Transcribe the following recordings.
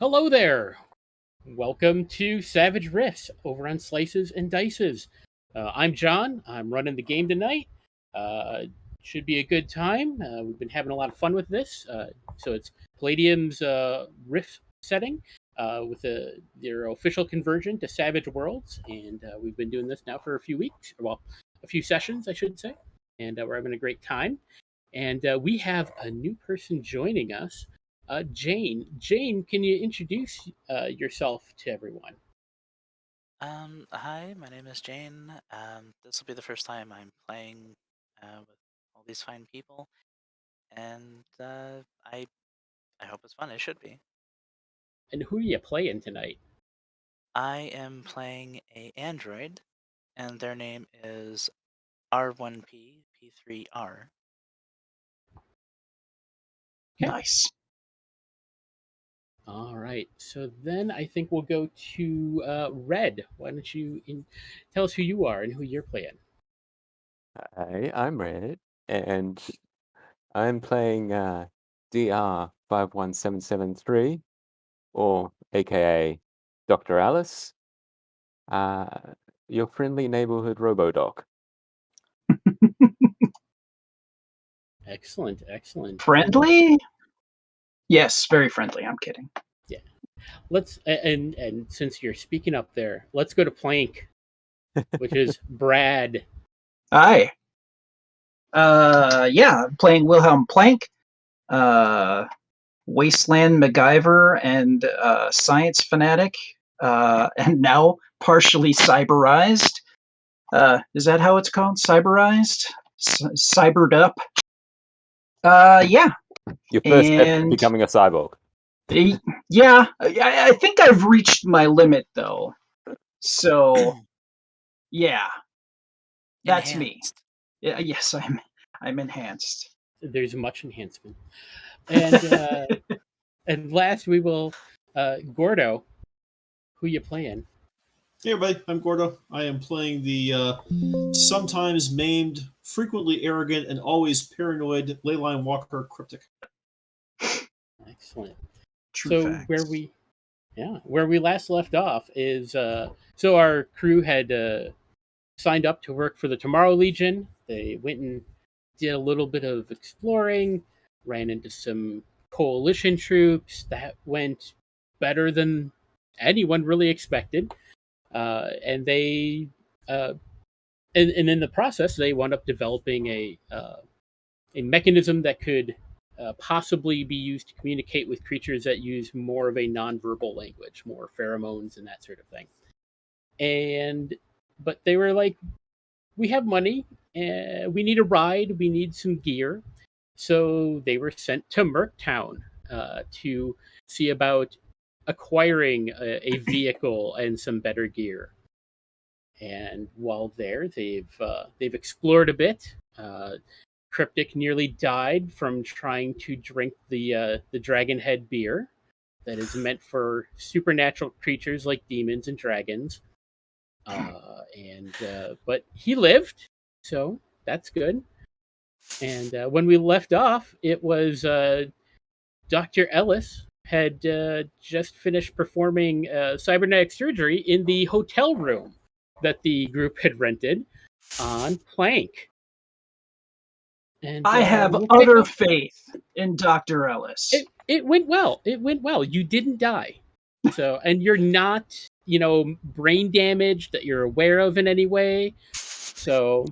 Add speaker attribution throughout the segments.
Speaker 1: Hello there. Welcome to Savage Rifts over on Slices and Dices. I'm John. I'm running the game tonight. Uh, should be a good time. We've been having a lot of fun with this. So it's Palladium's Rift setting with their official conversion to Savage Worlds, and we've been doing this now for a few weeks. Well, a few sessions, I should say, and we're having a great time. And we have a new person joining us. Jane. Jane, can you introduce yourself to everyone?
Speaker 2: Hi, my name is Jane. This will be the first time I'm playing with all these fine people, and I hope it's fun. It should be.
Speaker 1: And who are you playing tonight?
Speaker 2: I am playing a android, and their name is R1P P3R.
Speaker 1: Okay.
Speaker 3: Nice.
Speaker 1: All right. So then I think we'll go to Red. Why don't you tell us who you are and who you're playing?
Speaker 4: Hi, I'm Red, and I'm playing DR51773, or aka Dr. Alice, your friendly neighborhood RoboDoc.
Speaker 1: Excellent, excellent.
Speaker 3: Friendly? Yes, very friendly. I'm kidding.
Speaker 1: Yeah. Let's and since you're speaking up there, let's go to Planck, which is Brad.
Speaker 3: Hi. I'm playing Wilhelm Planck, Wasteland MacGyver, and Science Fanatic, and now partially cyberized. Is that how it's called? Cyberized? Cybered up? Yeah.
Speaker 4: Your first step
Speaker 3: And
Speaker 4: becoming a cyborg.
Speaker 3: yeah, I think I've reached my limit though. So yeah, that's me.
Speaker 2: Enhanced.
Speaker 3: Yeah, yes, I'm enhanced.
Speaker 1: There's much enhancement. And and last we will Gordo. Who you playing?
Speaker 5: Hey everybody, I'm Gordo. I am playing the sometimes maimed, frequently arrogant, and always paranoid leyline walker Kriptk.
Speaker 1: Excellent.
Speaker 3: True
Speaker 1: So
Speaker 3: facts.
Speaker 1: where we last left off is so our crew had signed up to work for the Tomorrow Legion. They went and did a little bit of exploring, ran into some coalition troops. That went better than anyone really expected, and they and in the process they wound up developing a mechanism that could possibly be used to communicate with creatures that use more of a nonverbal language, more pheromones and that sort of thing. But they were like, we have money, we need a ride, we need some gear. So they were sent to Merktown to see about acquiring a vehicle and some better gear. And while there, they've explored a bit. Kriptk nearly died from trying to drink the dragon head beer that is meant for supernatural creatures like demons and dragons. But he lived, so that's good. And when we left off, it was Dr. Ellis had just finished performing cybernetic surgery in the hotel room that the group had rented on Planck. And
Speaker 3: I have utter faith in Dr. Ellis.
Speaker 1: It went well. It went well. You didn't die. So, and you're not, brain damaged that you're aware of in any way. So,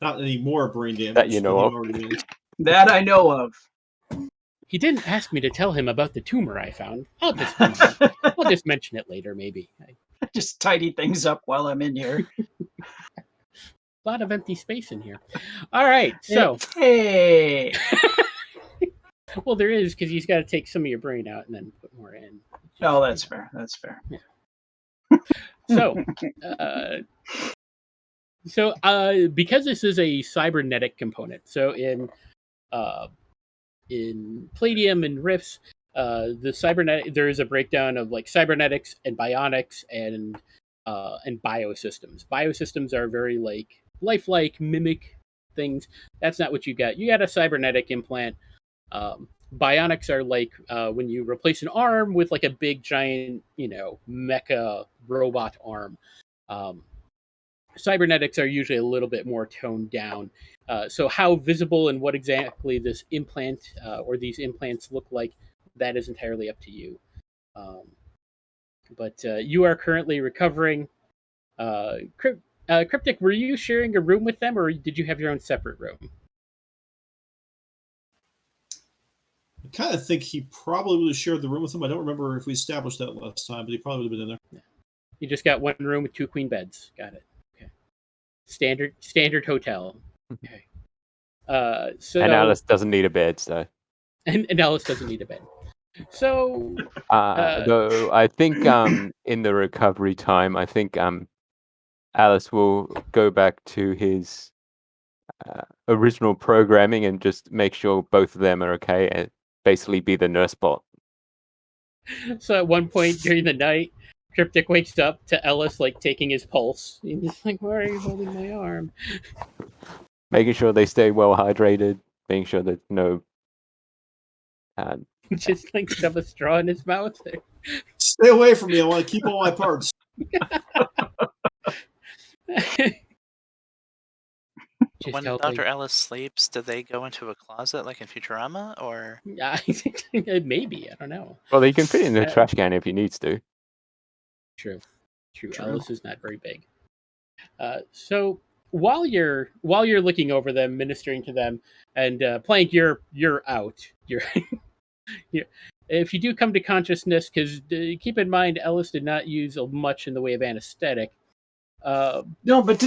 Speaker 5: Not any more brain damage
Speaker 4: That you know
Speaker 5: than
Speaker 4: of.
Speaker 5: he already is.
Speaker 3: That I know of.
Speaker 1: he didn't ask me to tell him about the tumor I found. I'll just mention it later, maybe.
Speaker 3: Just tidy things up while I'm in here.
Speaker 1: A lot of empty space in here. All right, so
Speaker 3: hey.
Speaker 1: Well, there is, because you've got to take some of your brain out and then put more in.
Speaker 3: Oh, that's fair. That's fair.
Speaker 1: Yeah. So, because this is a cybernetic component, so in Palladium and RIFTS, the cybernetic, there is a breakdown of like cybernetics and bionics and biosystems. Biosystems are very like lifelike, mimic things. That's not what you got. You got a cybernetic implant. bionics are like when you replace an arm with like a big giant, mecha robot arm. Cybernetics are usually a little bit more toned down. So how visible and what exactly this implant or these implants look like, that is entirely up to you. But you are currently recovering. Kriptk, were you sharing a room with them, or did you have your own separate room?
Speaker 5: I kind of think he probably would have shared the room with him. I don't remember if we established that last time, but he probably would have been in there.
Speaker 1: You just got one room with 2 queen beds. Got it. Okay. Standard hotel. Okay.
Speaker 4: And Alice doesn't need a bed, so.
Speaker 1: And Alice doesn't need a bed. So.
Speaker 4: Though I think in the recovery time, I think Alice will go back to his original programming and just make sure both of them are okay and basically be the nurse bot.
Speaker 1: So at one point during the night, Kriptk wakes up to Ellis like taking his pulse. He's like, "Why are you holding my arm?"
Speaker 4: Making sure they stay well hydrated, making sure that no.
Speaker 1: Just like shove a straw in his mouth.
Speaker 5: Stay away from me. I want to keep all my parts.
Speaker 2: When Dr. Ellis sleeps, do they go into a closet like in Futurama, or?
Speaker 1: Maybe, I don't know.
Speaker 4: Well, they can fit in the trash can if he needs to.
Speaker 1: True. Ellis is not very big. So while you're looking over them, ministering to them, and Planck, you're out. You're if you do come to consciousness, because keep in mind, Ellis did not use much in the way of anesthetic.
Speaker 3: No, but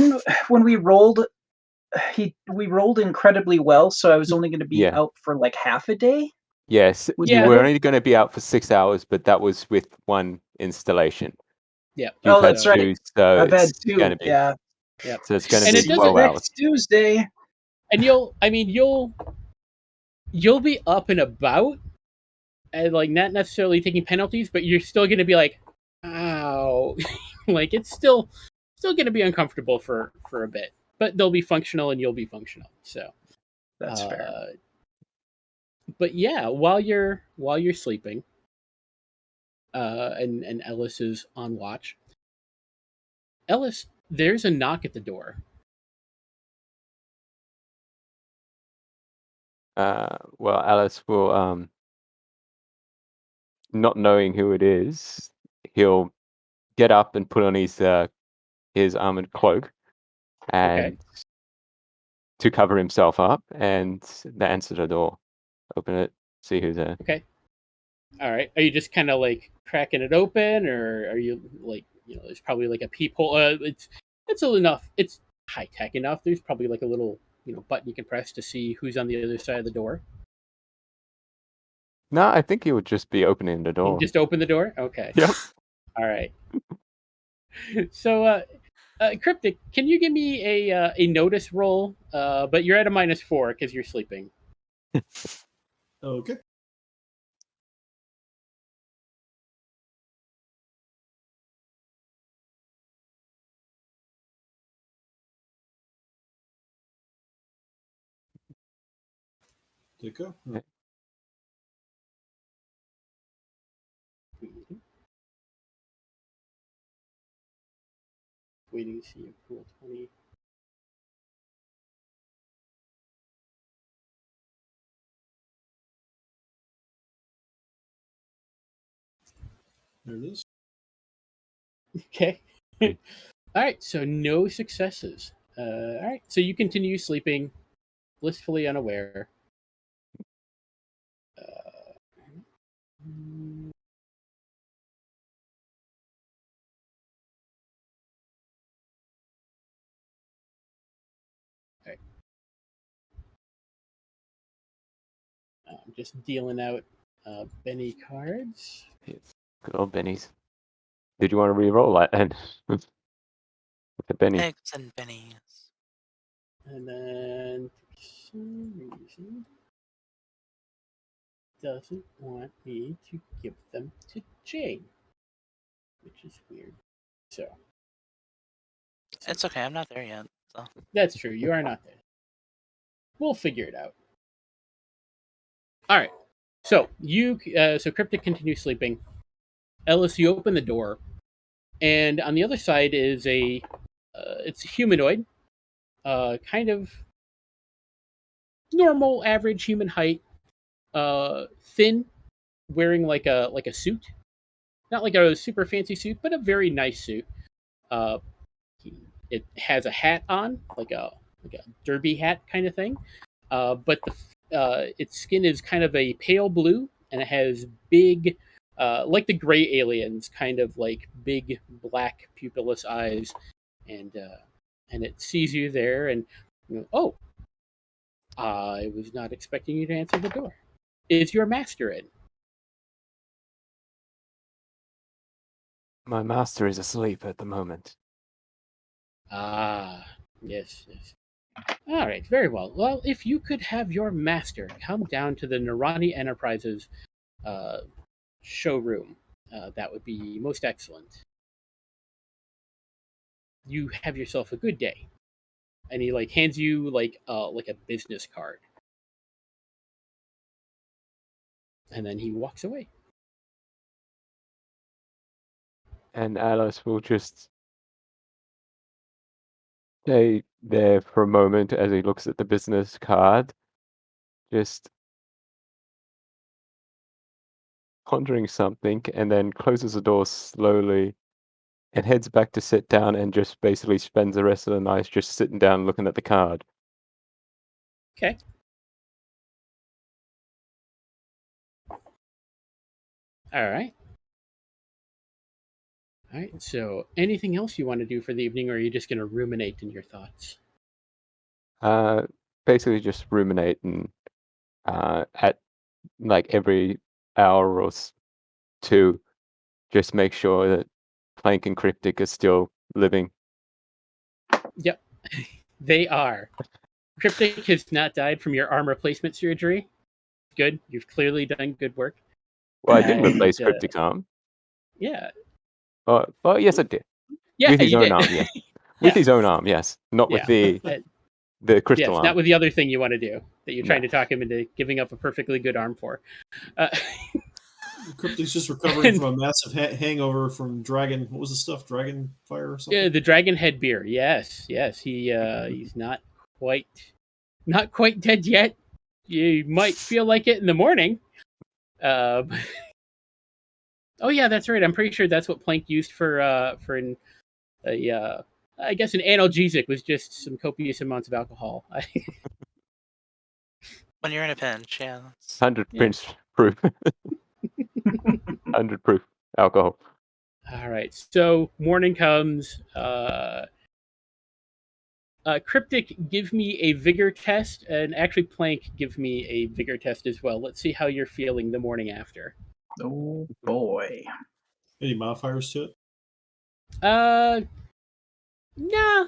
Speaker 3: when we rolled, we rolled incredibly well, so I was only going to be out for like half a day.
Speaker 4: Yes, you were only going to be out for 6 hours, but that was with one installation.
Speaker 1: Yeah.
Speaker 3: Oh, that's right.
Speaker 4: So
Speaker 3: I've had 2. Yeah.
Speaker 4: So it's going to be 12 hours.
Speaker 3: Next Tuesday.
Speaker 1: And you'll be up and about, and like not necessarily taking penalties, but you're still going to be like, ow, like it's still going to be uncomfortable for a bit, but they'll be functional and you'll be functional. So
Speaker 3: that's fair.
Speaker 1: But yeah, while you're sleeping, and Ellis is on watch. Ellis, there's a knock at the door.
Speaker 4: Well, Alice will, not knowing who it is, he'll get up and put on his armored cloak, and to cover himself up, and answer the door, open it, see who's there.
Speaker 1: Okay. All right. Are you just kind of like cracking it open, or are you like, there's probably like a peephole. It's enough. It's high tech enough. There's probably like a little button you can press to see who's on the other side of the door.
Speaker 4: No, I think he would just be opening the door.
Speaker 1: Just open the door? Okay.
Speaker 4: Yep.
Speaker 1: All right. So, Kriptk, can you give me a notice roll? But you're at a -4 because you're sleeping.
Speaker 5: Okay. Take go.
Speaker 4: Yeah.
Speaker 1: Waiting to see a cool 20.
Speaker 5: There it is.
Speaker 1: Okay. All right. So no successes. All right. So you continue sleeping, blissfully unaware. Okay. I'm just dealing out Benny cards.
Speaker 4: Yes. Good old Bennies. Did you want to re-roll that then? With the Benny.
Speaker 2: Eggs and bennies.
Speaker 1: And then, for some reason, doesn't want me to give them to Jane, which is weird. So
Speaker 2: It's okay. I'm not there yet. So.
Speaker 1: That's true. You are not there. We'll figure it out. All right. So Kriptk continues sleeping. Ellis, you open the door, and on the other side is it's humanoid, kind of normal, average human height, thin, wearing like a suit, not like a super fancy suit, but a very nice suit. Uh, it has a hat on, like a derby hat kind of thing, but its skin is kind of a pale blue, and it has big, like the gray aliens, kind of like big black pupilless eyes, and it sees you there, and oh, I was not expecting you to answer the door. Is your master in?
Speaker 4: My master is asleep at the moment.
Speaker 1: Ah, yes. All right, very well. Well, if you could have your master come down to the Narani Enterprises showroom, that would be most excellent. You have yourself a good day. And he hands you like a business card. And then he walks away.
Speaker 4: And Alice will just stay there for a moment as he looks at the business card, just pondering something, and then closes the door slowly and heads back to sit down and just basically spends the rest of the night just sitting down looking at the card.
Speaker 1: Okay. All right. All right. So, anything else you want to do for the evening, or are you just going to ruminate in your thoughts?
Speaker 4: Basically just ruminate and at like every hour or two, just make sure that Planck and Kriptk are still living.
Speaker 1: Yep, they are. Kriptk has not died from your arm replacement surgery. Good. You've clearly done good work.
Speaker 4: Well, I didn't replace Kriptk's arm.
Speaker 1: Yeah.
Speaker 4: Oh, yes, I did.
Speaker 1: Yeah,
Speaker 4: with his
Speaker 1: you
Speaker 4: own
Speaker 1: did.
Speaker 4: arm, yes. With his own arm, yes. Not with the crystal
Speaker 1: yes,
Speaker 4: arm.
Speaker 1: not with the other thing you want to do that you're trying to talk him into giving up a perfectly good arm for.
Speaker 5: Kriptk's just recovering from a massive hangover from Dragon. What was the stuff? Dragon Fire or something?
Speaker 1: Yeah, the Dragon Head beer. Yes. He's not quite dead yet. You might feel like it in the morning. Oh yeah, that's right. I'm pretty sure that's what Planck used for I guess an analgesic was just some copious amounts of alcohol.
Speaker 2: When you're in a pinch, yeah.
Speaker 4: 100% proof. 100 proof alcohol.
Speaker 1: All right. So morning comes. Kriptk, give me a vigor test, and actually Planck, give me a vigor test as well. Let's see how you're feeling the morning after.
Speaker 3: Oh boy.
Speaker 5: Any modifiers to it?
Speaker 1: No.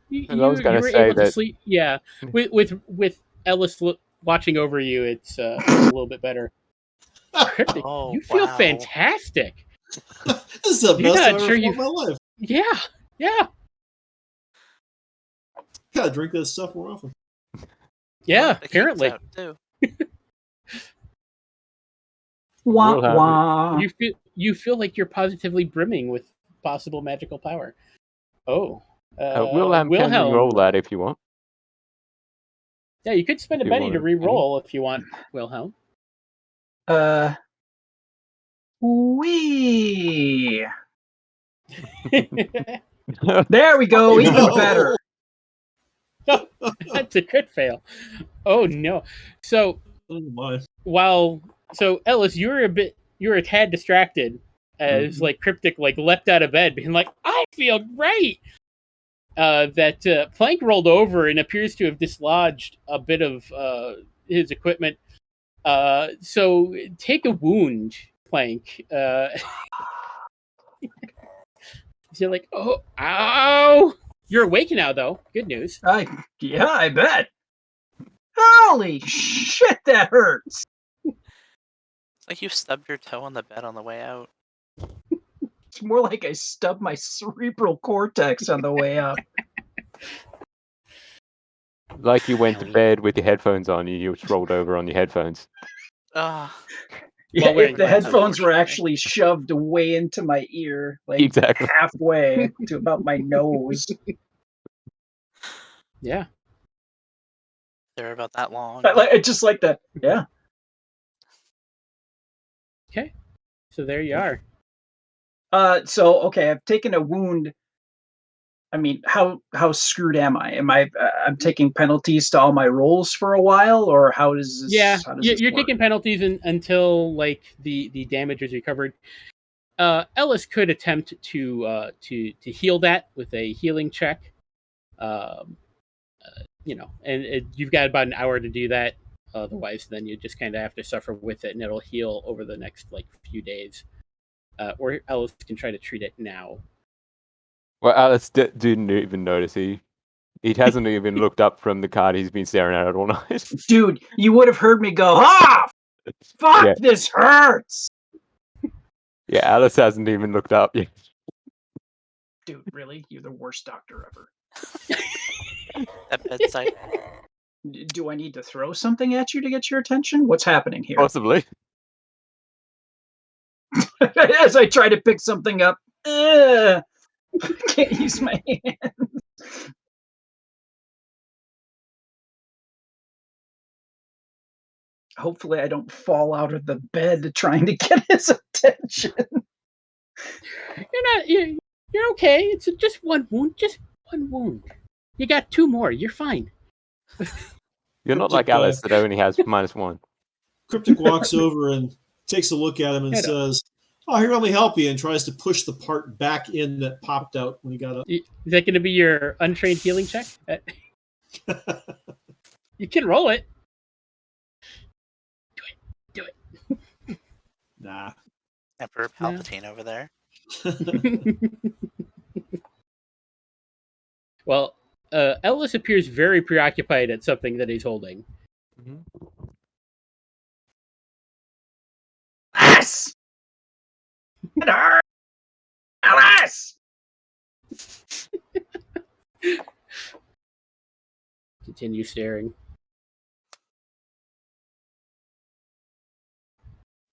Speaker 1: You
Speaker 4: I was gonna
Speaker 1: were
Speaker 4: say
Speaker 1: able to
Speaker 4: that-
Speaker 1: sleep. Yeah, with Ellis watching over you, it's a little bit better. Kriptk,
Speaker 2: Oh,
Speaker 1: you feel
Speaker 2: wow.
Speaker 1: fantastic.
Speaker 5: This is the
Speaker 1: You're
Speaker 5: best
Speaker 1: not
Speaker 5: I've
Speaker 1: sure
Speaker 5: ever felt in my life.
Speaker 1: Yeah.
Speaker 5: Gotta drink that stuff more often.
Speaker 1: Yeah,
Speaker 2: The kid's
Speaker 1: apparently.
Speaker 2: out, too.
Speaker 3: Wah
Speaker 4: We'll have
Speaker 3: wah.
Speaker 1: You feel like you're positively brimming with possible magical power. Oh.
Speaker 4: Wilhelm can
Speaker 1: Wilhelm.
Speaker 4: re-roll that if you want.
Speaker 1: Yeah, you could spend a
Speaker 4: You
Speaker 1: penny
Speaker 4: want
Speaker 1: to
Speaker 4: it,
Speaker 1: re-roll if you want, Wilhelm.
Speaker 3: Wee. There we go. Even
Speaker 5: No.
Speaker 3: better.
Speaker 1: That's a crit fail. Oh no. So
Speaker 5: Oh my.
Speaker 1: Ellis, you were a tad distracted as Kriptk leapt out of bed, being like, I feel great. That Planck rolled over and appears to have dislodged a bit of his equipment. So take a wound, Planck. You're like, oh, ow! You're awake now, though. Good news.
Speaker 3: I bet. Holy shit, that hurts.
Speaker 2: It's like you stubbed your toe on the bed on the way out.
Speaker 3: It's more like I stubbed my cerebral cortex on the way up.
Speaker 4: Like you went to bed with your headphones on, you just rolled over on your headphones.
Speaker 3: Yeah,
Speaker 1: wearing
Speaker 3: the headphones were
Speaker 2: unfortunately.
Speaker 3: actually shoved way into my ear, like
Speaker 4: Exactly.
Speaker 3: halfway to about my nose.
Speaker 1: Yeah.
Speaker 2: They're about that long.
Speaker 3: I just like that. Yeah.
Speaker 1: Okay. So there you are.
Speaker 3: So okay, I've taken a wound. I mean, how screwed am I? I'm taking penalties to all my rolls for a while, or how does this?
Speaker 1: Yeah,
Speaker 3: How does this
Speaker 1: you're
Speaker 3: work?
Speaker 1: taking penalties until like the damage is recovered. Ellis could attempt to heal that with a healing check. And you've got about an hour to do that. Otherwise, then you just kind of have to suffer with it, and it'll heal over the next like few days. Or Ellis can try to treat it now.
Speaker 4: Well, Alice didn't even notice. He hasn't even looked up from the card he's been staring at it all night.
Speaker 3: Dude, you would have heard me go, fuck,
Speaker 4: Yeah.
Speaker 3: this hurts!
Speaker 4: Yeah, Alice hasn't even looked up yet.
Speaker 3: Dude, really? You're the worst doctor ever.
Speaker 2: At bedside.
Speaker 3: Do I need to throw something at you to get your attention? What's happening here?
Speaker 4: Possibly.
Speaker 3: As I try to pick something up, can't use my hands. Hopefully I don't fall out of the bed trying to get his attention.
Speaker 1: You're okay. It's just one wound. Just one wound. You got 2 more. You're fine.
Speaker 4: You're not like Alice that only has -1.
Speaker 5: Kriptk walks over and takes a look at him and says, "Oh, here, let me help you," and tries to push the part back in that popped out when he got up.
Speaker 1: Is that going to be your untrained healing check? You can roll it. Do it.
Speaker 5: Nah.
Speaker 2: Emperor Palpatine over there.
Speaker 1: Well, Ellis appears very preoccupied at something that he's holding.
Speaker 3: Alice! It hurts! Alice!
Speaker 1: Continue staring.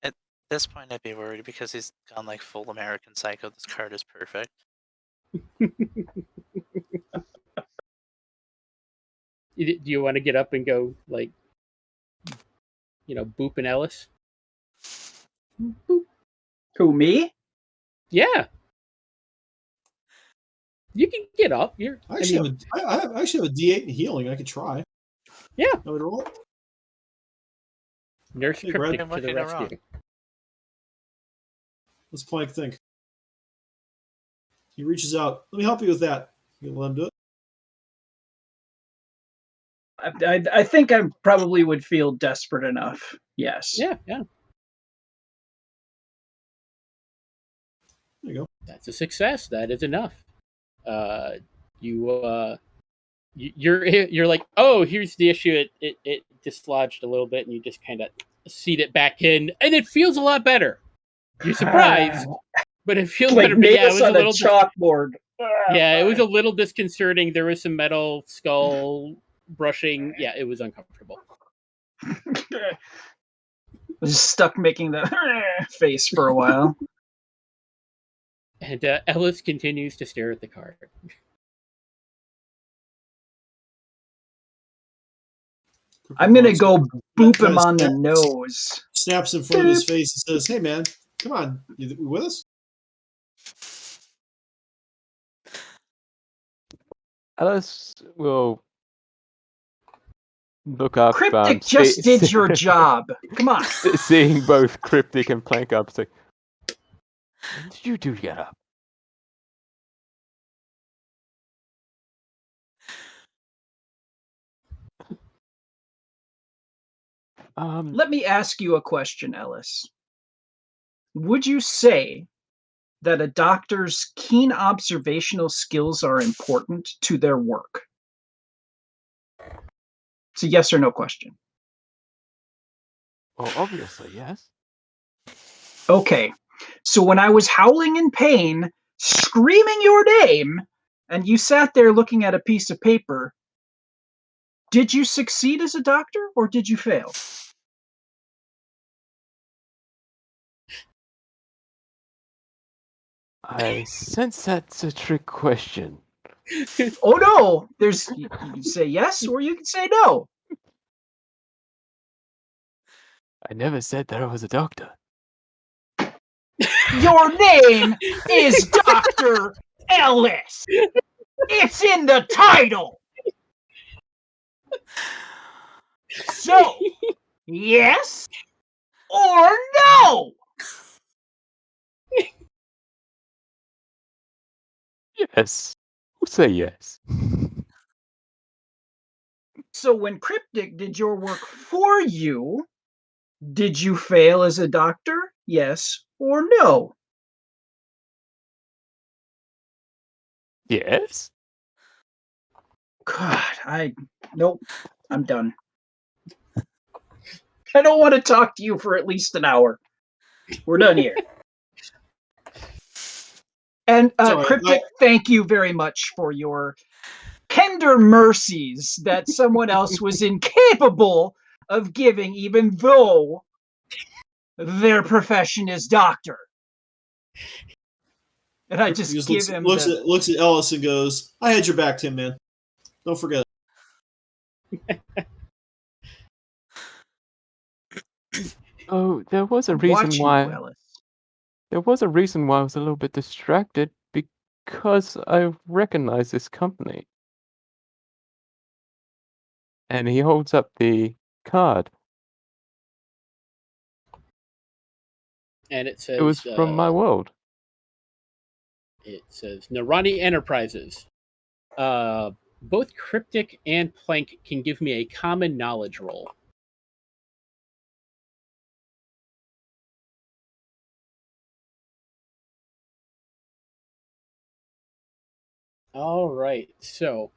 Speaker 2: At this point, I'd be worried because he's gone like full American Psycho. This card is perfect.
Speaker 1: Do you want to get up and go, like, boop and Ellis? Boop.
Speaker 3: Who, me?
Speaker 1: Yeah. You can get up.
Speaker 5: I actually have a D8 in healing. I could try.
Speaker 1: Yeah.
Speaker 5: I would roll.
Speaker 1: Nurse
Speaker 5: Hey,
Speaker 1: Kriptk
Speaker 5: Brad.
Speaker 1: to the rescue.
Speaker 5: What's Planck think? He reaches out. Let me help you with that. You let him do it?
Speaker 3: I think I probably would feel desperate enough. Yes.
Speaker 1: Yeah.
Speaker 5: There you go.
Speaker 1: That's a success. That is enough. You're like, oh, here's the issue. It dislodged a little bit, and you just kind of seat it back in, and it feels a lot better. You're surprised, but it feels better.
Speaker 3: Made
Speaker 1: Yeah,
Speaker 3: us on a chalkboard.
Speaker 1: Yeah, it was a little disconcerting. There was some metal skull brushing. Yeah, it was uncomfortable.
Speaker 3: I was stuck making the face for a while.
Speaker 1: And Ellis continues to stare at the card.
Speaker 3: I'm going to go boop him on the nose.
Speaker 5: Snaps in front of his face and says, "Hey, man, come on. You with us?"
Speaker 4: Alice will look up.
Speaker 3: Kriptk just did your job. Come on.
Speaker 4: Seeing both Kriptk and Planck up, it's like, when did you two get up?
Speaker 3: Let me ask you a question, Ellis. Would you say that a doctor's keen observational skills are important to their work? It's a yes or no question.
Speaker 4: Well, obviously, yes.
Speaker 3: Okay. So when I was howling in pain, screaming your name, and you sat there looking at a piece of paper, did you succeed as a doctor or did you fail?
Speaker 4: I sense that's a trick question.
Speaker 3: Oh no! You can say yes or you can say no.
Speaker 4: I never said that I was a doctor.
Speaker 3: Your name is Dr. Ellis. It's in the title. So, yes or no?
Speaker 4: Yes. We'll say yes.
Speaker 3: So when Kriptk did your work for you, did you fail as a doctor? Yes or no?
Speaker 4: Yes.
Speaker 3: God, nope. I'm done. I don't want to talk to you for at least an hour. We're done here. And
Speaker 5: Sorry,
Speaker 3: Kriptk, thank you very much for your tender mercies that someone else was incapable of giving, even though their profession is doctor. And I
Speaker 5: He
Speaker 3: just
Speaker 5: just
Speaker 3: give him
Speaker 5: looks at Ellis and goes, "I had your back, Tin Man. Don't forget it."
Speaker 4: Oh, there was a
Speaker 3: I'm
Speaker 4: reason
Speaker 3: watching
Speaker 4: why.
Speaker 3: you, Ellis.
Speaker 4: There was a reason why I was a little bit distracted because I recognize this company. And he holds up the card.
Speaker 1: And it says
Speaker 4: It was from my world.
Speaker 1: It says Narani Enterprises. Both Kriptk and Planck can give me a common knowledge roll. All right. So,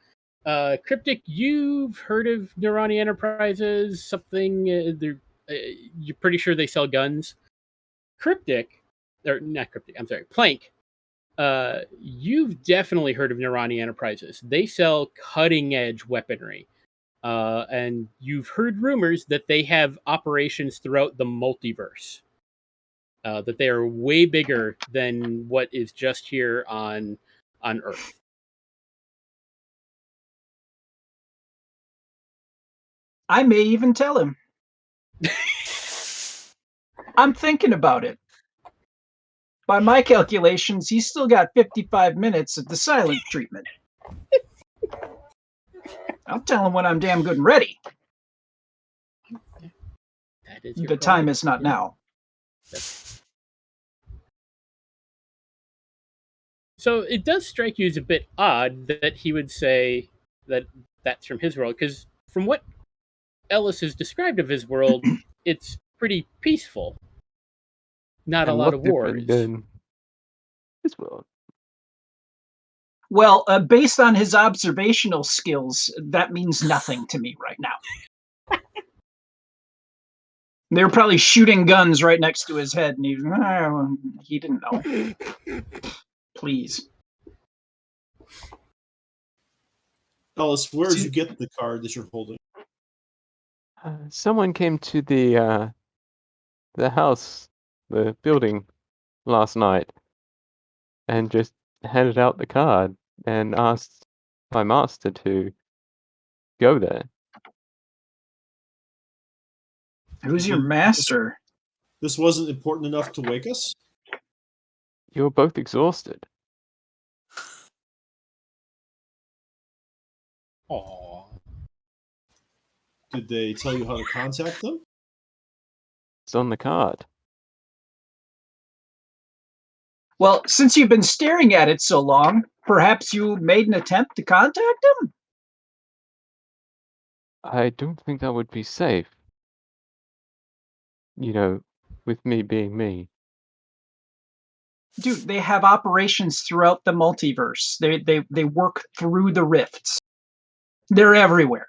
Speaker 1: Kriptk, you've heard of Narani Enterprises? Something you're pretty sure they sell guns. Kriptk, or not Kriptk. I'm sorry, Planck. You've definitely heard of Narani Enterprises. They sell cutting edge weaponry. And you've heard rumors that they have operations throughout the multiverse. That they are way bigger than what is just here on Earth.
Speaker 3: I may even tell him. I'm thinking about it. By my calculations, he's still got 55 minutes of the silent treatment. I'll tell him when I'm damn good and ready.
Speaker 1: That is your
Speaker 3: The time
Speaker 1: prerogative,
Speaker 3: is not
Speaker 1: yeah.
Speaker 3: now.
Speaker 1: So it does strike you as a bit odd that he would say that that's from his world, because from what Ellis has described of his world, it's pretty peaceful. Not a
Speaker 4: And
Speaker 1: lot
Speaker 4: what
Speaker 1: of
Speaker 4: different
Speaker 1: wars.
Speaker 4: than this world?
Speaker 3: Well, based on his observational skills, that means nothing to me right now. They were probably shooting guns right next to his head, and he didn't know. Please.
Speaker 5: Ellis, where did you get the card that you're holding?
Speaker 4: Someone came to the house, the building, last night, and just handed out the card and asked my master to go there.
Speaker 3: Who's your master?
Speaker 5: This wasn't important enough to wake us?
Speaker 4: You were both exhausted.
Speaker 1: Aww.
Speaker 5: Did they tell you how to contact them?
Speaker 4: It's on the card.
Speaker 3: Well, since you've been staring at it so long, perhaps you made an attempt to contact him?
Speaker 4: I don't think that would be safe. You know, with me being me.
Speaker 3: Dude, they have operations throughout the multiverse. They work through the rifts. They're everywhere.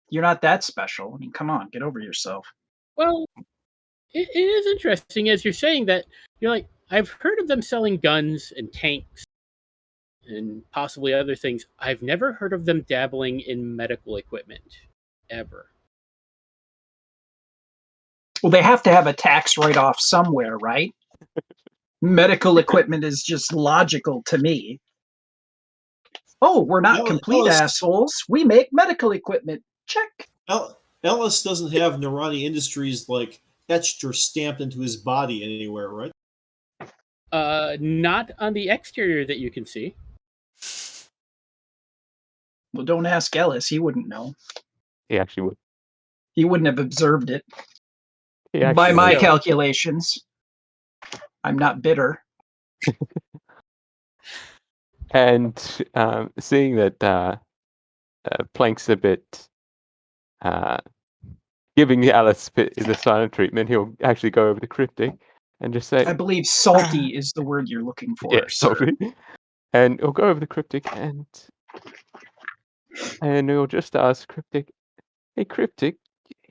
Speaker 3: You're not that special. I mean, come on, get over yourself.
Speaker 1: Well, it is interesting as you're saying that. You're like, I've heard of them selling guns and tanks and possibly other things. I've never heard of them dabbling in medical equipment, ever.
Speaker 3: Well, they have to have a tax write-off somewhere, right? Medical equipment is just logical to me. Oh, we're not complete assholes. We make medical equipment. Check.
Speaker 5: Ellis doesn't have Narani Industries like etched or stamped into his body anywhere, right?
Speaker 1: Not on the exterior that you can see.
Speaker 3: Well, don't ask Ellis. He wouldn't know.
Speaker 4: He actually would.
Speaker 3: He wouldn't have observed it.
Speaker 4: He
Speaker 3: By
Speaker 4: actually
Speaker 3: my
Speaker 4: would.
Speaker 3: calculations. I'm not bitter.
Speaker 4: And seeing that Planck's a bit giving Alice the silent treatment, he'll actually go over to Kriptk and just say,
Speaker 3: I believe salty is the word you're looking for,
Speaker 4: yeah,
Speaker 3: sir.
Speaker 4: salty. And he'll go over to Kriptk and he'll just ask Kriptk, hey, Kriptk,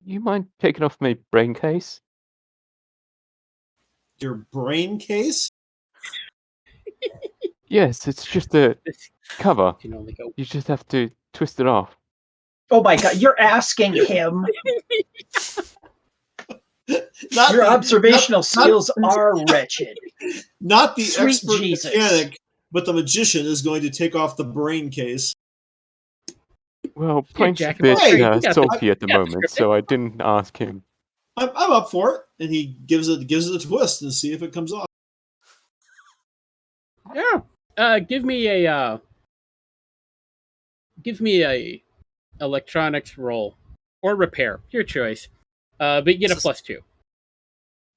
Speaker 4: you mind taking off my brain case?
Speaker 5: Your brain case?
Speaker 4: Yes, it's just a cover.
Speaker 1: Can only go.
Speaker 4: You just have to twist it off.
Speaker 3: Oh my god, you're asking him. Your observational skills are wretched.
Speaker 5: Not the
Speaker 3: Sweet
Speaker 5: expert
Speaker 3: Jesus.
Speaker 5: mechanic, but the magician is going to take off the brain case.
Speaker 4: Well, Planck's a
Speaker 1: Jack of
Speaker 4: bit
Speaker 1: all trades. You got
Speaker 4: salty at the
Speaker 1: you got the
Speaker 4: moment,
Speaker 1: script.
Speaker 4: so I didn't ask him.
Speaker 5: I'm up for it, and he gives it a twist and see if it comes off.
Speaker 1: Yeah. Give me a electronics roll or repair, your choice. But you get a +2.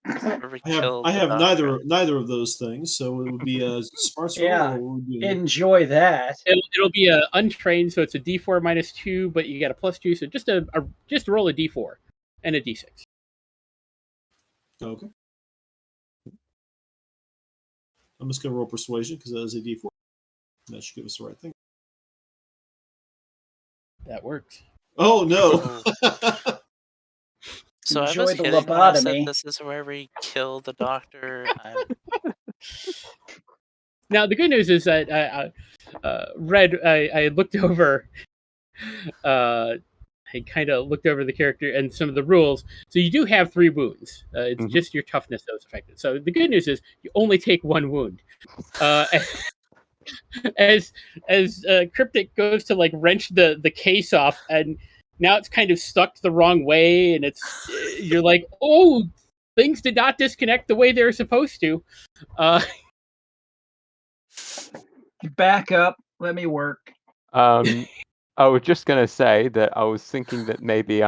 Speaker 5: I have neither of those things, so it would be a smarts roll.
Speaker 3: Yeah.
Speaker 5: Or what would be
Speaker 3: Enjoy that.
Speaker 1: It'll be a untrained, so it's a D4 -2, but you get a +2, so just roll a D4 and a D6.
Speaker 5: okay. I'm just going to roll persuasion because that is a D4. That should give us the right thing.
Speaker 1: That works.
Speaker 5: Oh no!
Speaker 2: So
Speaker 3: Enjoy
Speaker 2: I was
Speaker 3: the
Speaker 2: kidding when I
Speaker 3: lobotomy.
Speaker 2: said this is where we kill the doctor.
Speaker 1: Now the good news is that Red, I looked over. I kind of looked over the character and some of the rules. So you do have 3 wounds. It's just your toughness that was affected. So the good news is you only take 1 wound. As Kriptk goes to like wrench the case off, and now it's kind of stuck the wrong way, and you're like, oh, things did not disconnect the way they're supposed to.
Speaker 3: Back up. Let me work.
Speaker 4: I was just going to say that I was thinking that maybe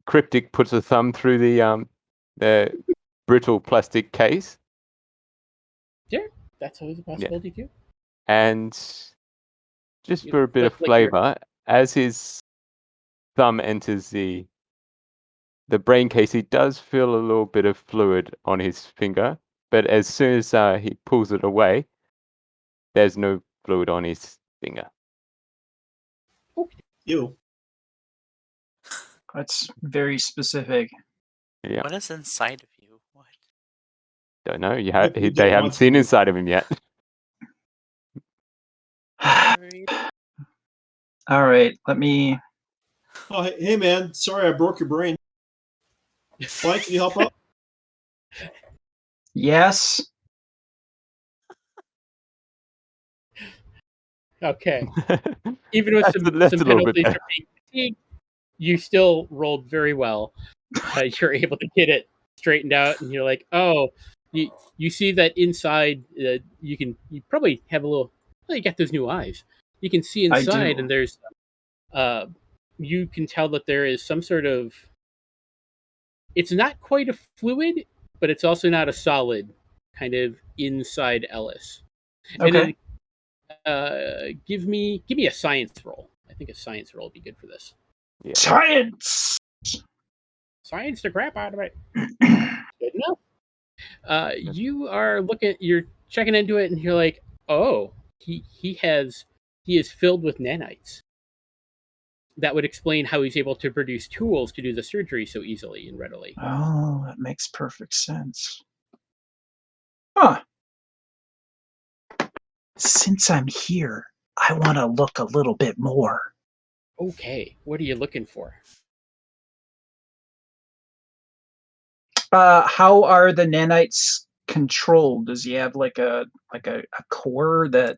Speaker 4: Kriptk puts a thumb through the brittle plastic case.
Speaker 1: Yeah, that's always a possibility too.
Speaker 4: And just for a bit of flavor, as his thumb enters the brain case, he does feel a little bit of fluid on his finger. But as soon as he pulls it away, there's no fluid on his finger.
Speaker 5: Ew.
Speaker 3: That's very specific.
Speaker 4: Yeah.
Speaker 2: What is inside of you? What?
Speaker 4: Don't know.
Speaker 5: You
Speaker 4: They
Speaker 5: don't
Speaker 4: haven't
Speaker 5: want
Speaker 4: seen
Speaker 5: to.
Speaker 4: inside of him yet.
Speaker 3: All right, let me.
Speaker 5: Oh, hey man, sorry I broke your brain. Mike, can you help out?
Speaker 3: Yes.
Speaker 1: Okay. Even with some
Speaker 4: that's a little bit
Speaker 1: penalties
Speaker 4: better.
Speaker 1: for being fatigued, you still rolled very well. You're able to get it straightened out, and you're like, oh, you see that inside. You probably have a little. Well, you got those new eyes. You can see
Speaker 3: I
Speaker 1: inside,
Speaker 3: do.
Speaker 1: and there's. You can tell that there is some sort of. It's not quite a fluid, but it's also not a solid kind of inside Ellis.
Speaker 3: Okay.
Speaker 1: And give me a science roll. I think a science roll would be good for this.
Speaker 4: Yeah.
Speaker 3: Science.
Speaker 1: Science the crap out of it. Good enough. You're checking into it, and you're like, oh, he is filled with nanites. That would explain how he's able to produce tools to do the surgery so easily and readily.
Speaker 3: Oh, that makes perfect sense. Huh. Since I'm here, I want to look a little bit more.
Speaker 1: Okay, what are you looking for?
Speaker 3: How are the nanites controlled? Does he have like a core that,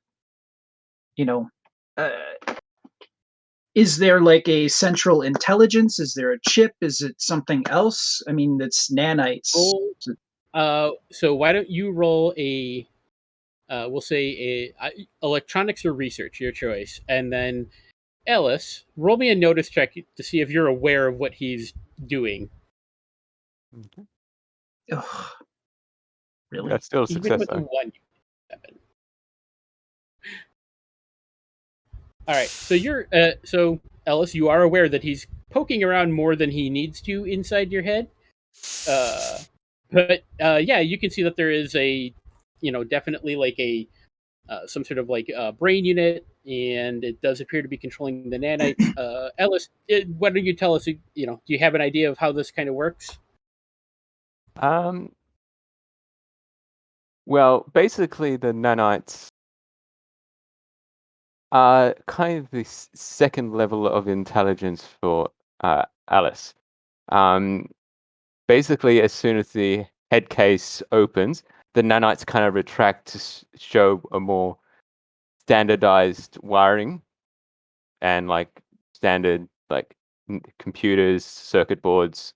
Speaker 3: you know, is there like a central intelligence? Is there a chip? Is it something else? I mean, it's nanites.
Speaker 1: So why don't you roll a, we'll say electronics or research, your choice, and then Ellis, roll me a notice check to see if you're aware of what he's doing.
Speaker 3: Ugh. Really?
Speaker 4: That's still a
Speaker 1: Even
Speaker 4: success,
Speaker 1: with the
Speaker 4: though.
Speaker 1: 1, 7. All right, so you're so Ellis, you are aware that he's poking around more than he needs to inside your head. But yeah, you can see that there is a, definitely like a some sort of like brain unit, and it does appear to be controlling the nanites. Ellis, why don't you tell us? Do you have an idea of how this kind of works?
Speaker 4: Well, basically, the nanites are kind of the second level of intelligence for Alice. Basically, as soon as the head case opens, the nanites kind of retract to show a more standardized wiring and like standard like computers, circuit boards,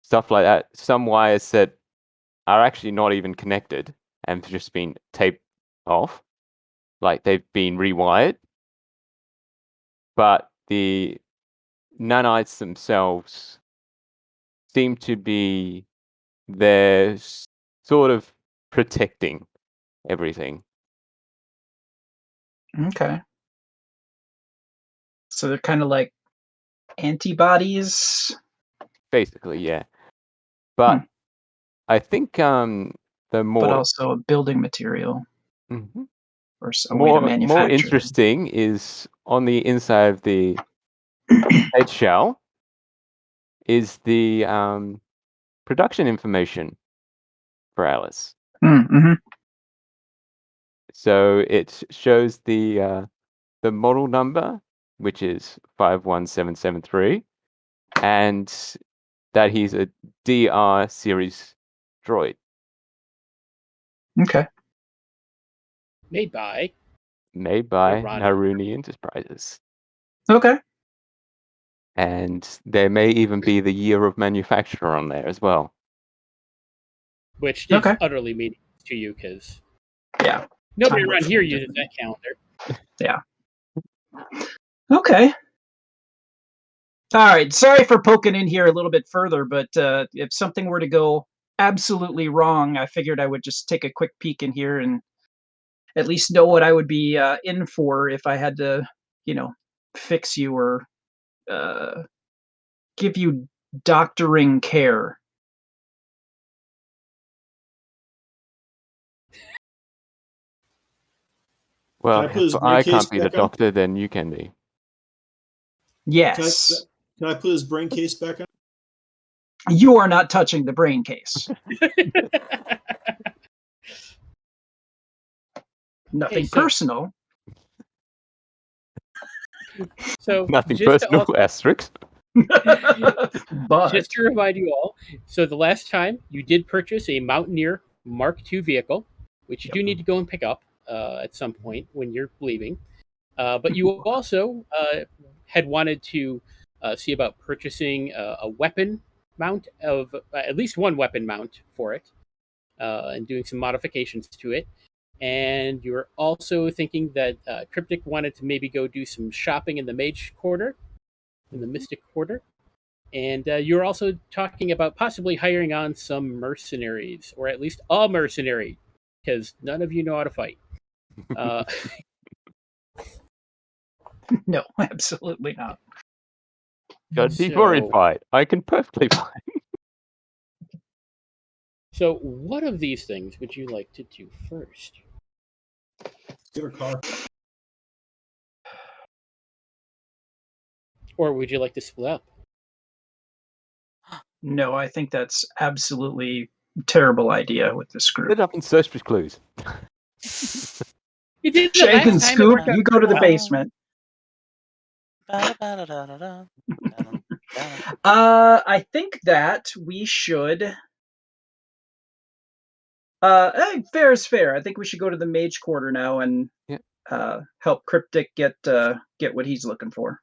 Speaker 4: stuff like that. Some wires that are actually not even connected and have just been taped off, like they've been rewired. But the nanites themselves seem to be they're sort of protecting everything.
Speaker 3: Okay. So they're kind of like antibodies.
Speaker 4: Basically, yeah. But I think the
Speaker 3: But
Speaker 4: more
Speaker 3: also a building material
Speaker 4: Mhm.
Speaker 3: or a way to
Speaker 4: more
Speaker 3: manufacture them.
Speaker 4: interesting is on the inside of the head shell is the production information for Alice.
Speaker 3: Mm-hmm.
Speaker 4: So it shows the model number, which is 51773, and that he's a DR series droid.
Speaker 3: Okay.
Speaker 1: Made by Ron.
Speaker 4: Naruni Enterprises.
Speaker 3: Okay.
Speaker 4: And there may even be the year of manufacture on there as well.
Speaker 1: Which is
Speaker 3: Okay.
Speaker 1: utterly meaningless to you because
Speaker 3: Yeah.
Speaker 1: nobody
Speaker 3: Time
Speaker 1: around
Speaker 3: works
Speaker 1: here
Speaker 3: a
Speaker 1: uses
Speaker 3: little
Speaker 1: that calendar.
Speaker 3: Yeah. Okay. All right. Sorry for poking in here a little bit further, but if something were to go absolutely wrong, I figured I would just take a quick peek in here and at least know what I would be in for if I had to, fix you or give you doctoring care.
Speaker 4: Well,
Speaker 5: Can I put his
Speaker 4: if I
Speaker 5: briefcase
Speaker 4: can't be the
Speaker 5: back on?
Speaker 4: doctor, then you can be.
Speaker 3: Yes.
Speaker 5: Can I put his brain case back on?
Speaker 3: You are not touching the brain case. Nothing
Speaker 1: so-
Speaker 3: personal.
Speaker 1: So
Speaker 4: Nothing
Speaker 1: just to
Speaker 4: personal,
Speaker 1: also-
Speaker 4: asterisk.
Speaker 3: But
Speaker 1: just to remind you all, so the last time you did purchase a Mountaineer Mark II vehicle, which you do need to go and pick up at some point when you're leaving. But you also had wanted to see about purchasing a weapon mount of at least one weapon mount for it and doing some modifications to it. And you were also thinking that Kriptk wanted to maybe go do some shopping in the Mage Quarter, in the Mystic Quarter. And you were also talking about possibly hiring on some mercenaries, or at least a mercenary, because none of you know how to fight.
Speaker 3: no, absolutely not.
Speaker 4: Don't be
Speaker 1: So-
Speaker 4: worried by it. I can perfectly fine.
Speaker 1: So, what of these things would you like to do first?
Speaker 5: Get her car.
Speaker 1: Or would you like to split up?
Speaker 3: No, I think that's absolutely terrible idea with this group.
Speaker 4: Split up and search for clues.
Speaker 1: You did the
Speaker 3: Shake
Speaker 1: last
Speaker 3: and
Speaker 1: time.
Speaker 3: Scoot,
Speaker 1: It
Speaker 3: you go to the
Speaker 2: Wow.
Speaker 3: basement.
Speaker 2: Ba-da-ba-da-da-da-da. Da-da-da.
Speaker 3: I think that we should Hey, fair is fair. I think we should go to the mage quarter now and help Kriptk get what he's looking for.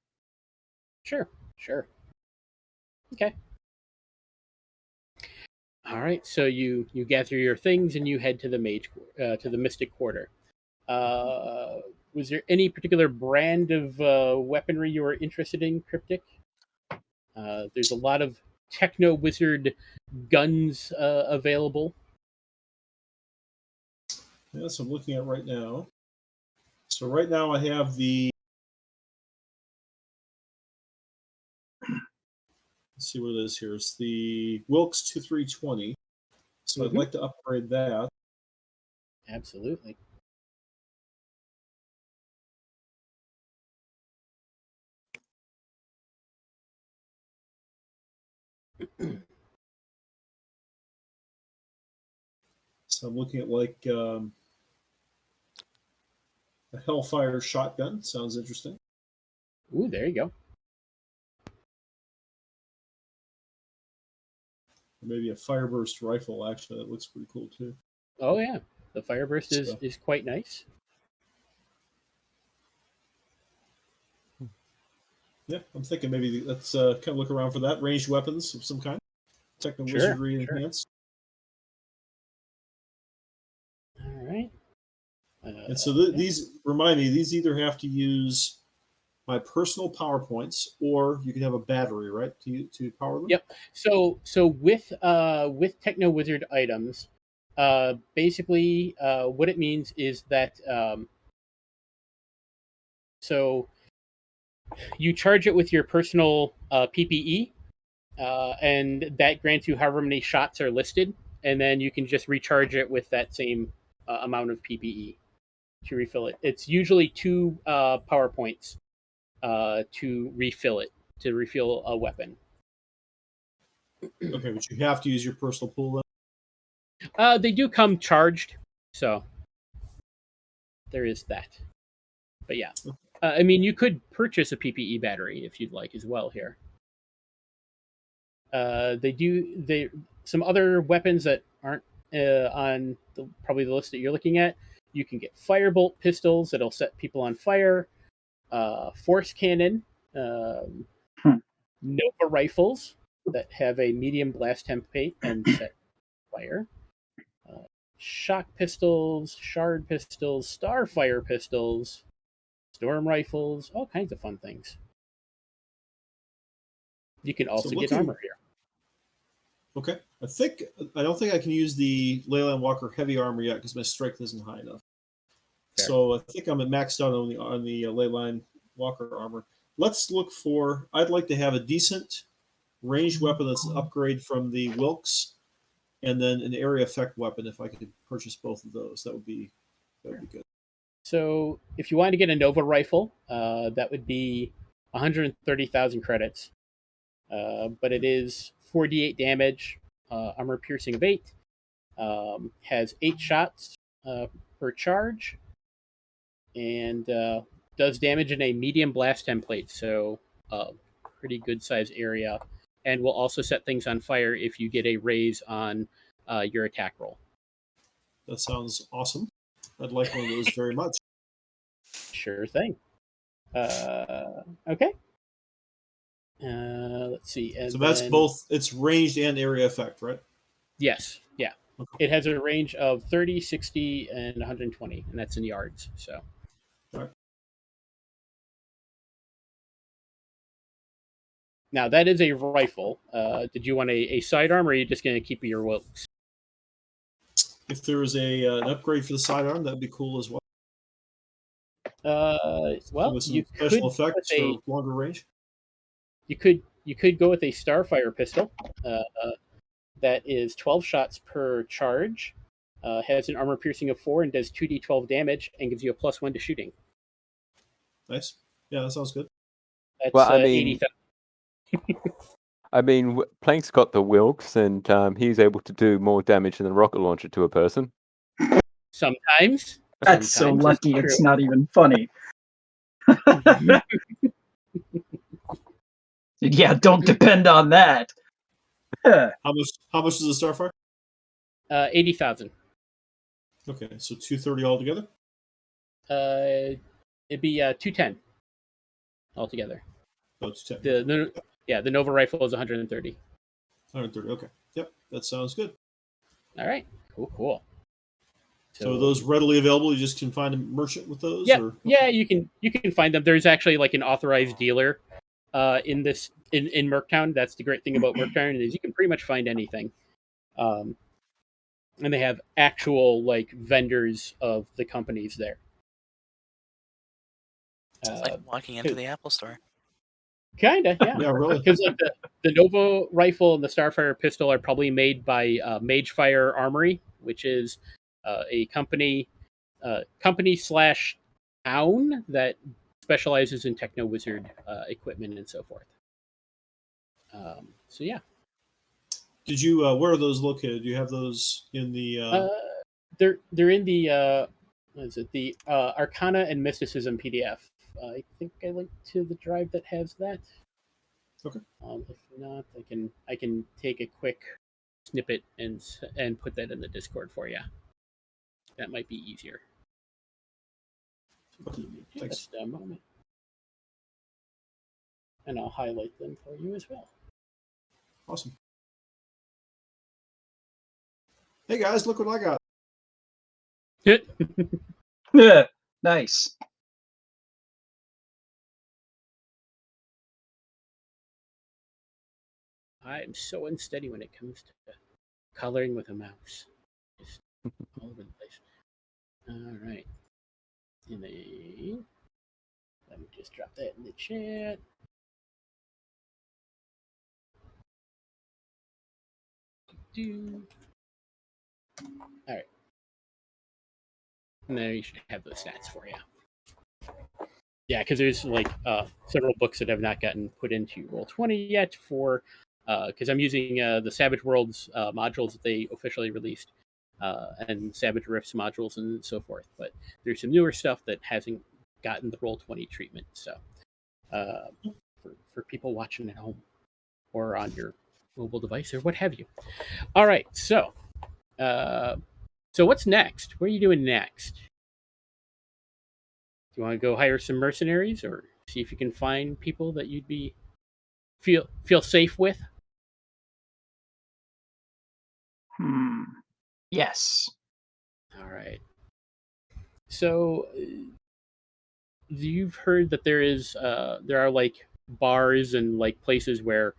Speaker 1: Sure. Okay. All right. So you gather your things and you head to the to the Mystic Quarter. Was there any particular brand of weaponry you were interested in, Kriptk? There's a lot of techno wizard guns available.
Speaker 5: Yes, I'm looking at right now. So right now I have the. Let's see what it is here. It's the Wilkes 2320. So I'd like to upgrade that.
Speaker 1: Absolutely.
Speaker 5: So I'm looking at like a Hellfire shotgun. Sounds interesting.
Speaker 1: Ooh, there you go.
Speaker 5: Maybe a Fireburst rifle. Actually, that looks pretty cool too.
Speaker 1: Oh yeah, the Fireburst is quite nice.
Speaker 5: Yeah, I'm thinking maybe let's kind of look around for that. Ranged weapons of some kind. Techno wizardry enhanced.
Speaker 1: All right.
Speaker 5: And so these remind me, these either have to use my personal PowerPoints or you can have a battery, right, to power them?
Speaker 1: Yep. So with Techno Wizard items, basically what it means is that so you charge it with your personal PPE, and that grants you however many shots are listed, and then you can just recharge it with that same amount of PPE to refill it. It's usually 2 power points to refill it, to refill a weapon.
Speaker 5: Okay, but you have to use your personal pool then?
Speaker 1: They do come charged, so there is that. But yeah, I mean, you could purchase a PPE battery if you'd like as well here. Some other weapons that aren't on probably the list that you're looking at. You can get firebolt pistols that'll set people on fire, force cannon, Nova rifles that have a medium blast template and set fire, shock pistols, shard pistols, starfire pistols, storm rifles, all kinds of fun things. You can also get armor here.
Speaker 5: Okay. I don't think I can use the Leyline Walker heavy armor yet because my strength isn't high enough. Fair. So I think I'm maxed out on the Leyline Walker armor. Let's look for. I'd like to have a decent ranged weapon that's an upgrade from the Wilkes, and then an area effect weapon. If I could purchase both of those, that would be good.
Speaker 1: So if you wanted to get a Nova rifle, that would be 130,000 credits. But it is 48 damage, armor piercing of 8, has 8 shots per charge, and does damage in a medium blast template, so pretty good size area, and will also set things on fire if you get a raise on your attack roll.
Speaker 5: That sounds awesome. I'd like one of those very much.
Speaker 1: Sure thing. Okay. Let's see.
Speaker 5: So that's both. It's ranged and area effect, right?
Speaker 1: Yes. Yeah. Okay. It has a range of 30, 60, and 120, and that's in yards. So.
Speaker 5: All right.
Speaker 1: Now that is a rifle. Did you want a sidearm, or are you just going to keep your Wilkes?
Speaker 5: If there was an upgrade for the sidearm, that'd be cool as well.
Speaker 1: Well,
Speaker 5: with some
Speaker 1: you
Speaker 5: special
Speaker 1: could
Speaker 5: effects for longer range.
Speaker 1: You could go with a Starfire pistol. That is 12 shots per charge. Has an armor piercing of 4 and does 2d12 damage and gives you a +1 to shooting.
Speaker 5: Nice. Yeah, that sounds good.
Speaker 1: That's
Speaker 4: well, I mean,
Speaker 1: 80,000.
Speaker 4: I mean, Planck's got the Wilkes, and he's able to do more damage than a rocket launcher to a person.
Speaker 1: Sometimes.
Speaker 3: That's so lucky it's not even funny. Yeah, don't depend on that.
Speaker 5: How much is the Starfire?
Speaker 1: 80,000.
Speaker 5: Okay, so 230 altogether.
Speaker 1: It'd be 210 altogether.
Speaker 5: Oh, 210.
Speaker 1: The Nova rifle is 130.
Speaker 5: 130. Okay. Yep, that sounds good.
Speaker 1: All right. Cool.
Speaker 5: So those readily available? You just can find a merchant with those?
Speaker 1: Yeah,
Speaker 5: or?
Speaker 1: yeah, you can find them. There's actually like an authorized dealer in Merktown. That's the great thing about Merktown is you can pretty much find anything. And they have actual like vendors of the companies there.
Speaker 2: It's like walking into the Apple Store.
Speaker 1: Kinda, yeah.
Speaker 5: Yeah, really.
Speaker 1: Because like the Nova rifle and the Starfire pistol are probably made by Magefire Armory, which is a company / town that specializes in techno wizard equipment and so forth. So yeah.
Speaker 5: Did you? Where are those located? Do you have those in the?
Speaker 1: They're in the what is it? The Arcana and Mysticism PDF. I think I linked to the drive that has that.
Speaker 5: Okay.
Speaker 1: If not, I can take a quick snippet and put that in the Discord for you. That might be easier.
Speaker 5: Okay. Thanks.
Speaker 1: Just a moment, and I'll highlight them for you as well.
Speaker 5: Awesome. Hey guys, look what I got.
Speaker 3: Yeah, nice.
Speaker 1: I'm so unsteady when it comes to coloring with a mouse. Just all over the place. All right. And then let me just drop that in the chat. All right. And then you should have those stats for you. Yeah, because there's like several books that have not gotten put into Roll20 yet for because I'm using the Savage Worlds modules that they officially released and Savage Rifts modules and so forth. But there's some newer stuff that hasn't gotten the Roll20 treatment. So for people watching at home or on your mobile device or what have you. All right, so what's next? What are you doing next? Do you want to go hire some mercenaries or see if you can find people that you'd be feel safe with?
Speaker 3: Yes.
Speaker 1: All right. So you've heard that there are like bars and like places where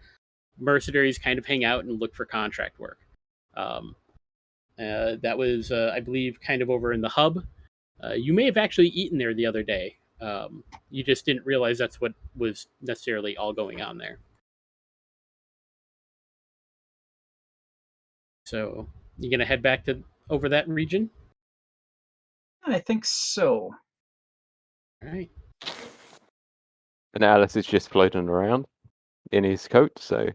Speaker 1: mercenaries kind of hang out and look for contract work. That was, I believe, kind of over in the hub. You may have actually eaten there the other day. You just didn't realize that's what was necessarily all going on there. So you gonna head back to over that region?
Speaker 3: I think so.
Speaker 1: All right.
Speaker 4: And Alice is just floating around in his coat, so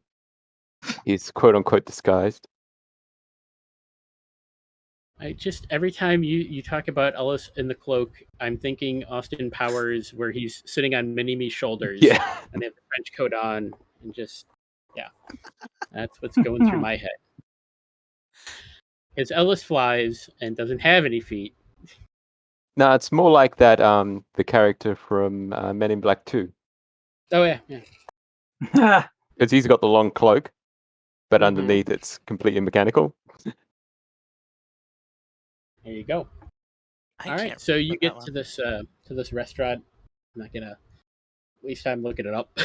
Speaker 4: he's quote unquote disguised.
Speaker 1: I just every time you talk about Ellis in the cloak, I'm thinking Austin Powers where he's sitting on Mini-Me's shoulders
Speaker 4: Yeah.
Speaker 1: and they have the French coat on and just that's what's going through my head. Because Ellis flies and doesn't have any feet.
Speaker 4: No, it's more like that the character from Men in Black 2.
Speaker 1: Oh yeah.
Speaker 4: Because he's got the long cloak, but underneath it's completely mechanical.
Speaker 1: There you go.
Speaker 2: I
Speaker 1: All right,
Speaker 2: can't
Speaker 1: so you
Speaker 2: remember that
Speaker 1: get
Speaker 2: one.
Speaker 1: to this restaurant. I'm not gonna waste time looking it up.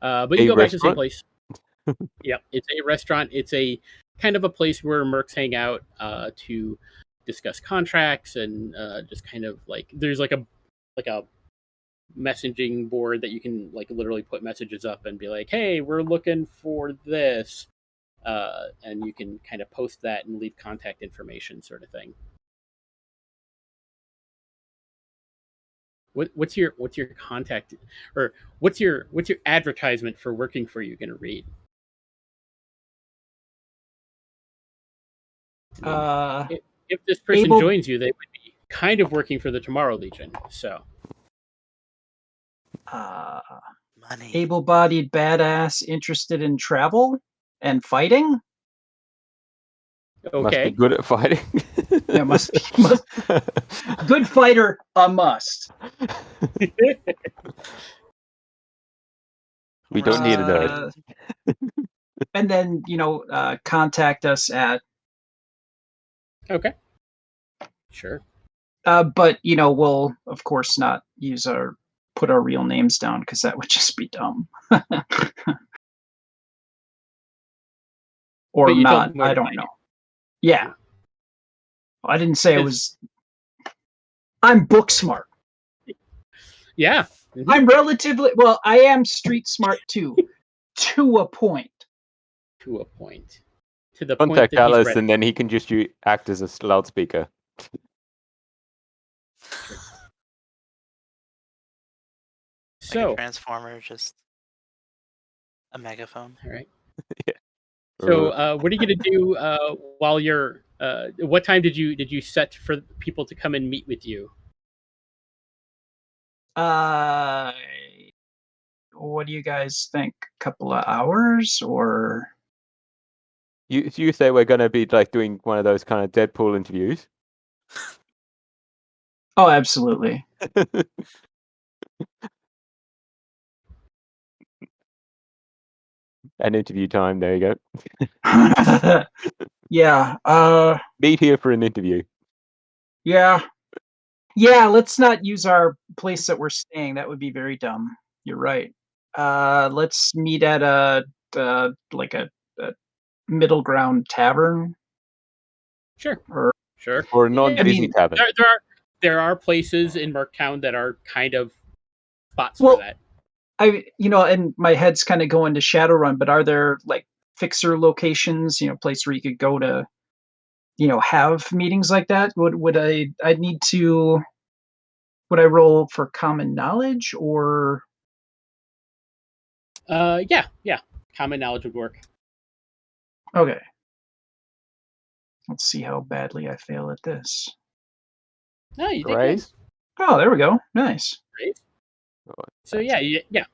Speaker 1: But you go back to the same place. Yep, it's a restaurant. It's a kind of a place where mercs hang out to discuss contracts and just kind of like there's like a messaging board that you can like literally put messages up and be like, hey, we're looking for this, and you can kind of post that and leave contact information, sort of thing. What's your contact or what's your advertisement for working for you going to read? If this person joins you, they would be kind of working for the Tomorrow Legion. So,
Speaker 2: Money.
Speaker 3: Able-bodied badass interested in travel and fighting.
Speaker 1: Okay.
Speaker 4: Must be good at fighting.
Speaker 3: Yeah, must be. Good fighter, a must.
Speaker 4: We don't need a nerd.
Speaker 3: And then, contact us at.
Speaker 1: Okay. Sure.
Speaker 3: But we'll of course not put our real names down because that would just be dumb. Or
Speaker 1: But you told
Speaker 3: not,
Speaker 1: them where
Speaker 3: I
Speaker 1: to
Speaker 3: don't
Speaker 1: find
Speaker 3: know. Yeah. I didn't say I
Speaker 1: Because-
Speaker 3: was. I'm book smart.
Speaker 1: Yeah.
Speaker 3: I'm relatively I am street smart too, to a point.
Speaker 1: To a point. To the point
Speaker 4: Contact
Speaker 1: that he's
Speaker 4: Alice,
Speaker 1: ready.
Speaker 4: and then he can just act as a loudspeaker.
Speaker 2: Like a
Speaker 1: So,
Speaker 2: transformer, just a megaphone.
Speaker 1: all right.
Speaker 4: Yeah.
Speaker 1: So, what are you gonna do while you're? What time did you set for people to come and meet with you?
Speaker 3: What do you guys think? A couple of hours or?
Speaker 4: You say we're gonna be like doing one of those kind of Deadpool interviews?
Speaker 3: Oh, absolutely.
Speaker 4: An interview time. There you go.
Speaker 3: Yeah.
Speaker 4: Meet here for an interview.
Speaker 3: Yeah. Yeah. Let's not use our place that we're staying. That would be very dumb. You're right. Let's meet at a middle ground tavern.
Speaker 1: Sure.
Speaker 3: Or
Speaker 1: Sure.
Speaker 4: Or a non-busy
Speaker 3: mean,
Speaker 4: tavern.
Speaker 1: There are places in Merktown that are kind of spots
Speaker 3: Well,
Speaker 1: for that.
Speaker 3: and my head's kind of going to Shadowrun, but are there like fixer locations, place where you could go to, have meetings like that? Would I roll for common knowledge or?
Speaker 1: Yeah. Common knowledge would work.
Speaker 3: Okay. Let's see how badly I fail at this.
Speaker 1: No, you did good.
Speaker 4: Grace?
Speaker 3: Oh, there we go. Nice.
Speaker 1: Great.
Speaker 4: Oh,
Speaker 1: So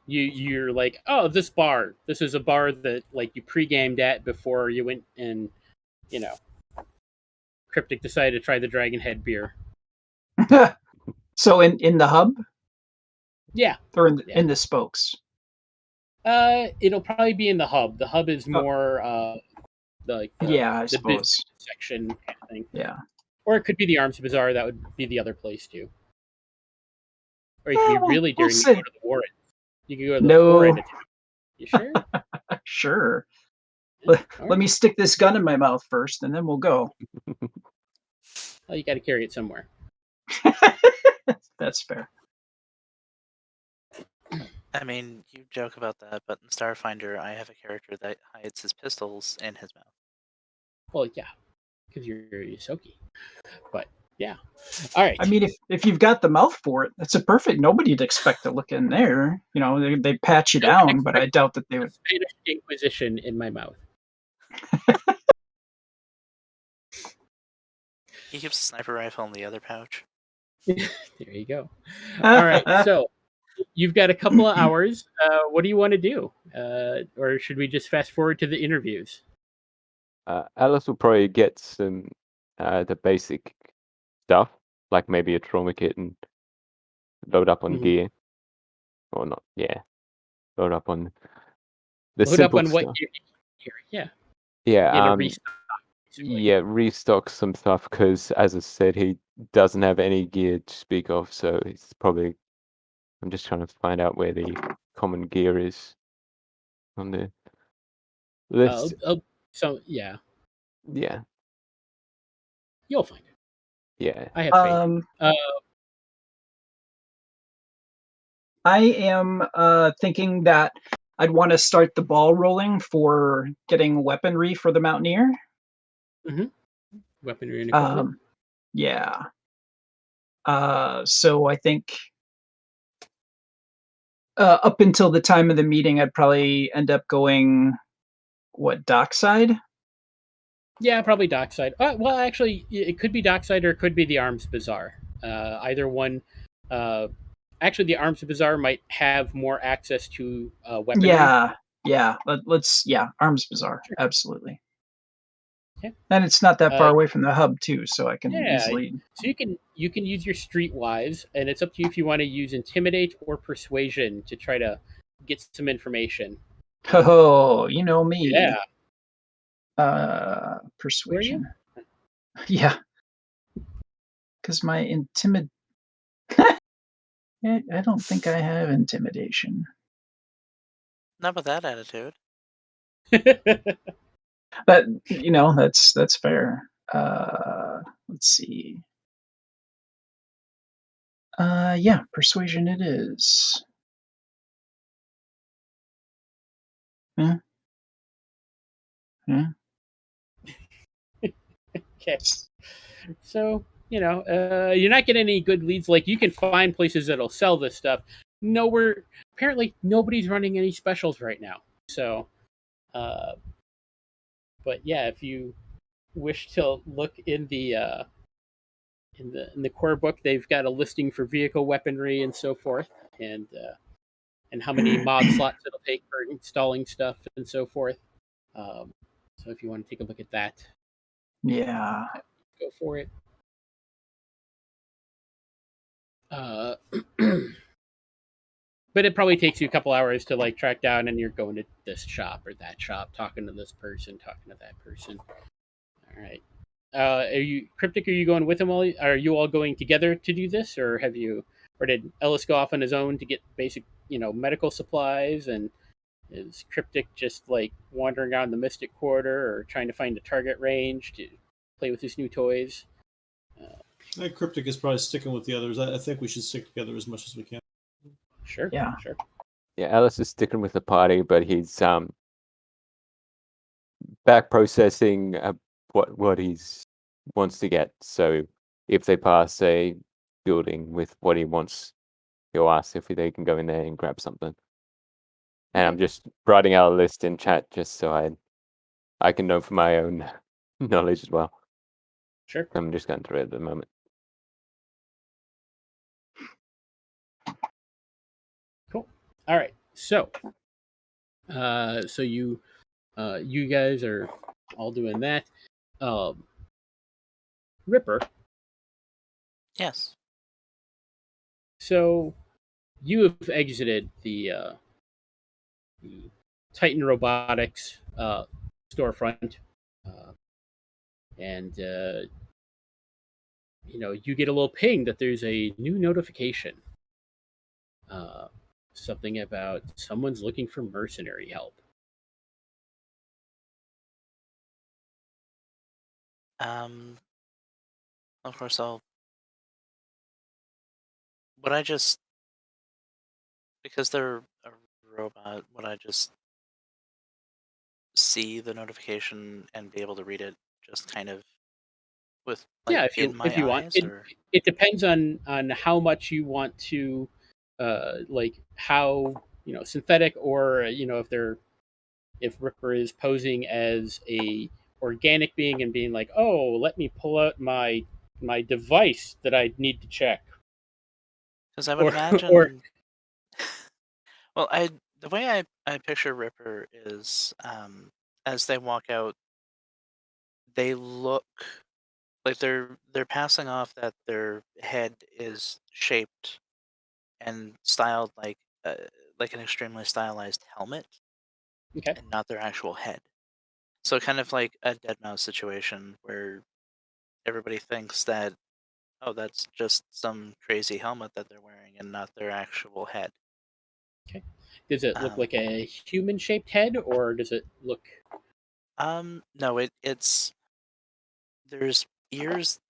Speaker 1: you're like, oh, this bar. This is a bar that like you pre-gamed at before you went and Kriptk decided to try the Dragon Head beer.
Speaker 3: So in the hub
Speaker 1: Yeah.
Speaker 3: or in the spokes?
Speaker 1: It'll probably be in the hub. The hub is more
Speaker 3: I
Speaker 1: the
Speaker 3: suppose.
Speaker 1: business section kind of thing.
Speaker 3: Yeah.
Speaker 1: Or it could be the Arms Bazaar. That would be the other place too. Or you could be really daring and go to the Warren. You could go to the Warren. You sure?
Speaker 3: Sure.
Speaker 1: Yeah,
Speaker 3: Let me stick this gun in my mouth first, and then we'll go.
Speaker 1: Well, you got to carry it somewhere.
Speaker 3: That's fair.
Speaker 2: I mean, you joke about that, but in Starfinder, I have a character that hides his pistols in his mouth.
Speaker 1: Well, yeah, because you're Yosoki. But yeah, all right.
Speaker 3: I mean, if you've got the mouth for it, that's a perfect. Nobody'd expect to look in there. They patch you down, but I doubt that they would.
Speaker 1: Spanish Inquisition in my mouth.
Speaker 2: He keeps a sniper rifle in the other pouch.
Speaker 1: There you go. All right, so you've got a couple of hours. What do you want to do? Or should we just fast forward to the interviews?
Speaker 4: Alice will probably get some the basic stuff, like maybe a trauma kit and load up on gear. Or not, yeah. Load up on the
Speaker 1: Load up
Speaker 4: simple
Speaker 1: on what
Speaker 4: stuff.
Speaker 1: you here. Yeah.
Speaker 4: Yeah,
Speaker 1: Restock, basically.
Speaker 4: yeah, restock some stuff because, as I said, he doesn't have any gear to speak of, so it's probably. I'm just trying to find out where the common gear is on the list.
Speaker 1: So yeah,
Speaker 4: Yeah,
Speaker 1: you'll find it.
Speaker 4: yeah.
Speaker 1: I have faith.
Speaker 3: I am thinking that I'd want to start the ball rolling for getting weaponry for the Mountaineer.
Speaker 1: Weaponry and equipment.
Speaker 3: Yeah. So I think up until the time of the meeting, I'd probably end up going, dockside?
Speaker 1: Yeah, probably dockside. Well, actually, it could be dockside or it could be the Arms Bazaar. Either one. Actually, the Arms Bazaar might have more access to weaponry.
Speaker 3: Yeah. Let's Arms Bazaar. Sure. Absolutely. And it's not that
Speaker 1: Uh,
Speaker 3: far away from the hub too, so I can
Speaker 1: Yeah,
Speaker 3: easily.
Speaker 1: so you can use your streetwise, and it's up to you if you want to use intimidate or persuasion to try to get some information.
Speaker 3: Oh, you know me.
Speaker 1: Yeah, who are you?
Speaker 3: Persuasion. Yeah, because my I don't think I have intimidation.
Speaker 2: Not with that attitude.
Speaker 3: But that's fair. Let's see. Yeah, persuasion it is. Yeah. Yeah.
Speaker 1: Okay, so you're not getting any good leads. Like, you can find places that'll sell this stuff. Nowhere, apparently, nobody's running any specials right now. So, uh, but yeah, if you wish to look in the core book, they've got a listing for vehicle weaponry and so forth, and how many mod slots it'll take for installing stuff and so forth. So if you want to take a look at that,
Speaker 3: Yeah.
Speaker 1: go for it. Uh, but it probably takes you a couple hours to like track down, and you're going to this shop or that shop, talking to this person, talking to that person. All right. Are you Kriptk? Are you going with him? Are you all going together to do this, or did Ellis go off on his own to get basic, medical supplies? And is Kriptk just like wandering around the Mystic Quarter or trying to find a target range to play with his new toys?
Speaker 5: I think Kriptk is probably sticking with the others. I think we should stick together as much as we can.
Speaker 1: Sure.
Speaker 3: Yeah.
Speaker 1: Sure.
Speaker 4: Yeah, Alice is sticking with the party, but he's back processing what he's wants to get. So if they pass a building with what he wants, he'll ask if they can go in there and grab something. And I'm just writing out a list in chat just so I can know for my own knowledge as well.
Speaker 1: Sure.
Speaker 4: I'm just going through it at the moment.
Speaker 1: Cool. All right. So, you guys are all doing that. Ripper.
Speaker 2: Yes.
Speaker 1: So you have exited the Titan Robotics storefront, uh, and you get a little ping that there's a new notification. Something about someone's looking for mercenary help.
Speaker 2: Of course, would I just, because they're a robot, would I just see the notification and be able to read it just kind of with, like,
Speaker 1: Yeah,
Speaker 2: in
Speaker 1: if
Speaker 2: my
Speaker 1: you want.
Speaker 2: eyes,
Speaker 1: it
Speaker 2: or?
Speaker 1: it depends on how much you want to, like, how synthetic, or if Ripper is posing as a organic being and being like, oh, let me pull out my device that I need to check,
Speaker 2: Because I would
Speaker 1: or or
Speaker 2: imagine, well, the way I picture Ripper is, as they walk out, they look like they're passing off that their head is shaped and styled like an extremely stylized helmet
Speaker 1: okay,
Speaker 2: and not their actual head. So kind of like a dead mouse situation where everybody thinks that, oh, that's just some crazy helmet that they're wearing and not their actual head.
Speaker 1: okay. Does it look
Speaker 2: Um,
Speaker 1: like a human shaped head, or does it look?
Speaker 2: no, it's there's ears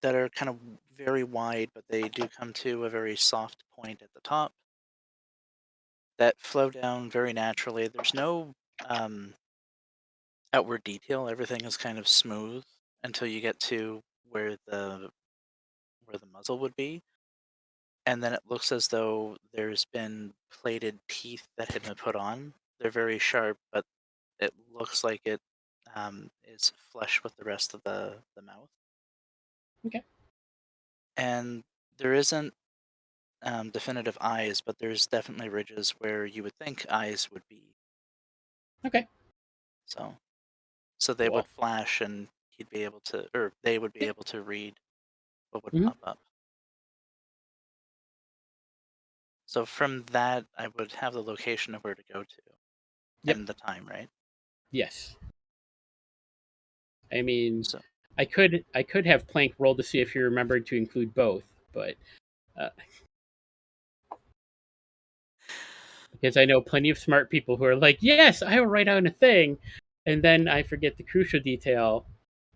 Speaker 2: that are kind of very wide, but they do come to a very soft point at the top that flow down very naturally. There's no outward detail. Everything is kind of smooth until you get to where the muzzle would be, and then it looks as though there's been plated teeth that had been put on. They're very sharp, but it looks like it is flush with the rest of the mouth.
Speaker 1: Okay,
Speaker 2: And there isn't definitive eyes, but there's definitely ridges where you would think eyes would be.
Speaker 1: okay.
Speaker 2: So So they
Speaker 1: Cool.
Speaker 2: would flash, and he'd be able to, or they would be
Speaker 1: Yeah.
Speaker 2: able to read what would
Speaker 1: Mhm.
Speaker 2: pop up. So from that, I would have the location of where to go to,
Speaker 1: Yep.
Speaker 2: and the time, right?
Speaker 1: Yes. I mean,
Speaker 2: So
Speaker 1: I could have Planck roll to see if he remembered to include both, but because I know plenty of smart people who are like, "Yes, I will write down a thing," and then I forget the crucial detail.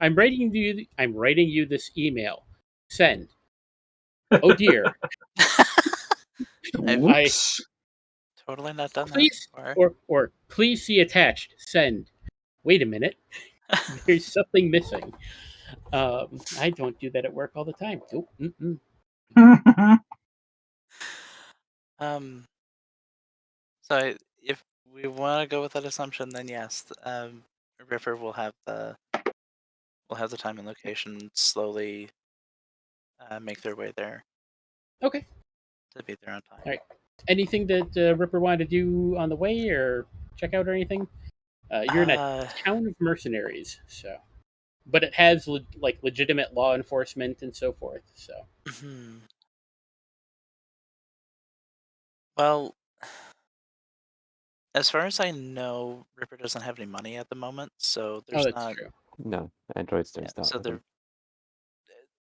Speaker 1: I'm writing you this email. Send. Oh dear. I
Speaker 3: Whoops.
Speaker 2: totally not done that
Speaker 1: please
Speaker 2: before.
Speaker 1: or please see attached. Send. Wait a minute. There's something missing. I don't do that at work all the time. Nope.
Speaker 2: So if we want to go with that assumption, then yes, Ripper will have the time and location slowly make their way there
Speaker 1: Okay.
Speaker 2: to be there on time.
Speaker 1: All right. Anything that Ripper wanted to do on the way or check out or anything? You're in a town of mercenaries, so, but it has like legitimate law enforcement and so forth. So,
Speaker 2: Well, as far as I know, Ripper doesn't have any money at the moment, so there's
Speaker 1: that's
Speaker 2: not.
Speaker 1: true.
Speaker 4: No, androids don't
Speaker 2: Yeah,
Speaker 4: start
Speaker 2: so
Speaker 4: with them.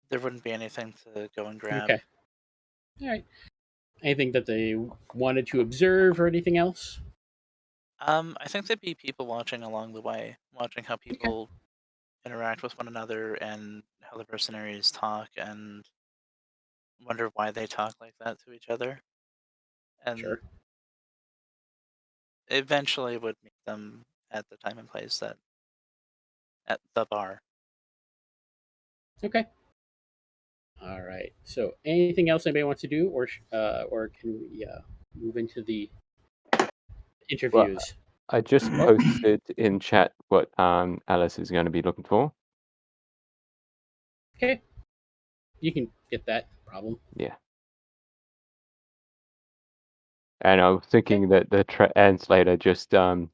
Speaker 2: there wouldn't be anything to go and grab.
Speaker 1: Okay. All right. Anything that they wanted to observe or anything else?
Speaker 2: I think there'd be people watching along the way, watching how people interact with one another and how the mercenaries talk, and wonder why they talk like that to each other. And
Speaker 1: Sure.
Speaker 2: eventually would meet them at the time and place that at the bar.
Speaker 1: Okay. All right. So, anything else anybody wants to do, or can we move into the interviews?
Speaker 4: I just posted in chat what Alice is going to be looking for.
Speaker 1: Okay. You can get that. No problem.
Speaker 4: Yeah. And I was thinking that the translator just for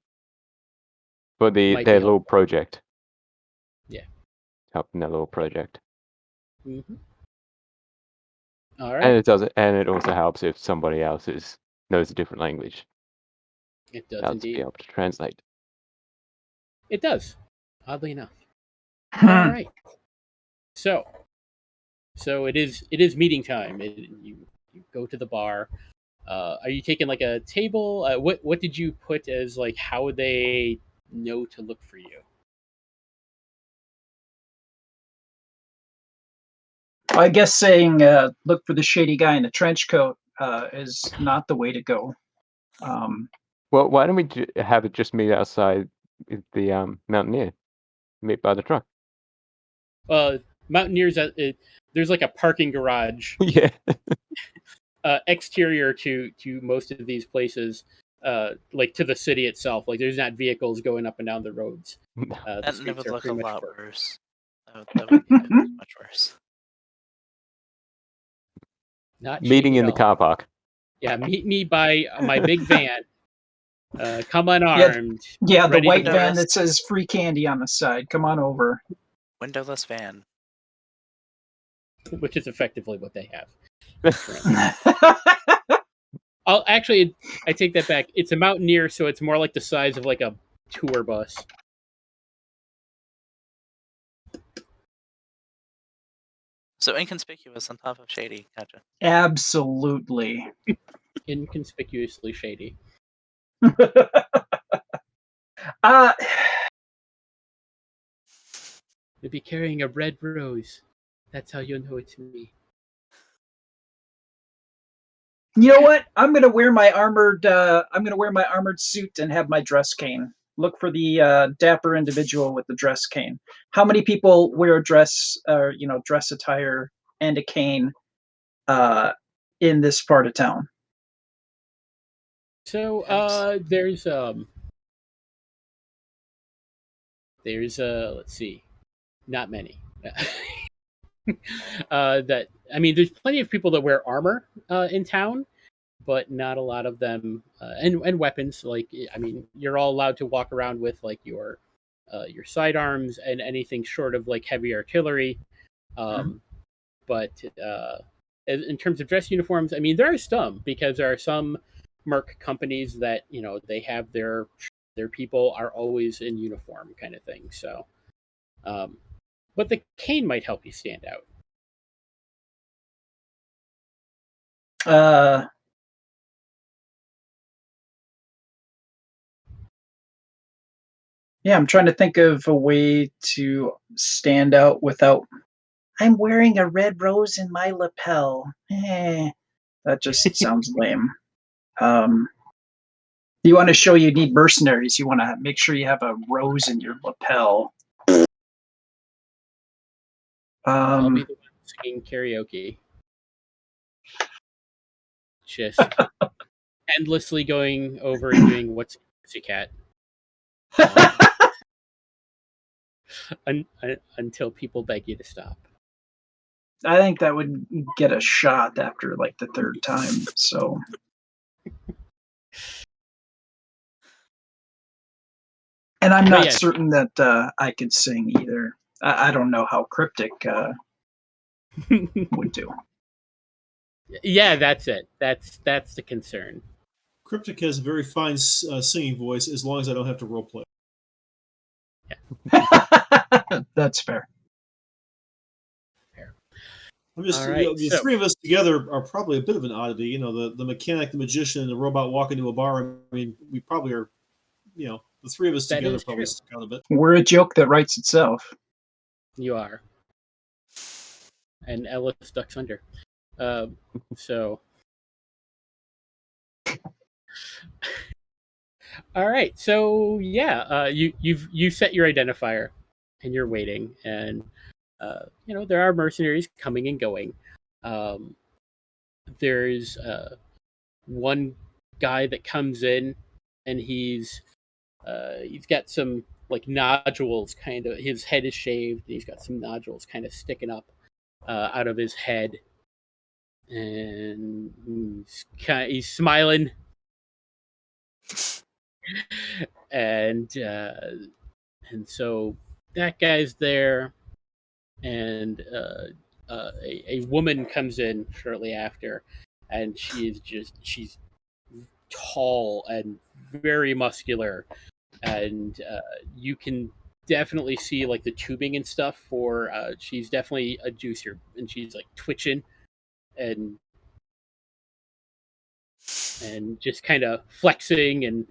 Speaker 1: Might be
Speaker 4: their little
Speaker 1: helpful.
Speaker 4: project.
Speaker 1: Yeah.
Speaker 4: Helping their little project.
Speaker 1: Mm-hmm. All
Speaker 4: And
Speaker 1: right.
Speaker 4: it also helps if somebody else knows a different language.
Speaker 1: It does
Speaker 4: Helps be
Speaker 1: indeed.
Speaker 4: able to translate.
Speaker 1: It does. Oddly enough. All right. So it is meeting time. You go to the bar. Are you taking like a table? What did you put as like how would they know to look for you?
Speaker 3: I guess saying look for the shady guy in the trench coat is not the way to go.
Speaker 4: Well, why don't we have it just meet outside the Mountaineer? Meet by the truck.
Speaker 1: Mountaineers. There's like a parking garage.
Speaker 4: Yeah.
Speaker 1: Exterior to most of these places, like to the city itself. Like there's not vehicles going up and down the roads. The
Speaker 2: And it
Speaker 1: streets
Speaker 2: would
Speaker 1: are
Speaker 2: look a
Speaker 1: pretty much
Speaker 2: lot
Speaker 1: parked.
Speaker 2: worse. That would make it look much worse.
Speaker 1: Not
Speaker 4: Meeting
Speaker 1: shady
Speaker 4: in
Speaker 1: at
Speaker 4: the
Speaker 1: all.
Speaker 4: car park.
Speaker 1: Yeah, meet me by my big van. Come unarmed.
Speaker 3: Yeah, the
Speaker 1: ready
Speaker 3: white
Speaker 1: to
Speaker 3: van
Speaker 2: Windowless.
Speaker 3: that says free candy on the side. Come on over.
Speaker 2: Windowless van.
Speaker 1: which is effectively what they have. I take that back. It's a Mountaineer, so it's more like the size of like a tour bus.
Speaker 2: So inconspicuous on top of shady. Gotcha.
Speaker 3: Absolutely.
Speaker 1: Inconspicuously shady. You'll be carrying a red rose. That's how you'll know it's me.
Speaker 3: You know what? I'm gonna wear my armored. I'm gonna wear my armored suit and have my dress cane. Look for the dapper individual with the dress cane. How many people wear a dress, dress attire and a cane in this part of town?
Speaker 1: So there's let's see, not many. There's plenty of people that wear armor in town, but not a lot of them and weapons. Like you're all allowed to walk around with like your your sidearms and anything short of like heavy artillery. But in terms of dress uniforms, I mean, there are some, because there are some merc companies that, you know, they have their people are always in uniform kind of thing. So, but the cane might help you stand out.
Speaker 3: Yeah, I'm trying to think of a way to stand out without. I'm wearing a red rose in my lapel. That just sounds lame. You want to show you need mercenaries. You want to make sure you have a rose in your lapel.
Speaker 1: I'll be the one singing karaoke. Just endlessly going over and doing What's Pussycat until people beg you to stop.
Speaker 3: I think that would get a shot after like the third time. So, and I'm not certain that I could sing either. I don't know how Kriptk would do.
Speaker 1: Yeah, that's it. That's the concern.
Speaker 5: Kriptk has a very fine singing voice, as long as I don't have to roleplay.
Speaker 3: Yeah. That's fair.
Speaker 5: I'm just
Speaker 1: All right,
Speaker 5: the three of us together are probably a bit of an oddity. You know, the mechanic, the magician, and the robot walk into a bar. I mean, we probably are. You know, the three of us together probably stick out a bit.
Speaker 3: We're a joke that writes itself.
Speaker 1: You are. And Ellis ducks under. So. All right. So yeah, you've set your identifier, and you're waiting, and you know, there are mercenaries coming and going. There's one guy that comes in, and he's got some like nodules, kind of. His head is shaved, and he's got some nodules kind of sticking up out of his head, and he's smiling, and so that guy's there, and a woman comes in shortly after, and she's tall and very muscular, and you can definitely see like the tubing and stuff for she's definitely a juicer, and she's like twitching and just kind of flexing and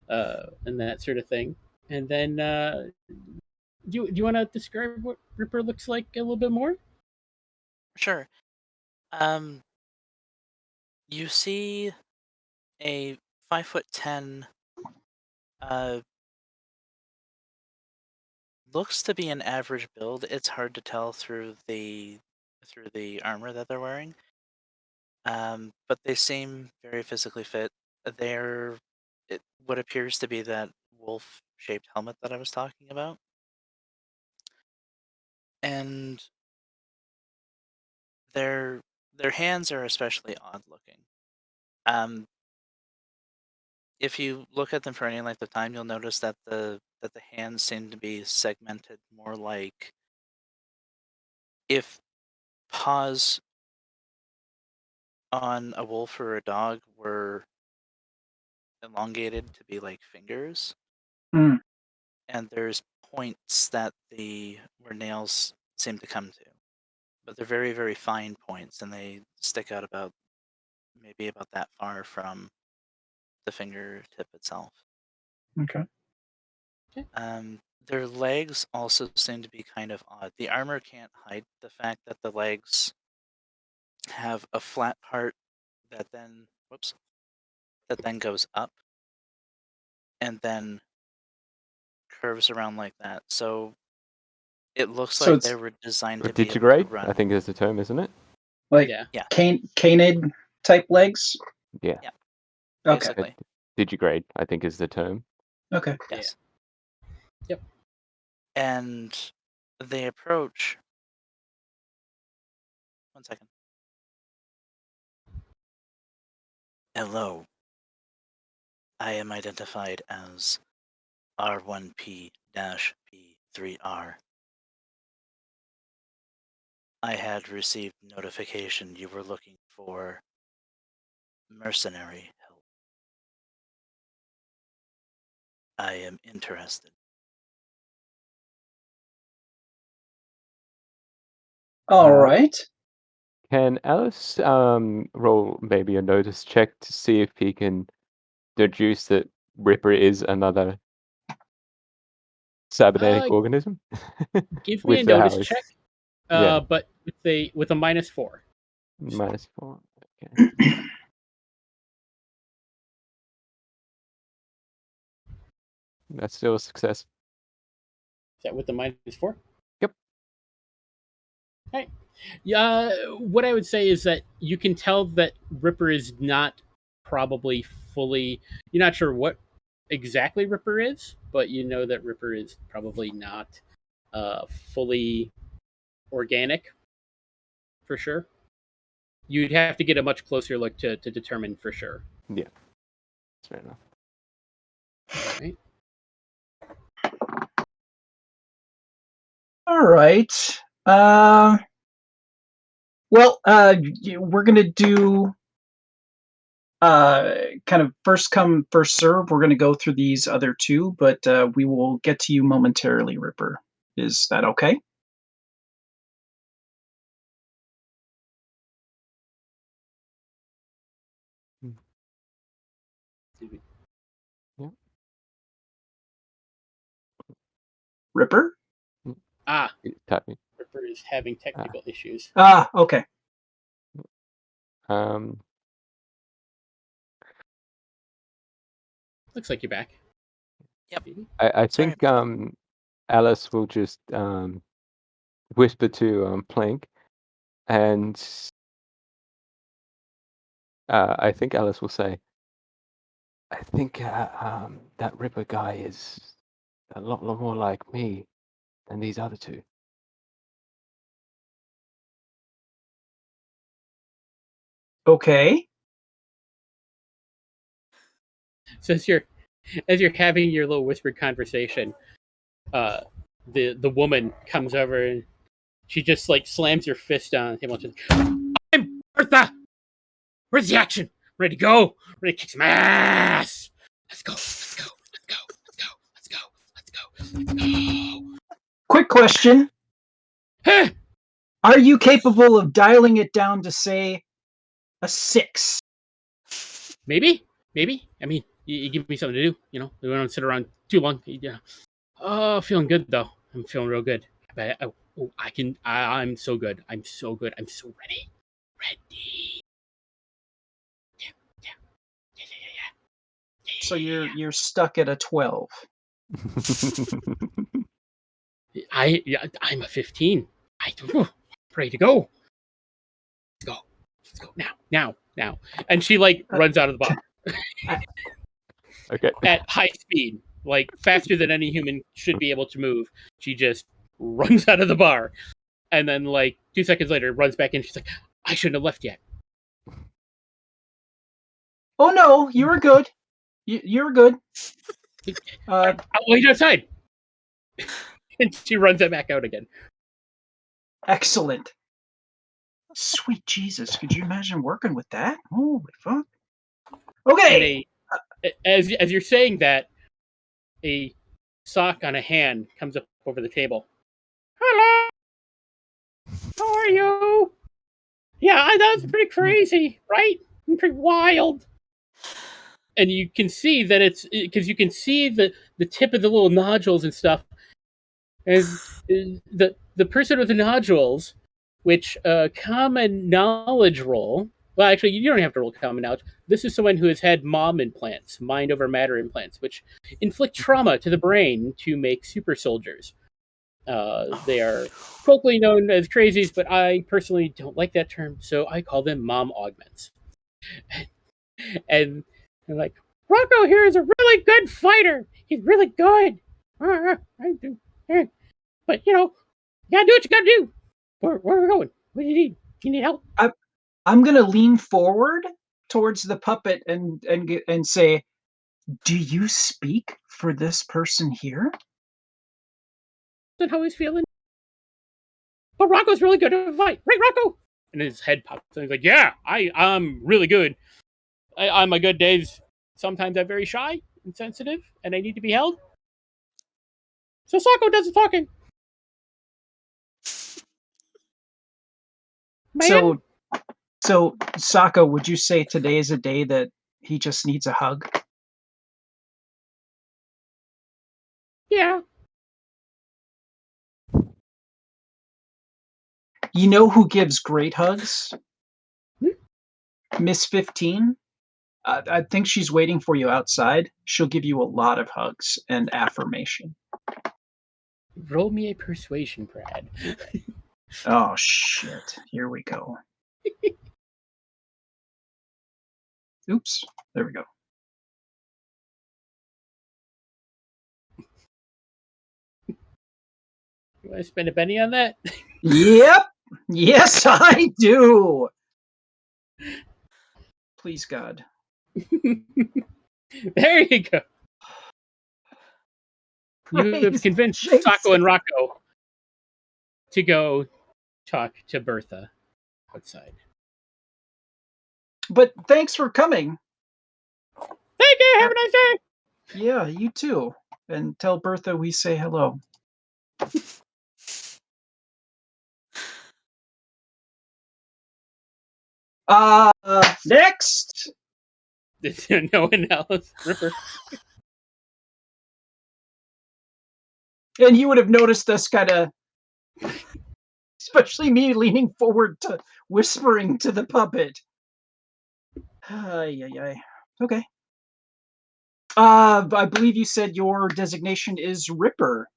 Speaker 1: that sort of thing. And then do you want to describe what Ripper looks like a little bit more?
Speaker 2: Sure. You see a 5'10", looks to be an average build. It's hard to tell through the armor that they're wearing. But they seem very physically fit. They're what appears to be that wolf-shaped helmet that I was talking about. And their hands are especially odd looking. If you look at them for any length of time, you'll notice that the hands seem to be segmented more like if paws on a wolf or a dog were elongated to be like fingers.
Speaker 3: Mm.
Speaker 2: And there's points that where nails seem to come to. But they're very, very fine points, and they stick out maybe about that far from the fingertip itself.
Speaker 3: Okay.
Speaker 2: Their legs also seem to be kind of odd. The armor can't hide the fact that the legs have a flat part that then goes up and then curves around like that. So it looks like they were designed to be able to run.
Speaker 4: I think is the term, isn't it?
Speaker 3: Like canid type legs?
Speaker 4: Yeah.
Speaker 3: Okay.
Speaker 2: Basically.
Speaker 4: Digigrade, I think, is the term.
Speaker 3: Okay.
Speaker 2: Yes.
Speaker 1: Yeah. Yep.
Speaker 2: And they approach. 1 second. Hello. I am identified as R1P P3R. I had received notification you were looking for mercenary help. I am interested.
Speaker 3: All right.
Speaker 4: Can Alice roll maybe a notice check to see if he can deduce that Ripper is another cybernetic organism?
Speaker 1: Give me a
Speaker 4: With
Speaker 1: notice
Speaker 4: Alice.
Speaker 1: check,
Speaker 4: Yeah.
Speaker 1: but with a -4.
Speaker 4: -4. Okay. That's still a success.
Speaker 1: Is that with the -4?
Speaker 4: Yep.
Speaker 1: Right. Yeah. What I would say is that you can tell that Ripper is not probably fully. You're not sure what exactly Ripper is, but you know that Ripper is probably not fully organic for sure. You'd have to get a much closer look to determine for sure.
Speaker 4: Yeah. That's fair enough.
Speaker 1: Right.
Speaker 3: All right. Well, we're gonna do kind of first come, first serve. We're gonna go through these other two, but we will get to you momentarily, Ripper. Is that okay?
Speaker 4: Yeah.
Speaker 3: Ripper?
Speaker 4: Typing.
Speaker 1: Ripper is having technical issues.
Speaker 3: Okay.
Speaker 1: Looks like you're back.
Speaker 2: Yep.
Speaker 4: I
Speaker 2: Sorry
Speaker 4: think Alice will just whisper to Planck, and I think Alice will say, I think that Ripper guy is a lot more like me than these other two.
Speaker 3: Okay.
Speaker 1: So as you're having your little whispered conversation, the woman comes over and she just like slams your fist down the table and says, "I'm Bertha. Where's the action? Ready to go? Ready to kick some ass? Let's go. Let's go. Let's go. Let's go. Let's go. Let's go. Let's go."
Speaker 3: Quick question.
Speaker 1: Huh?
Speaker 3: Are you capable of dialing it down to say a 6?
Speaker 1: Maybe. I mean, you give me something to do. You know, we don't sit around too long. Yeah. Oh, feeling good though. I'm feeling real good. I can. I'm so good. I'm so good. I'm so ready. Ready. Yeah.
Speaker 3: So you're stuck at a 12.
Speaker 1: I'm a 15. Ready to go. Let's go now. And she like runs out of the bar.
Speaker 4: Okay.
Speaker 1: At high speed, like faster than any human should be able to move. She just runs out of the bar, and then like 2 seconds later runs back in. She's like, "I shouldn't have left yet."
Speaker 3: Oh no, you were good. You were good.
Speaker 1: I'll wait outside. And she runs it back out again.
Speaker 3: Excellent. Sweet Jesus, could you imagine working with that? Holy fuck. Okay.
Speaker 1: As you're saying that, a sock on a hand comes up over the table. Hello. How are you? Yeah, that was pretty crazy, right? Pretty wild. And you can see that it's because you can see the tip of the little nodules and stuff. As the person with the nodules, which common knowledge roll. Well, actually, you don't have to roll common knowledge. This is someone who has had MOM implants, mind over matter implants, which inflict trauma to the brain to make super soldiers. They are colloquially known as crazies, but I personally don't like that term, so I call them MOM augments. And they're like, Rocco here is a really good fighter. He's really good. But you know, you gotta do what you gotta do. Where are we going? What do you need? Do you need help?
Speaker 3: I'm gonna lean forward towards the puppet and say, "Do you speak for this person here?"
Speaker 1: how he's feeling. But Rocco's really good at a fight. Right, Rocco? And his head pops. And he's like, yeah, I'm really good. On my good days, sometimes I'm very shy and sensitive, and I need to be held. So Socko does the talking. Man.
Speaker 3: So Sokko, would you say today is a day that he just needs a hug?
Speaker 1: Yeah.
Speaker 3: You know who gives great hugs? Miss 15. I think she's waiting for you outside. She'll give you a lot of hugs and affirmation.
Speaker 1: Roll me a persuasion, Brad.
Speaker 3: Oh, shit. Here we go. Oops. There we go.
Speaker 1: You want to spend a penny on that?
Speaker 3: Yep. Yes, I do. Please, God.
Speaker 1: There you go. You have
Speaker 3: Praise
Speaker 1: convinced
Speaker 3: Jesus.
Speaker 1: Socko and Rocco to go talk to Bertha outside.
Speaker 3: But thanks for coming.
Speaker 1: Thank you. Have a nice day.
Speaker 3: Yeah, you too. And tell Bertha we say hello. Next.
Speaker 1: No one else. Ripper.
Speaker 3: And you would have noticed us kind of, especially me leaning forward to whispering to the puppet. Ay, ay, ay. Okay. I believe you said your designation is Ripper.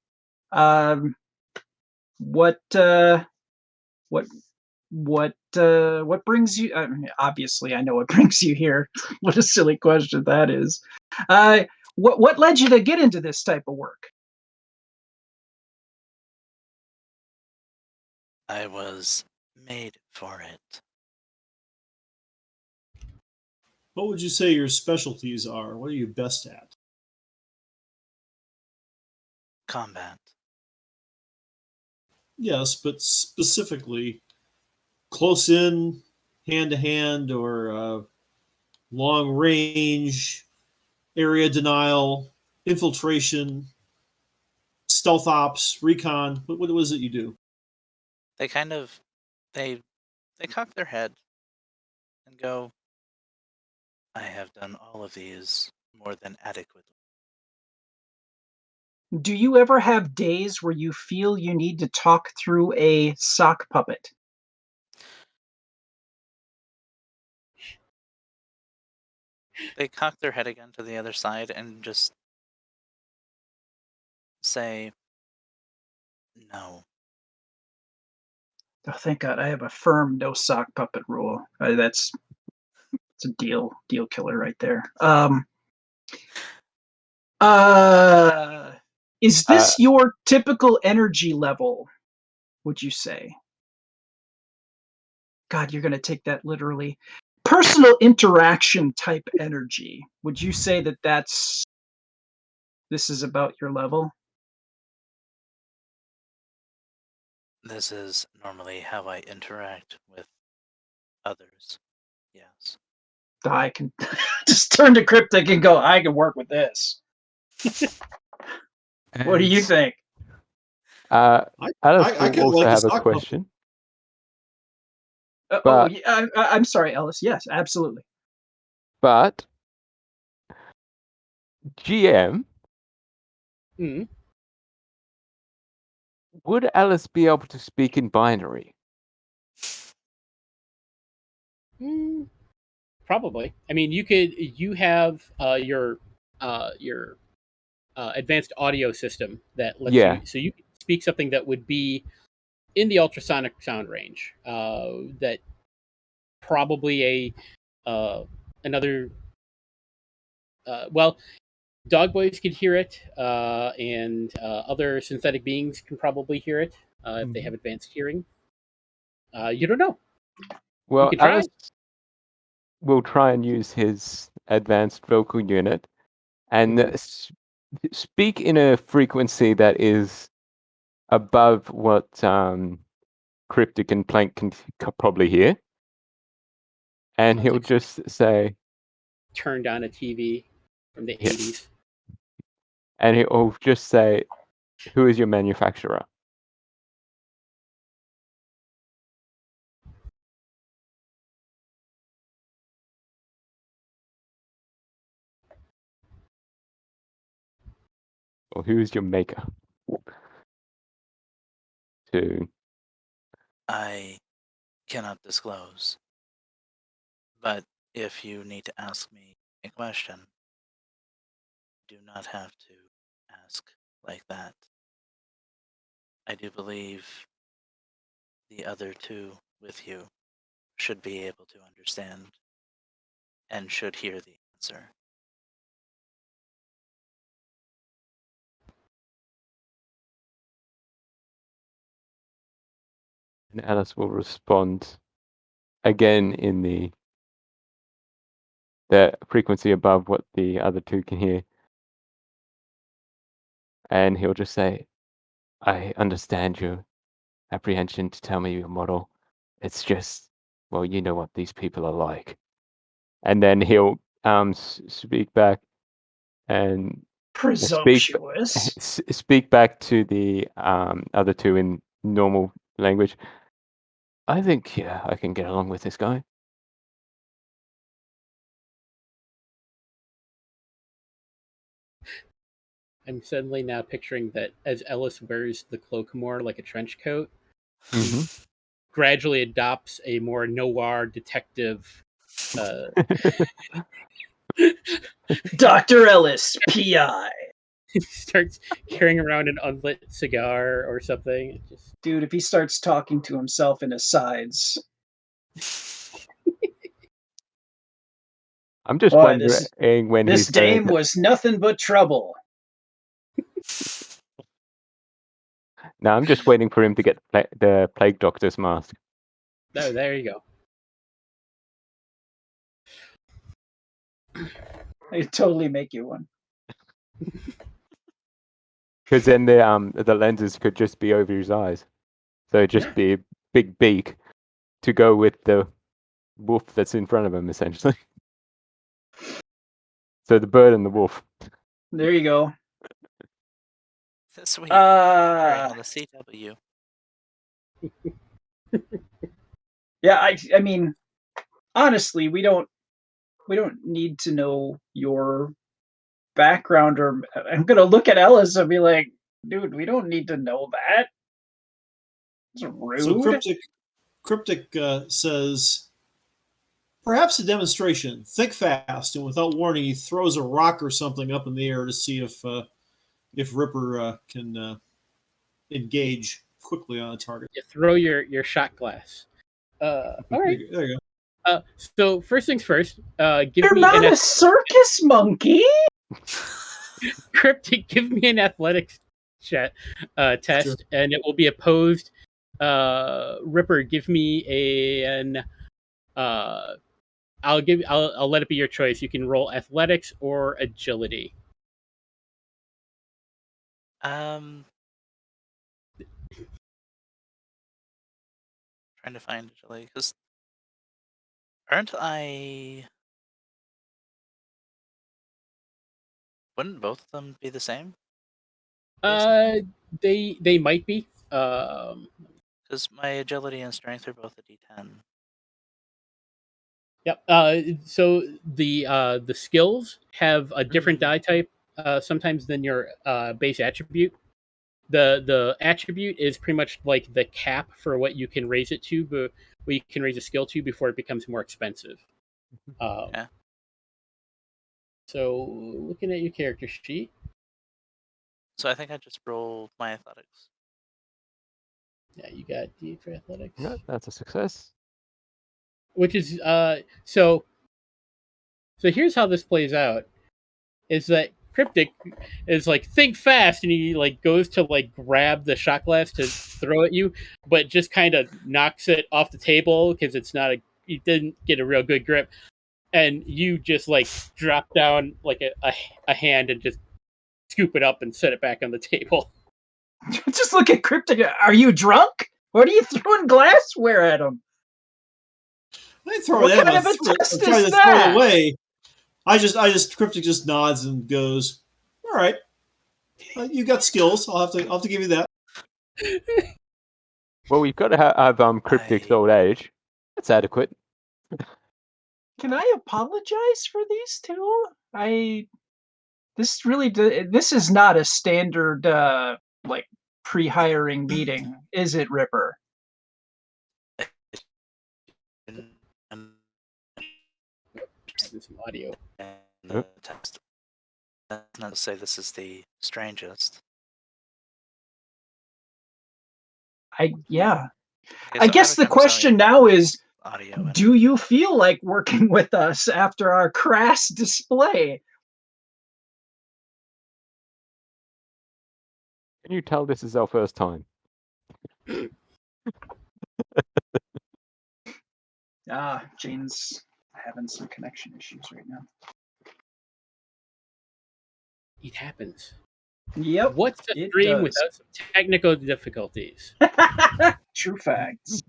Speaker 3: What brings you? Obviously, I know what brings you here. What a silly question that is. What led you to get into this type of work?
Speaker 2: I was made for it.
Speaker 5: What would you say your specialties are? What are you best at?
Speaker 2: Combat.
Speaker 5: Yes, but specifically close in, hand to hand, or long range, area denial, infiltration, stealth ops, recon. What was it you do?
Speaker 2: They kind of they cock their head and go, I have done all of these more than adequately.
Speaker 3: Do you ever have days where you feel you need to talk through a sock puppet?
Speaker 2: They cock their head again to the other side and just say, no.
Speaker 3: Oh, thank God, I have a firm no sock puppet rule. It's a deal killer right there. Is this your typical energy level, would you say? God, you're going to take that literally. Personal interaction type energy. Would you say that this is about your level?
Speaker 2: This is normally how I interact with others. Yes.
Speaker 3: I can just turn to Kriptk and go, I can work with this. What do you think?
Speaker 4: Alice
Speaker 5: I
Speaker 4: will also
Speaker 5: like
Speaker 4: have
Speaker 5: the
Speaker 4: a
Speaker 5: sock
Speaker 4: question.
Speaker 3: Oh, yeah, I'm sorry, Ellis. Yes, absolutely.
Speaker 4: But GM, would Alice be able to speak in binary?
Speaker 1: Probably. I mean, you have your advanced audio system that lets you, so you can speak something that would be in the ultrasonic sound range. That probably another. Well, dog boys could hear it, and other synthetic beings can probably hear it if they have advanced hearing. You don't know.
Speaker 4: Well,
Speaker 1: you can
Speaker 4: Alice will try and use his advanced vocal unit and speak in a frequency that is above what Kriptk and Planck can probably hear. And
Speaker 1: Sounds
Speaker 4: he'll
Speaker 1: like
Speaker 4: just say,
Speaker 1: turned on a TV from the
Speaker 4: Yeah.
Speaker 1: 80s.
Speaker 4: and he'll just say, who is your manufacturer? Or who is your maker? To
Speaker 2: I cannot disclose. But if you need to ask me a question, do not have to ask like that. I do believe the other two with you should be able to understand and should hear the answer.
Speaker 4: and Alice will respond again in the frequency above what the other two can hear. And he'll just say, I understand your apprehension to tell me your model. It's just, well, you know what these people are like. And then he'll speak back and
Speaker 3: Presumptuous.
Speaker 4: speak back to the other two in normal language. I think, yeah, I can get along with this guy.
Speaker 1: I'm suddenly now picturing that as Ellis wears the cloak more like a trench coat,
Speaker 4: Mm-hmm.
Speaker 1: gradually adopts a more noir detective.
Speaker 3: Dr. Ellis, PI.
Speaker 1: He starts carrying around an unlit cigar or something. It just
Speaker 3: Dude, if he starts talking to himself in asides.
Speaker 4: I'm just
Speaker 3: Boy,
Speaker 4: wondering when
Speaker 3: this
Speaker 4: he's going
Speaker 3: dame
Speaker 4: to...
Speaker 3: was nothing but trouble.
Speaker 4: No, I'm just waiting for him to get the Plague Doctor's mask.
Speaker 1: oh, there you go.
Speaker 3: I'd totally make you one.
Speaker 4: Because then the lenses could just be over his eyes. So it'd just be a big beak to go with the wolf that's in front of him, essentially. So the bird and the wolf.
Speaker 3: There you go.
Speaker 2: This week, on the CW.
Speaker 3: Yeah, I mean, honestly, we don't need to know your background, or I'm gonna look at Ellis and be like, dude, we don't need to know that. It's rude.
Speaker 5: So Kriptk says, perhaps a demonstration. Think fast, and without warning, he throws a rock or something up in the air to see if Ripper can engage quickly on a target.
Speaker 1: You throw your shot glass. All right.
Speaker 5: There you go.
Speaker 1: So first things first. Give
Speaker 3: You're
Speaker 1: me
Speaker 3: not a circus monkey.
Speaker 1: Kriptk, give me an athletics test,
Speaker 5: Sure.
Speaker 1: and it will be opposed. Ripper, give me an. I'll let it be your choice. You can roll athletics or agility.
Speaker 2: Trying to find agility because aren't I? Wouldn't both of them be the same?
Speaker 1: They might be.
Speaker 2: Because my agility and strength are both a D10.
Speaker 1: Yep. So the skills have a different die type sometimes than your base attribute. The attribute is pretty much like the cap for what you can raise it to, but what you can raise a skill to before it becomes more expensive.
Speaker 2: Yeah.
Speaker 1: So looking at your character sheet.
Speaker 2: So I think I just rolled my athletics.
Speaker 1: Yeah, you got D for athletics.
Speaker 4: Yeah, that's a success.
Speaker 1: Which is so here's how this plays out. Is that Kriptk is like, think fast, and he like goes to like grab the shot glass to throw at you, but just kind of knocks it off the table because he didn't get a real good grip, and you just like drop down like a hand and just scoop it up and set it back on the table.
Speaker 3: Just look at Kriptk. Are you drunk? What are you throwing glassware at him?
Speaker 5: I didn't throw
Speaker 3: What
Speaker 5: it at him.
Speaker 3: kind of
Speaker 5: I
Speaker 3: a
Speaker 5: threw it-
Speaker 3: test
Speaker 5: I'm trying
Speaker 3: is
Speaker 5: to throw
Speaker 3: that?
Speaker 5: it away. Kriptk just nods and goes, "All right, you got skills. I'll have to give you that."
Speaker 4: Well, we've got to have Kriptk's old age. That's adequate.
Speaker 3: Can I apologize for these two? This is not a standard like pre-hiring meeting, is it, Ripper?
Speaker 1: Having some audio.
Speaker 2: The text. That's not to say this is the strangest.
Speaker 3: Yeah.
Speaker 2: Okay,
Speaker 3: I
Speaker 2: so
Speaker 3: guess the
Speaker 2: Anakin
Speaker 3: question
Speaker 2: Sony
Speaker 3: now is,
Speaker 2: audio. And
Speaker 3: do you feel like working with us after our crass display?
Speaker 4: Can you tell this is our first time?
Speaker 3: Jane's having some connection issues right now.
Speaker 1: It happens.
Speaker 3: Yep.
Speaker 1: What's the
Speaker 3: it
Speaker 1: stream
Speaker 3: does.
Speaker 1: without some technical difficulties?
Speaker 3: True facts.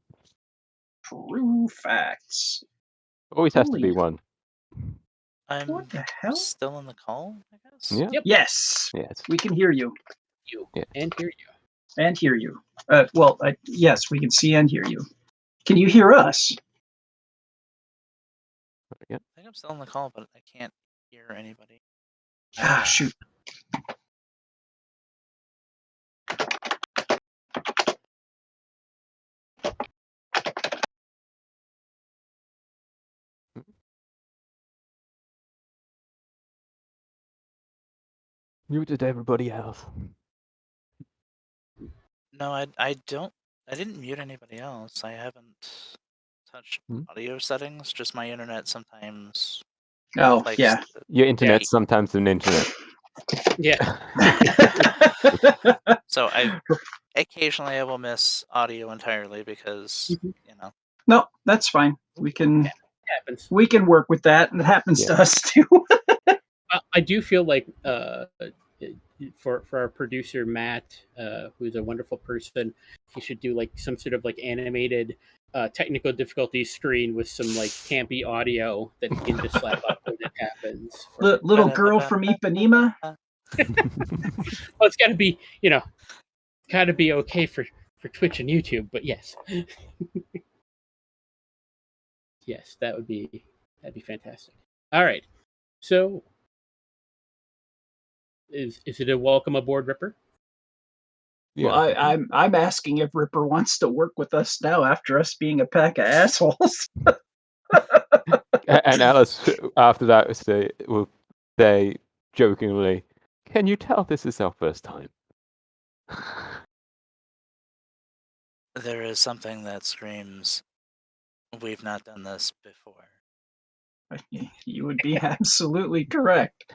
Speaker 3: True facts.
Speaker 4: Always has to
Speaker 3: Holy-
Speaker 4: be one.
Speaker 2: I'm
Speaker 3: What the hell?
Speaker 2: still in the call, I guess.
Speaker 4: Yeah.
Speaker 1: Yep.
Speaker 3: Yes,
Speaker 4: Yes.
Speaker 3: we can hear you
Speaker 1: You
Speaker 4: Yeah.
Speaker 1: and hear you.
Speaker 3: and hear you. Yes, we can see and hear you. Can you hear us?
Speaker 2: I think I'm still in the call, but I can't hear anybody.
Speaker 3: Shoot.
Speaker 4: You did everybody else.
Speaker 2: No, I didn't mute anybody else. I haven't touched audio settings. Just my internet sometimes.
Speaker 3: Oh,
Speaker 2: likes
Speaker 3: yeah.
Speaker 2: to-
Speaker 4: Your internet's sometimes an internet.
Speaker 1: Yeah.
Speaker 2: So occasionally I will miss audio entirely because
Speaker 3: No, that's fine. We can
Speaker 1: It happens.
Speaker 3: work with that, and it happens to us too.
Speaker 1: I do feel like for our producer Matt, who's a wonderful person, he should do like some sort of like animated technical difficulties screen with some like campy audio that he can just slap up when it happens.
Speaker 3: Little girl from Ipanema.
Speaker 1: Well, it's got to be got to be okay for Twitch and YouTube, but yes, yes, that'd be fantastic. All right, so. Is it a welcome aboard, Ripper?
Speaker 3: Well, I'm asking if Ripper wants to work with us now after us being a pack of assholes.
Speaker 4: And Alice, after that, will say jokingly, "Can you tell this is our first time?"
Speaker 2: There is something that screams, "We've not done this before."
Speaker 3: You would be absolutely correct.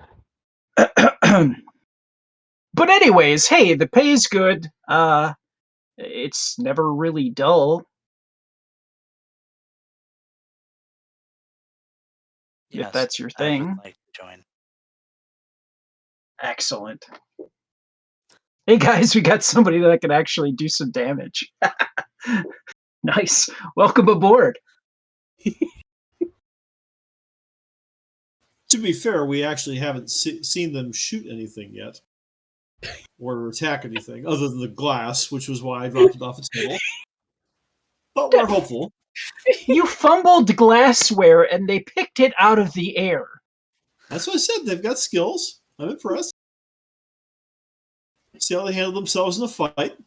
Speaker 3: But anyways, hey, the pay's good. It's never really dull.
Speaker 2: Yes,
Speaker 3: if that's your
Speaker 2: I would
Speaker 3: thing.
Speaker 2: like to join.
Speaker 3: Excellent. Hey guys, we got somebody that can actually do some damage. Nice. Welcome aboard.
Speaker 5: To be fair, we actually haven't seen them shoot anything yet, or attack anything other than the glass, which was why I dropped it off the table. But we're hopeful.
Speaker 3: You fumbled glassware and they picked it out of the air.
Speaker 5: That's what I said. They've got skills. I'm impressed. See how they handle themselves in a fight.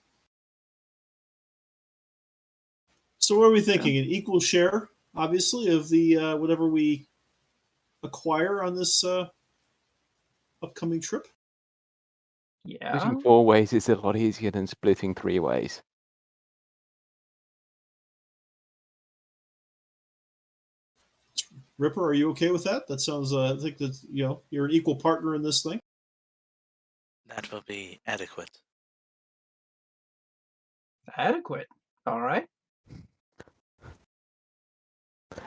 Speaker 5: So what are we thinking? An equal share, obviously, of the whatever we acquire on this upcoming trip?
Speaker 3: Yeah.
Speaker 4: Splitting 4 ways is a lot easier than splitting 3 ways.
Speaker 5: Ripper, are you okay with that? That sounds. I think that you're an equal partner in this thing.
Speaker 2: That will be adequate.
Speaker 3: Adequate. All right.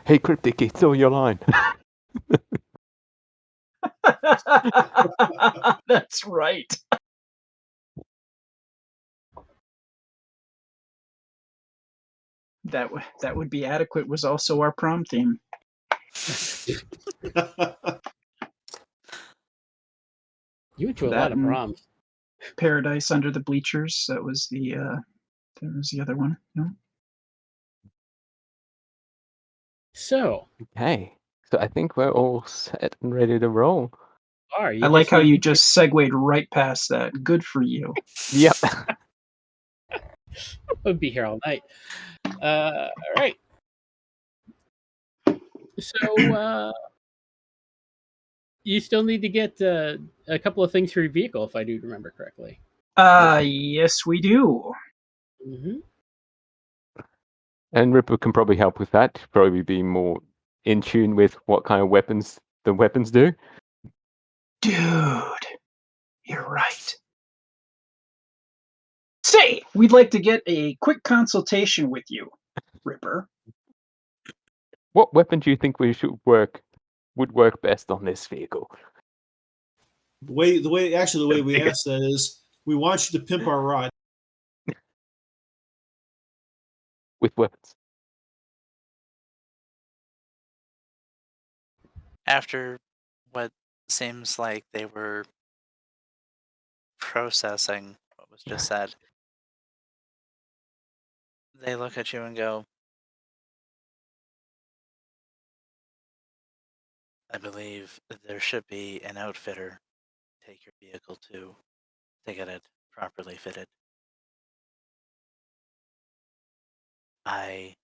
Speaker 4: Hey, Kriptk, it's all your line.
Speaker 3: That's right. That would be adequate. Was also our prom theme.
Speaker 1: You went to a
Speaker 3: That
Speaker 1: lot of
Speaker 3: and
Speaker 1: proms.
Speaker 3: Paradise Under the Bleachers. That was the other one. No?
Speaker 1: So,
Speaker 4: Okay. So I think we're all set and ready to roll.
Speaker 3: I like how you just segued right past that. Good for you.
Speaker 4: Yep.
Speaker 1: would be here all night. All right. So, you still need to get a couple of things for your vehicle, if I do remember correctly.
Speaker 3: Yes, we do.
Speaker 1: Mm-hmm.
Speaker 4: And Ripper can probably help with that. Probably be more in tune with what kind of weapons the weapons do.
Speaker 3: Dude, you're right. Say, we'd like to get a quick consultation with you, Ripper.
Speaker 4: What weapon do you think would work best on this vehicle?
Speaker 5: The way we asked that is, we want you to pimp our ride.
Speaker 4: With weapons.
Speaker 2: After what seems like they were processing what was just said, they look at you and go, I believe there should be an outfitter take your vehicle to get it properly fitted. I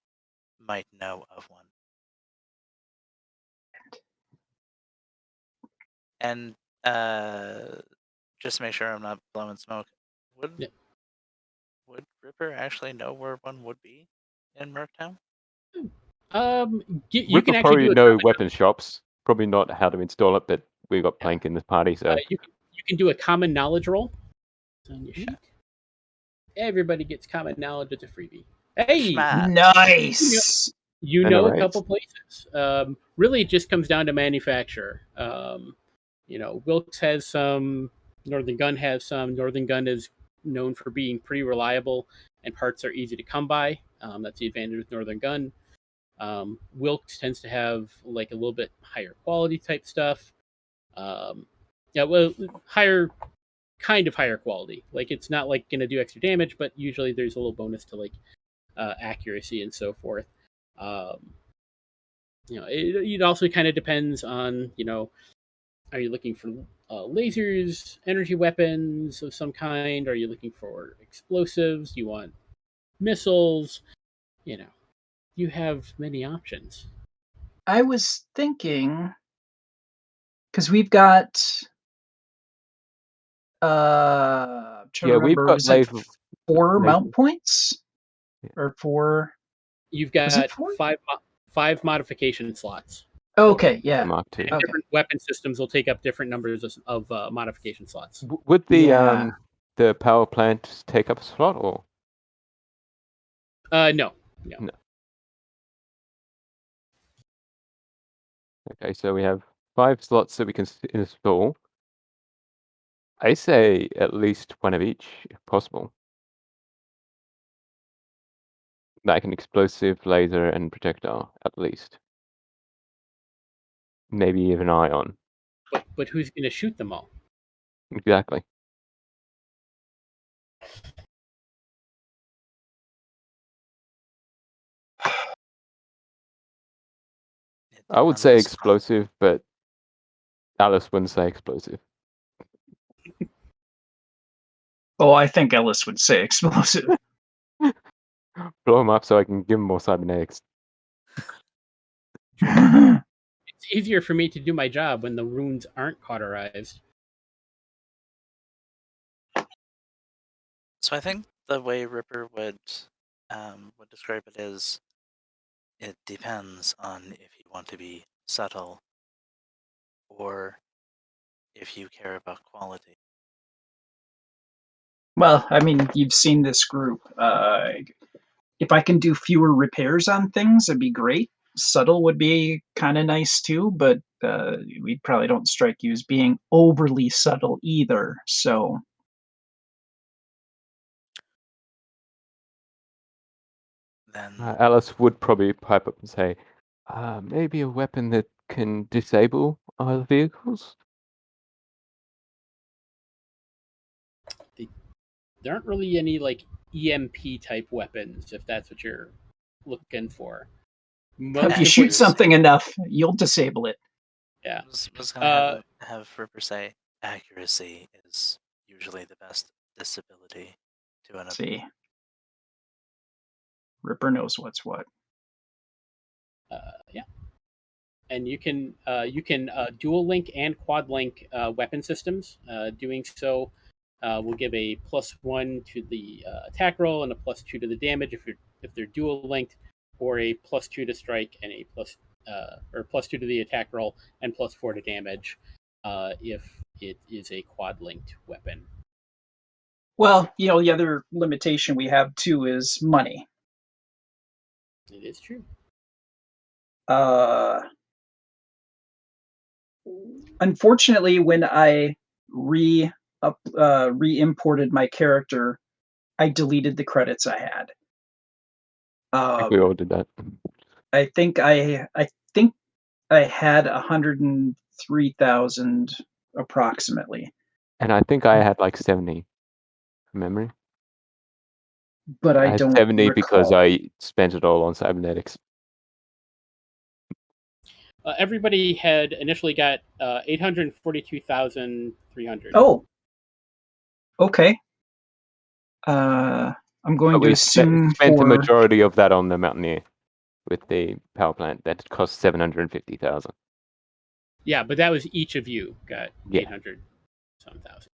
Speaker 2: might know of one. And just to make sure I'm not blowing smoke, would Ripper actually know where one would be in Merktown?
Speaker 1: You
Speaker 4: Ripper
Speaker 1: can actually
Speaker 4: probably
Speaker 1: do a
Speaker 4: know weapon shops. Probably not how to install it, but we've got Planck in this party, so
Speaker 1: you can do a common knowledge roll on your sheet. Everybody gets common knowledge. It's a freebie. Hey,
Speaker 3: nice.
Speaker 1: You know a couple places. Really, it just comes down to manufacturer. Wilkes has some. Northern Gun has some. Northern Gun is known for being pretty reliable, and parts are easy to come by. That's the advantage with Northern Gun. Wilkes tends to have like a little bit higher quality type stuff. Higher quality. Like it's not like going to do extra damage, but usually there's a little bonus to like accuracy and so forth. It also kind of depends on, are you looking for lasers, energy weapons of some kind? Are you looking for explosives? Do you want missiles? You have many options.
Speaker 3: I was thinking, because we've got,
Speaker 4: we've got
Speaker 3: was it 4 mount points? Or 4?
Speaker 1: You've got 5 modification slots.
Speaker 3: Okay, yeah.
Speaker 4: Mark II.
Speaker 1: And different weapon systems will take up different numbers of modification slots.
Speaker 4: Would the power plant take up a slot, or?
Speaker 1: No.
Speaker 4: Okay, so we have 5 slots that we can install. I say at least one of each, if possible. Like an explosive, laser, and projectile, at least. Maybe even ion.
Speaker 1: But who's going to shoot them all?
Speaker 4: Exactly. I would say explosive, but Alice wouldn't say explosive.
Speaker 3: Oh, I think Ellis would say explosive.
Speaker 4: Blow him up so I can give him more cybernetics.
Speaker 1: It's easier for me to do my job when the runes aren't cauterized.
Speaker 2: So I think the way Ripper would describe it is, it depends on if you want to be subtle or if you care about quality.
Speaker 3: Well, I mean, you've seen this group. If I can do fewer repairs on things, it'd be great. Subtle would be kind of nice too, but we probably don't strike you as being overly subtle either. So
Speaker 2: then
Speaker 4: Alice would probably pipe up and say, maybe a weapon that can disable other vehicles?
Speaker 1: There aren't really any like EMP type weapons, if that's what you're looking for.
Speaker 3: If you shoot something enough, you'll disable it.
Speaker 1: Yeah.
Speaker 2: was gonna have Ripper say accuracy is usually the best disability to an
Speaker 3: See, Ripper knows what's what.
Speaker 1: Yeah. And you can dual link and quad link weapon systems. Doing so will give a +1 to the attack roll and a +2 to the damage if they're dual linked, or a +2 to strike and a +2 to the attack roll and +4 to damage if it is a quad linked weapon.
Speaker 3: Well, the other limitation we have too is money.
Speaker 1: It is true.
Speaker 3: Unfortunately, when I re-imported my character, I deleted the credits I had.
Speaker 4: I think we all did that.
Speaker 3: I think I had 103,000 approximately.
Speaker 4: And I think I had like 70 from memory.
Speaker 3: But I
Speaker 4: had
Speaker 3: don't
Speaker 4: 70
Speaker 3: recall.
Speaker 4: because I spent it all on cybernetics.
Speaker 1: Everybody had initially got 842,300.
Speaker 3: Oh, okay. I'm going to assume
Speaker 4: spent the majority of that on the Mountaineer with the power plant that cost 750,000.
Speaker 1: Yeah, but that was each of you got 800 some thousand.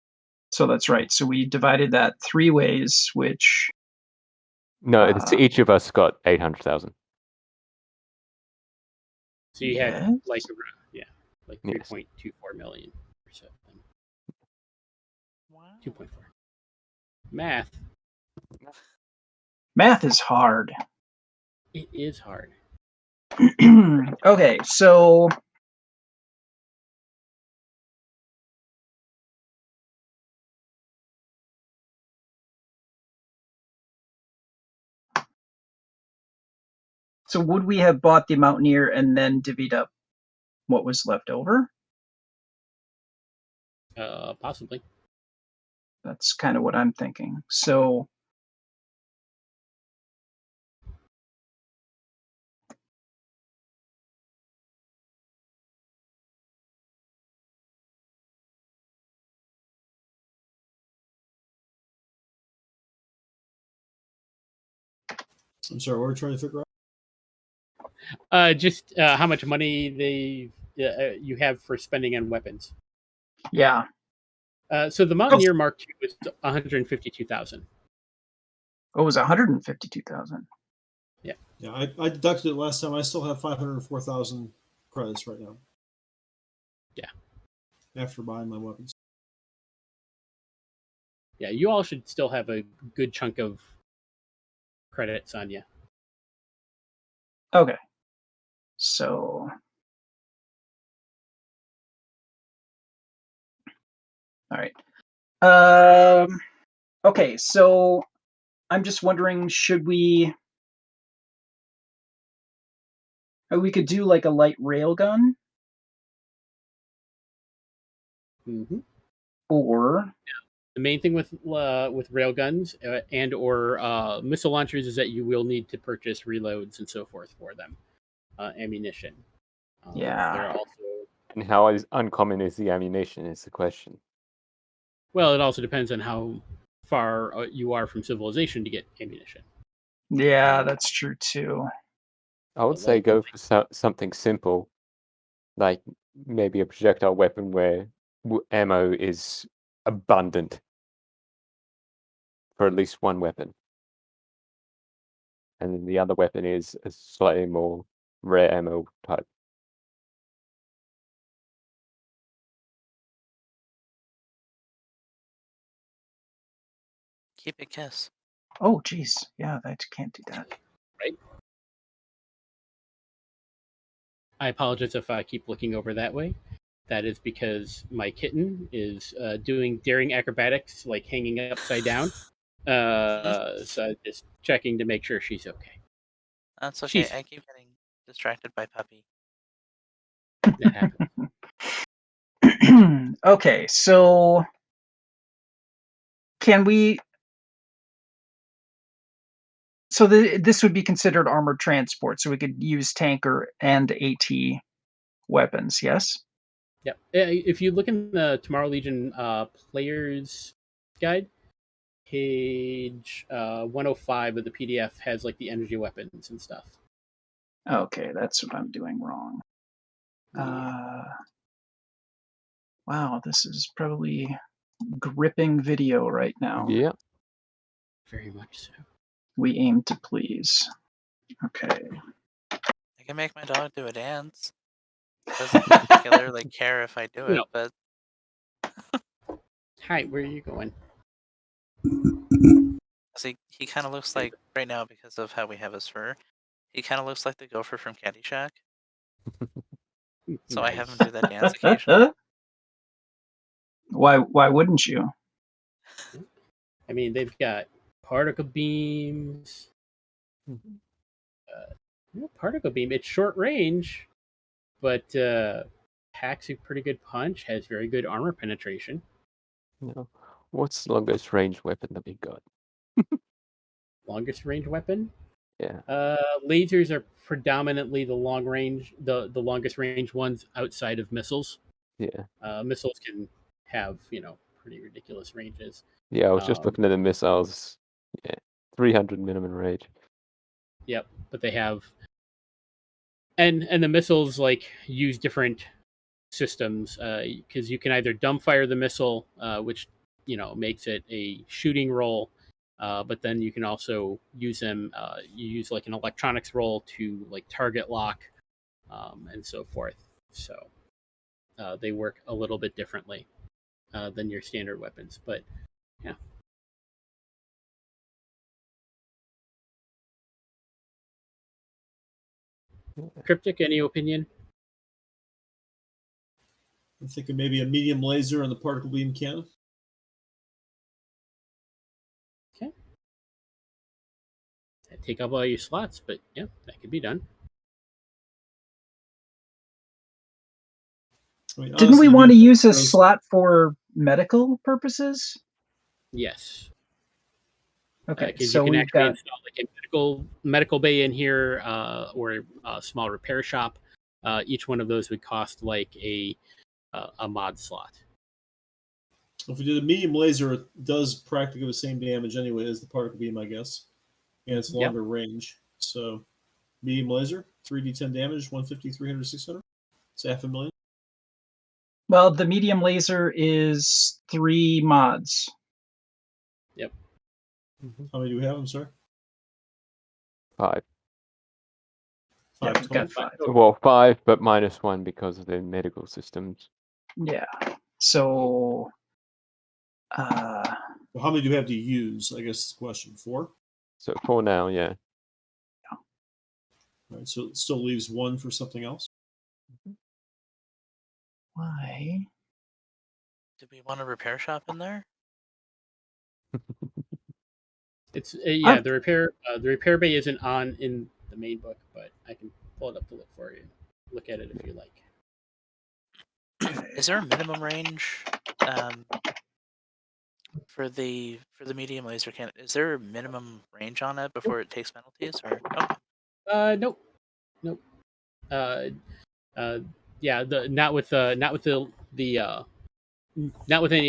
Speaker 3: So that's right. So we divided that 3 ways, which
Speaker 4: no, it's each of us got 800,000.
Speaker 1: So you had like 3.24 million or something.
Speaker 2: Wow.
Speaker 1: 2.4. Math.
Speaker 3: Math is hard.
Speaker 1: It is hard.
Speaker 3: Okay, so would we have bought the Mountaineer and then divvied up what was left over?
Speaker 1: Possibly.
Speaker 3: That's kind of what I'm thinking. So
Speaker 5: I'm sorry, what we're trying to figure out?
Speaker 1: Just how much money you have for spending on weapons.
Speaker 3: Yeah.
Speaker 1: So the Mountaineer Mark II was 152,000.
Speaker 3: Oh, it was 152,000.
Speaker 1: Yeah.
Speaker 5: Yeah, I deducted it last time. I still have 504,000 credits right now.
Speaker 1: Yeah.
Speaker 5: After buying my weapons.
Speaker 1: Yeah, you all should still have a good chunk of credits on you.
Speaker 3: Okay. So all right. Okay, so I'm just wondering, should we could do like a light railgun?
Speaker 1: Mm-hmm.
Speaker 3: Or
Speaker 1: the main thing with railguns and or missile launchers is that you will need to purchase reloads and so forth for them, ammunition. They're also.
Speaker 4: And how uncommon is the ammunition is the question.
Speaker 1: Well, it also depends on how far you are from civilization to get ammunition.
Speaker 3: Yeah, that's true too.
Speaker 4: I would say go for something simple, like maybe a projectile weapon where ammo is abundant for at least one weapon. And then the other weapon is a slightly more rare ammo type.
Speaker 2: Keep it kiss.
Speaker 3: Oh, geez. Yeah, I can't do that.
Speaker 1: Right. I apologize if I keep looking over that way. That is because my kitten is doing daring acrobatics, like hanging upside down. So just checking to make sure she's okay.
Speaker 2: That's okay.
Speaker 1: She's
Speaker 2: I keep getting distracted by Puppy.
Speaker 1: that happens.
Speaker 3: Okay, so can we? So this would be considered armored transport, so we could use tanker and AT weapons. Yes.
Speaker 1: Yep. If you look in the Tomorrow Legion players guide, page 105 of the PDF has like the energy weapons and stuff.
Speaker 3: Okay, that's what I'm doing wrong.
Speaker 1: Yeah.
Speaker 3: Wow, this is probably gripping video right now.
Speaker 4: Yeah.
Speaker 1: Very much so.
Speaker 3: We aim to please. Okay.
Speaker 2: I can make my dog do a dance. Doesn't particularly care if I do it,
Speaker 1: No.
Speaker 2: but
Speaker 1: Hi, where are you going?
Speaker 2: see, he kind of looks like right now because of how we have his fur. He kind of looks like the gopher from Caddyshack. So I have him
Speaker 1: Nice.
Speaker 2: do that dance occasionally.
Speaker 3: Why wouldn't you?
Speaker 1: I mean, they've got particle beams. Particle beam. It's short range, but packs a pretty good punch. Has very good armor penetration.
Speaker 4: No. What's the longest range weapon that we got?
Speaker 1: Longest range weapon.
Speaker 4: Yeah.
Speaker 1: Lasers are predominantly the long range, the longest range ones outside of missiles.
Speaker 4: Yeah.
Speaker 1: Missiles can have pretty ridiculous ranges.
Speaker 4: Yeah, I was just looking at the missiles. Yeah. 300 minimum range.
Speaker 1: Yep, but they have and the missiles like use different systems because you can either dumbfire the missile, which makes it a shooting roll, but then you can also use them. You use like an electronics roll to like target lock, and so forth. So they work a little bit differently than your standard weapons, but yeah. Kriptk, any opinion?
Speaker 5: I'm thinking maybe a medium laser and the particle beam cannon.
Speaker 1: Okay. That'd take up all your slots, but yeah, that could be done.
Speaker 5: I mean,
Speaker 3: Didn't we
Speaker 5: honestly,
Speaker 3: want to use a
Speaker 5: those-
Speaker 3: slot for medical purposes?
Speaker 1: Yes.
Speaker 3: Okay,
Speaker 1: Because
Speaker 3: so
Speaker 1: you can
Speaker 3: we've
Speaker 1: actually
Speaker 3: got
Speaker 1: install like a medical bay in here, or a small repair shop. Each one of those would cost like a mod slot.
Speaker 5: If we did a medium laser, it does practically the same damage anyway as the particle beam, I guess. And it's longer range. So, medium laser, 3d10 damage, 150, 300, 600. It's 500,000.
Speaker 3: well, the medium laser is 3 mods.
Speaker 1: Yep.
Speaker 5: How many do we have? I'm sorry.
Speaker 4: 5.
Speaker 5: 5
Speaker 3: Yeah, we've
Speaker 5: total.
Speaker 3: got 5.
Speaker 4: Well, 5, but -1 because of the medical systems.
Speaker 3: Yeah. So
Speaker 5: Well, how many do we have to use? I guess the question. 4?
Speaker 4: So for now, yeah.
Speaker 5: All right, so it still leaves 1 for something else.
Speaker 3: why?
Speaker 2: Do we want a repair shop in there?
Speaker 1: It's the repair bay isn't on in the main book, but I can pull it up to look at it if you like.
Speaker 2: Is there a minimum range for the medium laser cannon? Is there a minimum range on it before it takes penalties? Or
Speaker 1: Nope. Yeah, not with any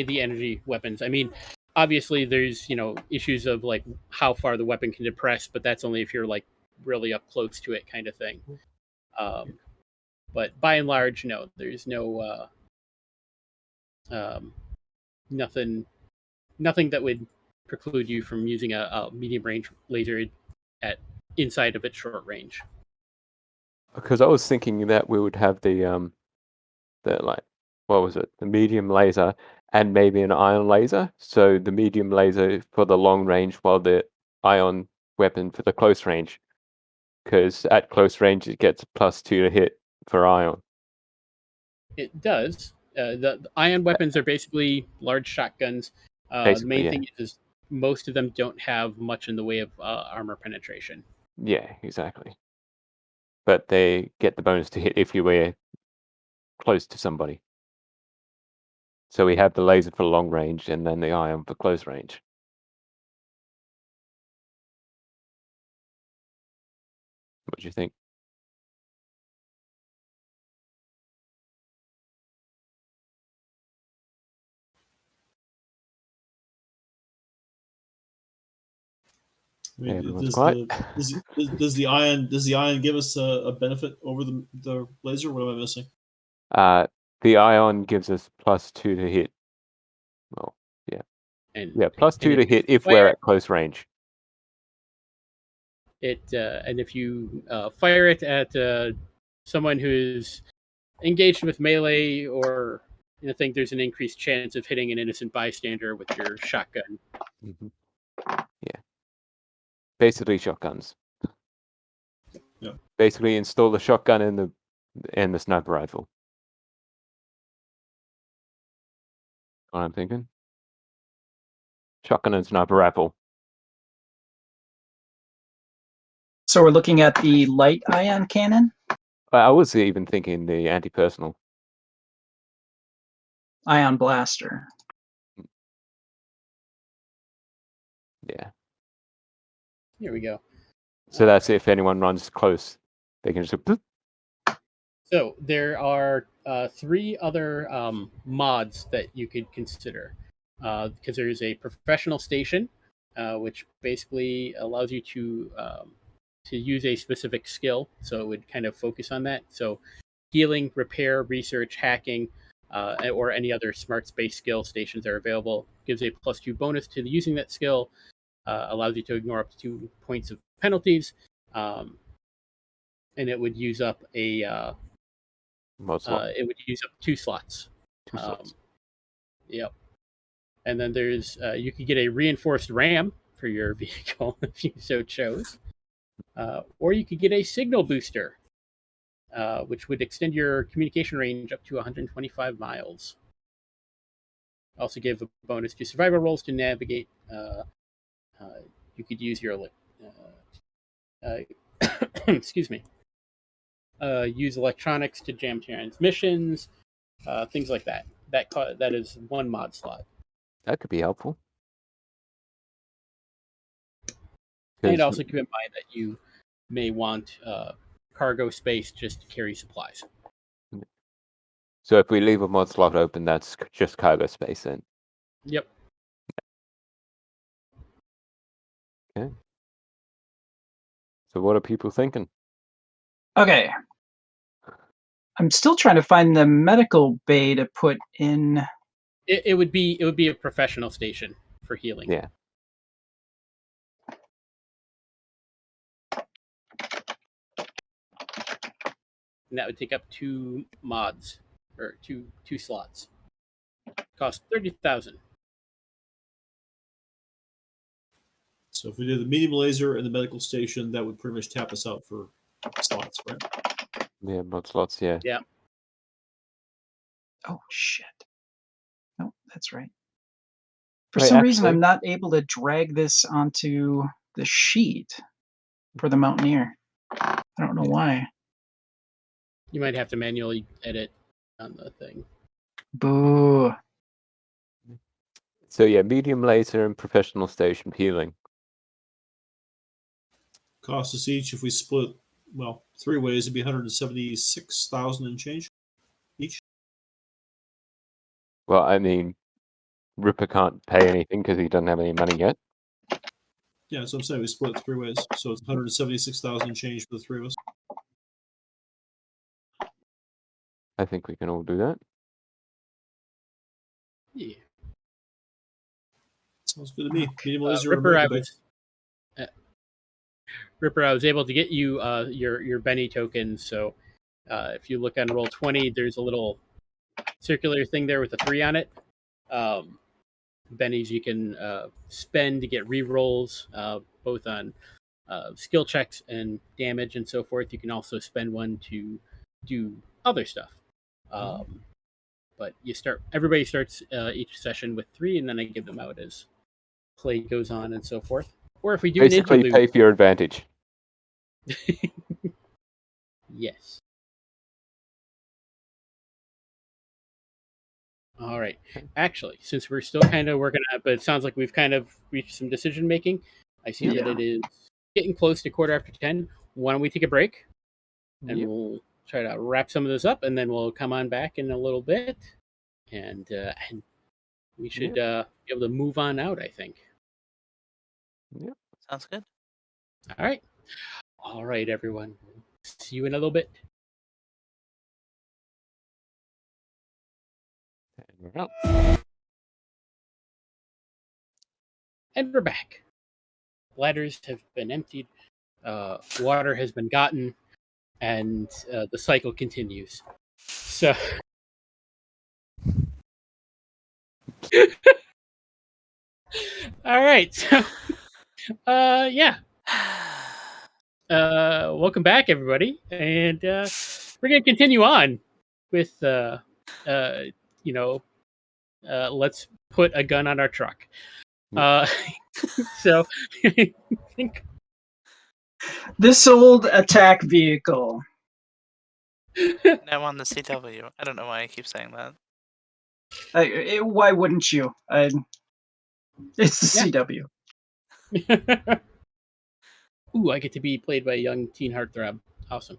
Speaker 1: of the energy weapons. I mean, obviously there's issues of like how far the weapon can depress, but that's only if you're like really up close to it, kind of thing. But by and large, no, there's no nothing that would preclude you from using a medium range laser at inside of its short range.
Speaker 4: Because I was thinking that we would have the like, what was it? The medium laser and maybe an ion laser. So the medium laser for the long range, while the ion weapon for the close range. Because at close range it gets +2 to hit for ion.
Speaker 1: It does. The ion weapons are basically large shotguns. The
Speaker 4: Basically,
Speaker 1: main
Speaker 4: yeah.
Speaker 1: thing is most of them don't have much in the way of armor penetration.
Speaker 4: Yeah, exactly. But they get the bonus to hit if you were close to somebody. So we have the laser for long range and then the ion for close range. What do you think?
Speaker 5: I mean,
Speaker 4: Everyone's quiet.
Speaker 5: does the ion give us a benefit over the laser? What am I missing?
Speaker 4: The ion gives us +2 to hit. Well, yeah.
Speaker 1: And
Speaker 4: +2 to
Speaker 1: if you
Speaker 4: hit if
Speaker 1: fire
Speaker 4: we're at close range.
Speaker 1: it, and if you fire it at someone who's engaged with melee or anything, there's an increased chance of hitting an innocent bystander with your shotgun.
Speaker 4: Mm-hmm. Yeah. Basically shotguns.
Speaker 5: Yeah.
Speaker 4: Basically install the shotgun in the sniper rifle. What I'm thinking. Shotgun and sniper rifle.
Speaker 3: So we're looking at the light ion cannon?
Speaker 4: I was even thinking the anti-personal.
Speaker 3: Ion blaster.
Speaker 4: Yeah.
Speaker 1: Here we go.
Speaker 4: So that's if anyone runs close, they can just go, "Bloop."
Speaker 1: So there are 3 other mods that you could consider, because there is a professional station, which basically allows you to use a specific skill. So it would kind of focus on that. So healing, repair, research, hacking, or any other smart space skill stations are available. Gives a +2 bonus to using that skill. Allows you to ignore up to 2 points of penalties, and it would use up
Speaker 4: Mod slot.
Speaker 1: it would use up 2 slots.
Speaker 4: 2 slots.
Speaker 1: Yep. And then there's you could get a reinforced RAM for your vehicle if you so chose, or you could get a signal booster, which would extend your communication range up to 125 miles. Also give a bonus to survival rolls to navigate. You could use your excuse me. Use electronics to jam transmissions, things like that. That is 1 mod slot.
Speaker 4: That could be helpful.
Speaker 1: And also keep in mind that you may want cargo space just to carry supplies.
Speaker 4: So if we leave a mod slot open, that's just cargo space then.
Speaker 1: Yep.
Speaker 4: Okay. So what are people thinking?
Speaker 3: Okay. I'm still trying to find the medical bay to put in.
Speaker 1: It would be a professional station for healing.
Speaker 4: Yeah.
Speaker 1: And that would take up 2 mods or two slots. Cost 30,000.
Speaker 5: So if we did the medium laser and the medical station, that would pretty much tap us out for slots, right?
Speaker 4: Yeah, mod slots, yeah.
Speaker 1: Yeah.
Speaker 3: Oh, shit. No, that's right. For
Speaker 4: Wait,
Speaker 3: some reason,
Speaker 4: actually-
Speaker 3: I'm not able to drag this onto the sheet for the Mountaineer. I don't know why.
Speaker 1: You might have to manually edit on the thing.
Speaker 3: Boo.
Speaker 4: So yeah, medium laser and professional station healing.
Speaker 5: Cost us each, if we split, 3 ways, it'd be 176,000 and change each.
Speaker 4: Well, I mean, Ripper can't pay anything because he doesn't have any money yet.
Speaker 5: Yeah, so I'm saying we split 3 ways, so it's 176,000 and change for the 3 of us.
Speaker 4: I think we can all do that.
Speaker 1: Yeah.
Speaker 5: Sounds good to me. Medium laser
Speaker 1: Ripper,
Speaker 5: and medical bay.
Speaker 1: Ripper, I was able to get you your Benny tokens. So if you look on roll 20, there's a little circular thing there with a 3 on it. Bennies you can spend to get re-rolls, both on skill checks and damage and so forth. You can also spend one to do other stuff. But everybody starts each session with 3, and then I give them out as play goes on and so forth. Or if we do
Speaker 4: Basically,
Speaker 1: an
Speaker 4: pay
Speaker 1: interlude,
Speaker 4: for your advantage.
Speaker 1: Yes. All right. Actually, since we're still kind of working on it, but it sounds like we've kind of reached some decision making. I see that
Speaker 3: Yeah.
Speaker 1: it is getting close to 10:15. Why don't we take a break and
Speaker 4: Yep.
Speaker 1: we'll try to wrap some of this up, and then we'll come on back in a little bit, and we should be able to move on out, I think.
Speaker 4: Yep.
Speaker 2: Sounds good.
Speaker 1: All right, everyone. See you in a little bit.
Speaker 4: And we're out.
Speaker 1: And we're back. Ladders have been emptied, water has been gotten, and the cycle continues. So, all right. So, yeah. Welcome back, everybody, and we're gonna continue on with, let's put a gun on our truck. So, I think
Speaker 3: This old attack vehicle.
Speaker 2: Now on the CW. I don't know why I keep saying that.
Speaker 3: Why wouldn't you? It's the CW.
Speaker 1: Ooh, I get to be played by a young teen heartthrob. Awesome.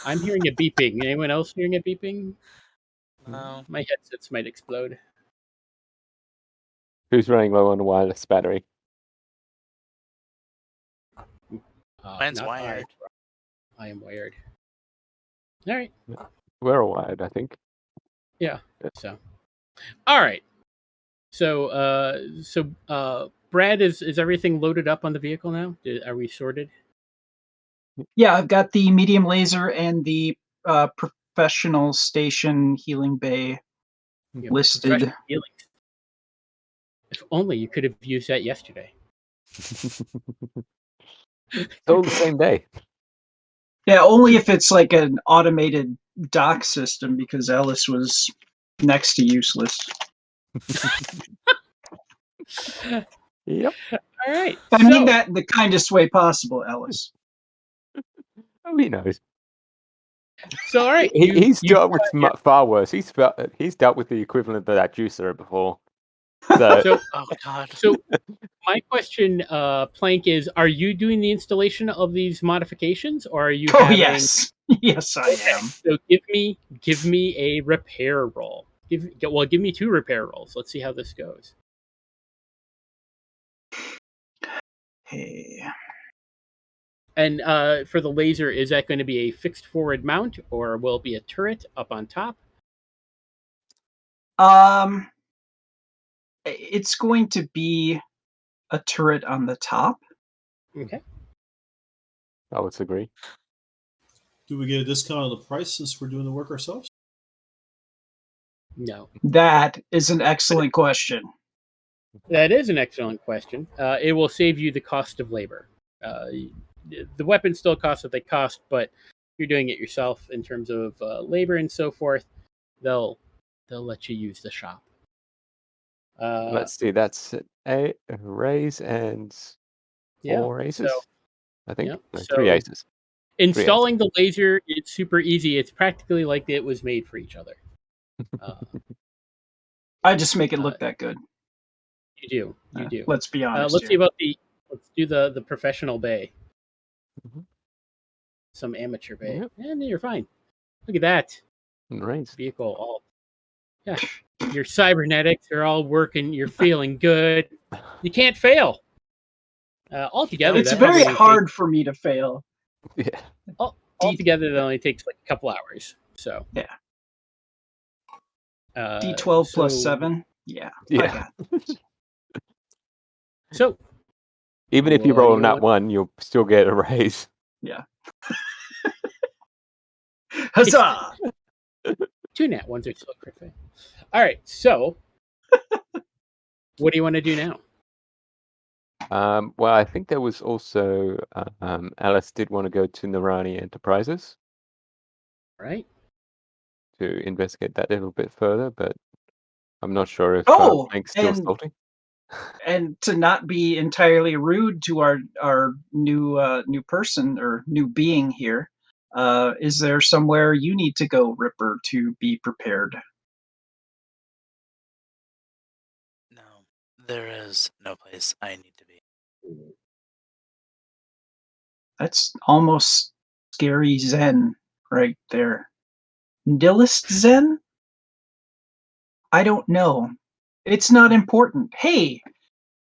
Speaker 1: I'm hearing a beeping. Anyone else hearing a beeping?
Speaker 2: No.
Speaker 1: My headsets might explode.
Speaker 4: Who's running low on a wireless battery?
Speaker 2: Mine's
Speaker 1: Not
Speaker 2: wired.
Speaker 1: I am wired. All right.
Speaker 4: We're all wired, I think.
Speaker 1: Yeah. So, all right. So, Brad, is everything loaded up on the vehicle now? Are we sorted?
Speaker 3: Yeah, I've got the medium laser and the professional station healing bay
Speaker 1: Yeah,
Speaker 3: listed.
Speaker 1: professional healing. If only you could have used that yesterday.
Speaker 4: It's all the same day.
Speaker 3: Yeah, only if it's like an automated dock system, because Ellis was next to useless.
Speaker 4: Yep.
Speaker 1: All right.
Speaker 3: I mean that in the kindest way possible, Ellis.
Speaker 4: Oh, he knows.
Speaker 1: So, all right.
Speaker 4: He's dealt with far worse. He's dealt with the equivalent of that juicer before. So,
Speaker 2: Oh god.
Speaker 1: So, my question, Planck, is: are you doing the installation of these modifications, or are you?
Speaker 3: Oh yes, yes I am.
Speaker 1: So give me a repair roll. Give me 2 repair rolls. Let's see how this goes.
Speaker 3: Hey.
Speaker 1: And for the laser, is that going to be a fixed forward mount, or will it be a turret up on top?
Speaker 3: It's going to be a turret on the top.
Speaker 1: Okay.
Speaker 4: I would agree.
Speaker 5: Do we get a discount on the price since we're doing the work ourselves?
Speaker 1: No.
Speaker 3: That is an excellent question.
Speaker 1: That is an excellent question. It will save you the cost of labor. The weapons still cost what they cost, but you're doing it yourself in terms of labor and so forth. They'll let you use the shop.
Speaker 4: Let's see. That's a raise and 4 aces.
Speaker 1: So,
Speaker 4: I think
Speaker 1: yeah,
Speaker 4: 3 aces.
Speaker 1: Installing the laser, it's super easy. It's practically like it was made for each other.
Speaker 3: I just make it look that good.
Speaker 1: You do.
Speaker 3: Let's be honest.
Speaker 1: Let's do the professional bay. Some amateur bay.
Speaker 4: Yep.
Speaker 1: And you're fine. Look at that.
Speaker 4: Raise.
Speaker 1: Vehicle all. Yeah. Your cybernetics are all working. You're feeling good. You can't fail. Altogether,
Speaker 3: It's
Speaker 1: that
Speaker 3: very
Speaker 1: probably
Speaker 3: hard for me to fail.
Speaker 4: Yeah.
Speaker 1: Altogether, that only takes like a couple hours. So
Speaker 3: yeah. D12
Speaker 1: so,
Speaker 3: plus 7. Yeah.
Speaker 4: Yeah.
Speaker 1: So
Speaker 4: even if you roll on that one, you'll still get a raise.
Speaker 3: Yeah. Huzzah!
Speaker 1: 2 nat ones are still crit fail. All right. So what do you want to do now?
Speaker 4: Well, I think there was also Alice did want to go to Narani Enterprises,
Speaker 1: right,
Speaker 4: to investigate that a little bit further, but I'm not sure if
Speaker 3: Oh,
Speaker 4: Plank's still
Speaker 3: and
Speaker 4: salting.
Speaker 3: And to not be entirely rude to our new person or new being here, is there somewhere you need to go, Ripper, to be prepared?
Speaker 2: No, there is no place I need to be.
Speaker 3: That's almost scary Zen right there. Nihilist Zen? I don't know. It's not important. Hey,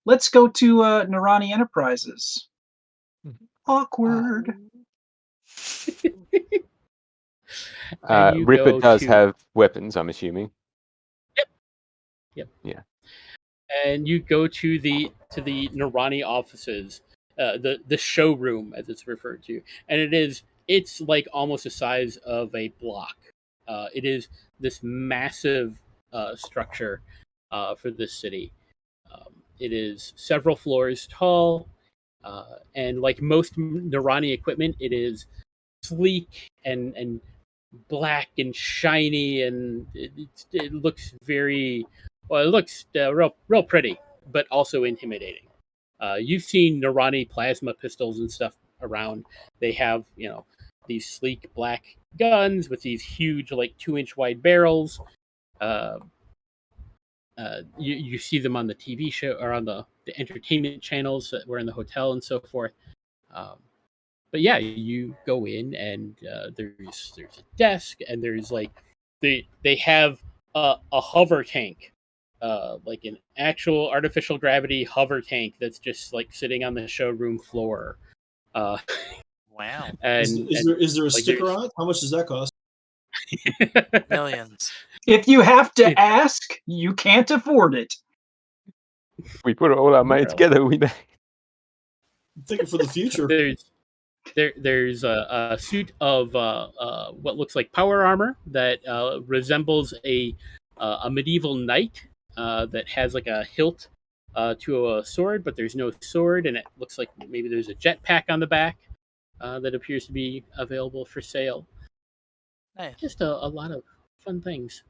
Speaker 3: let's go to Narani Enterprises. Awkward.
Speaker 1: And you
Speaker 4: Ripper
Speaker 1: go
Speaker 4: does
Speaker 1: to-
Speaker 4: have weapons, I'm assuming.
Speaker 1: Yep.
Speaker 4: Yeah.
Speaker 1: And you go to the Narani offices, the showroom as it's referred to, and it's like almost the size of a block. It is this massive structure for this city. It is several floors tall, and like most Narani equipment, it is sleek and black and shiny, and it looks very well. It looks real pretty, but also intimidating. You've seen Narani plasma pistols and stuff around. They have these sleek black guns with these huge like 2-inch wide barrels. You see them on the TV show or on the entertainment channels that were in the hotel and so forth. But yeah, you go in and there's a desk and there's like they have a hover tank, like an actual artificial gravity hover tank that's just like sitting on the showroom floor.
Speaker 2: Wow.
Speaker 1: And
Speaker 5: Is there a
Speaker 1: like,
Speaker 5: sticker on it? How much does that cost?
Speaker 2: Millions.
Speaker 3: If you have to ask, you can't afford it.
Speaker 4: If we put all our money
Speaker 1: Really?
Speaker 4: together, we may.
Speaker 5: I'm thinking for the future.
Speaker 1: There's a suit of what looks like power armor that resembles a medieval knight that has like a hilt to a sword, but there's no sword, and it looks like maybe there's a jetpack on the back that appears to be available for sale.
Speaker 2: Nice.
Speaker 1: Just a lot of fun things.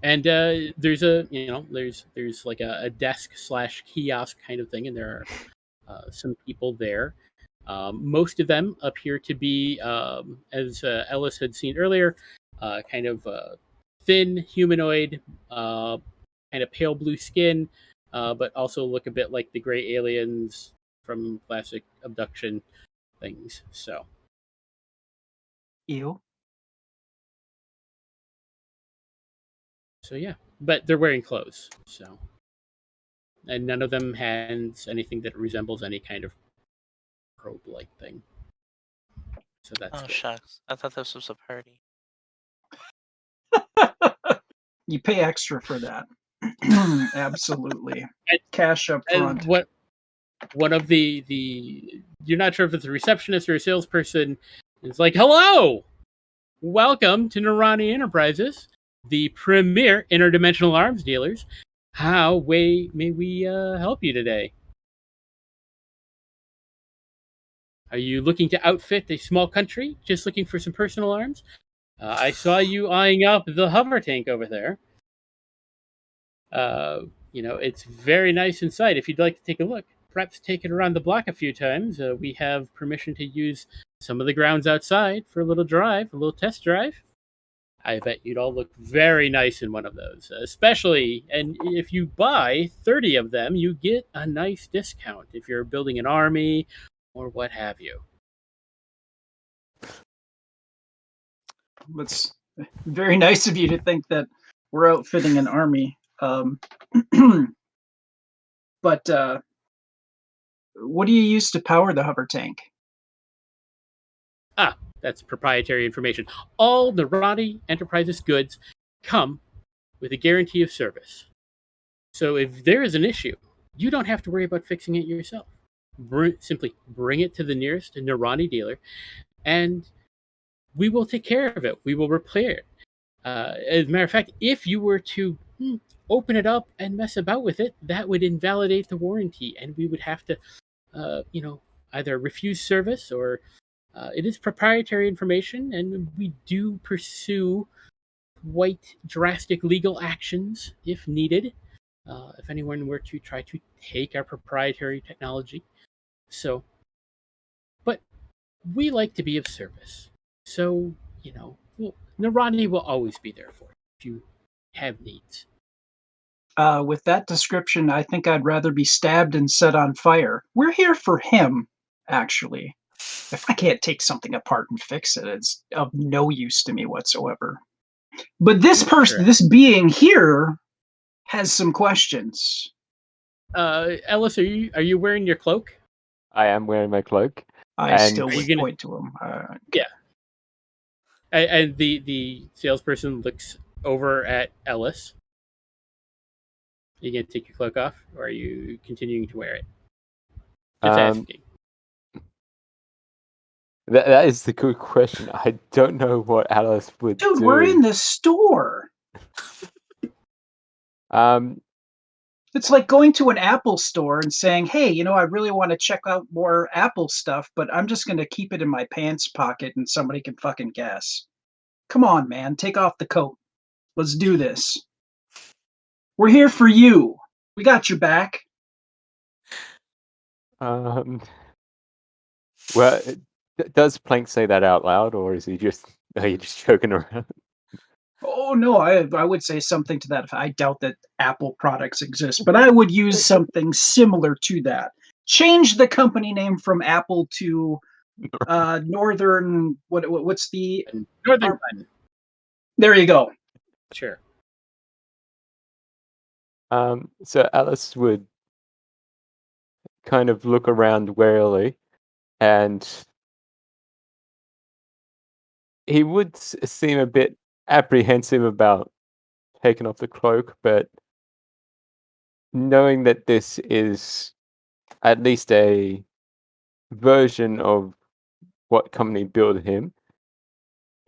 Speaker 1: And there's there's like a desk / kiosk kind of thing, and there are some people there. Most of them appear to be, as Ellis had seen earlier, kind of thin, humanoid, kind of pale blue skin, but also look a bit like the gray aliens from classic abduction things. So
Speaker 3: Ew.
Speaker 1: yeah, but they're wearing clothes. So, and none of them has anything that resembles any kind of probe-like thing. So that's
Speaker 2: Oh
Speaker 1: good.
Speaker 2: shucks! I thought this was a party.
Speaker 3: You pay extra for that. Absolutely. Cash up
Speaker 1: And
Speaker 3: front.
Speaker 1: one of the you're not sure if it's a receptionist or a salesperson is like, hello, welcome to Narani Enterprises, the premier interdimensional arms dealers. How may we help you today? Are you looking to outfit a small country, just looking for some personal arms? I saw you eyeing up the hover tank over there. It's very nice inside. If you'd like to take a look, perhaps take it around the block a few times. We have permission to use some of the grounds outside for a little drive, a little test drive. I bet you'd all look very nice in one of those, especially, and if you buy 30 of them, you get a nice discount if you're building an army or what have you.
Speaker 3: It's very nice of you to think that we're outfitting an army. But what do you use to power the hover tank?
Speaker 1: That's proprietary information. All Narani Enterprises goods come with a guarantee of service. So if there is an issue, you don't have to worry about fixing it yourself. Simply bring it to the nearest Narani dealer, and we will take care of it. We will repair it. As a matter of fact, if you were to open it up and mess about with it, that would invalidate the warranty, and we would have to, either refuse service or it is proprietary information, and we do pursue quite drastic legal actions if needed, if anyone were to try to take our proprietary technology. So, but we like to be of service. So, Narani will always be there for you if you have needs.
Speaker 3: With that description, I think I'd rather be stabbed and set on fire. We're here for him, actually. If I can't take something apart and fix it, it's of no use to me whatsoever. But this person,
Speaker 1: Sure.
Speaker 3: this being here, has some questions.
Speaker 1: Ellis, are you wearing your cloak?
Speaker 4: I am wearing my cloak.
Speaker 3: I
Speaker 4: And-
Speaker 3: still
Speaker 1: Are you
Speaker 3: would
Speaker 1: gonna-
Speaker 3: point to him.
Speaker 1: Yeah. And the salesperson looks over at Ellis. Are you gonna take your cloak off, or are you continuing to wear it? Just asking.
Speaker 4: That is the good question. I don't know what Alice would
Speaker 3: Dude,
Speaker 4: do.
Speaker 3: we're in the store. It's like going to an Apple store and saying, hey, I really want to check out more Apple stuff, but I'm just going to keep it in my pants pocket and somebody can fucking guess. Come on, man. Take off the coat. Let's do this. We're here for you. We got your back.
Speaker 4: Well, does Planck say that out loud, or is he just are you just joking around?
Speaker 3: Oh, no, I would say something to that effect. I doubt that Apple products exist, but I would use something similar to that. Change the company name from Apple to Northern. What's the
Speaker 1: Northern
Speaker 3: Ar-
Speaker 1: One.
Speaker 3: There you go.
Speaker 1: Sure.
Speaker 4: So Alice would kind of look around warily, and he would seem a bit apprehensive about taking off the cloak, but knowing that this is at least a version of what company built him,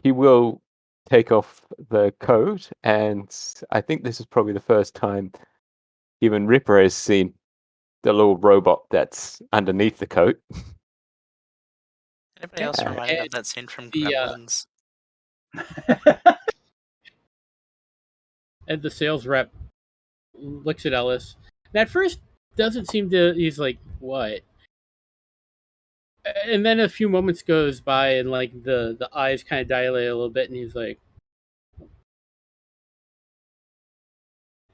Speaker 4: he will take off the coat, and I think this is probably the first time even Ripper has seen the little robot that's underneath the coat.
Speaker 2: Anybody else
Speaker 1: Yeah.
Speaker 2: reminded of
Speaker 1: And
Speaker 2: that scene from
Speaker 1: the,
Speaker 2: Gremlins?
Speaker 1: And the sales rep looks at Ellis, and at first doesn't seem to. He's like, "What?" And then a few moments goes by, and like the eyes kind of dilate a little bit, and he's like,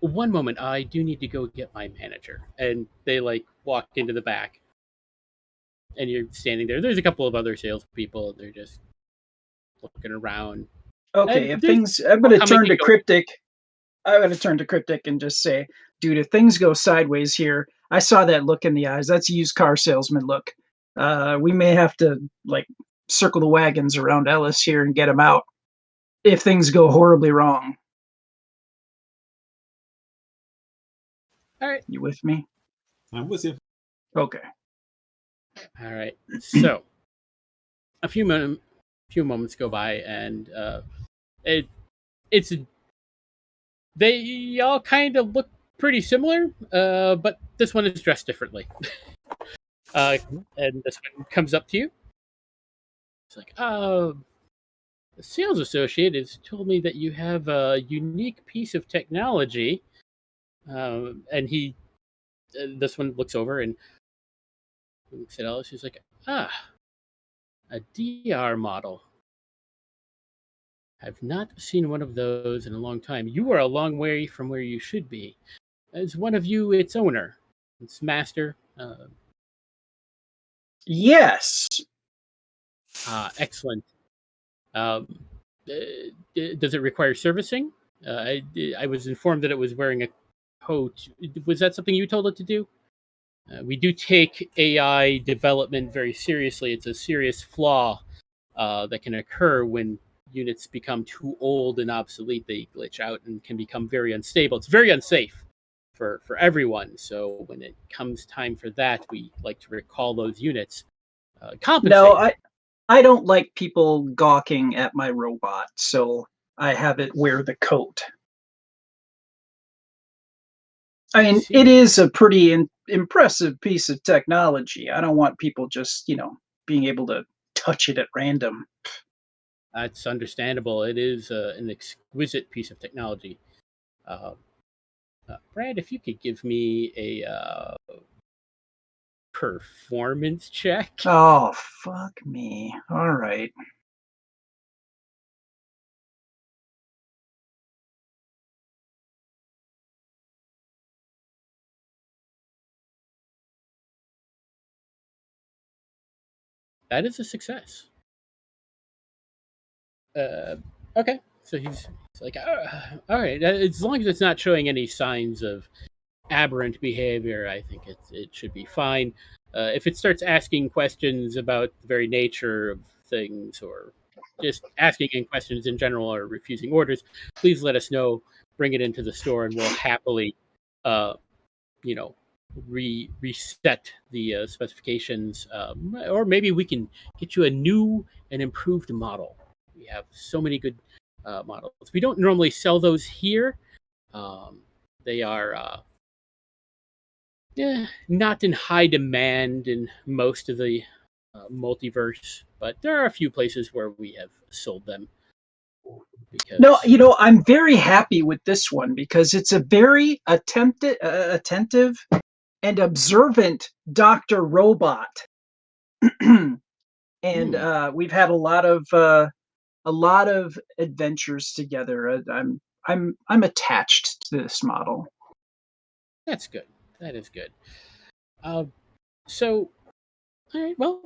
Speaker 1: "One moment, I do need to go get my manager." And they like walk into the back, and you're standing there. There's a couple of other salespeople, and they're just looking around.
Speaker 3: Okay,
Speaker 1: And
Speaker 3: if things, I'm going to
Speaker 1: coming
Speaker 3: turn to
Speaker 1: and going.
Speaker 3: Kriptk. I'm going to turn to Kriptk and just say, dude, if things go sideways here, I saw that look in the eyes. That's used car salesman look. We may have to like circle the wagons around Ellis here and get him out if things go horribly wrong.
Speaker 1: All right.
Speaker 3: You with me?
Speaker 5: I'm with you.
Speaker 3: Okay.
Speaker 1: All right. So a few moments go by, and they all kind of look pretty similar, but this one is dressed differently. And this one comes up to you. It's like, the sales associate has told me that you have a unique piece of technology. And this one looks over and looks at Alice. He's like, a DR model. I've not seen one of those in a long time. You are a long way from where you should be. Is one of you its owner, its master?
Speaker 3: Yes.
Speaker 1: Excellent. Does it require servicing? I was informed that it was wearing a coat. Was that something you told it to do? We do take AI development very seriously. It's a serious flaw that can occur when units become too old and obsolete. They glitch out and can become very unstable. It's very unsafe for everyone. So when it comes time for that, we like to recall those units. Compensate.
Speaker 3: No, I don't like people gawking at my robot, so I have it wear the coat. I mean,
Speaker 1: see.
Speaker 3: it is a pretty impressive piece of technology. I don't want people just, being able to touch it at random.
Speaker 1: That's understandable. It is an exquisite piece of technology. Brad, if you could give me a performance check.
Speaker 3: Oh, fuck me. All right.
Speaker 1: That is a success. Okay, so he's like, all right. As long as it's not showing any signs of aberrant behavior, I think it should be fine. If it starts asking questions about the very nature of things, or just asking in questions in general, or refusing orders, please let us know. Bring it into the store, and we'll happily, uh, you know, reset the specifications, or maybe we can get you a new and improved model. We have so many good models. We don't normally sell those here. They are not in high demand in most of the multiverse, but there are a few places where we have sold them. Because
Speaker 3: No, I'm very happy with this one because it's a very attentive and observant Dr. Robot. And we've had a lot of adventures together. I'm attached to this model.
Speaker 1: that's good. That is good. So, all right. Well,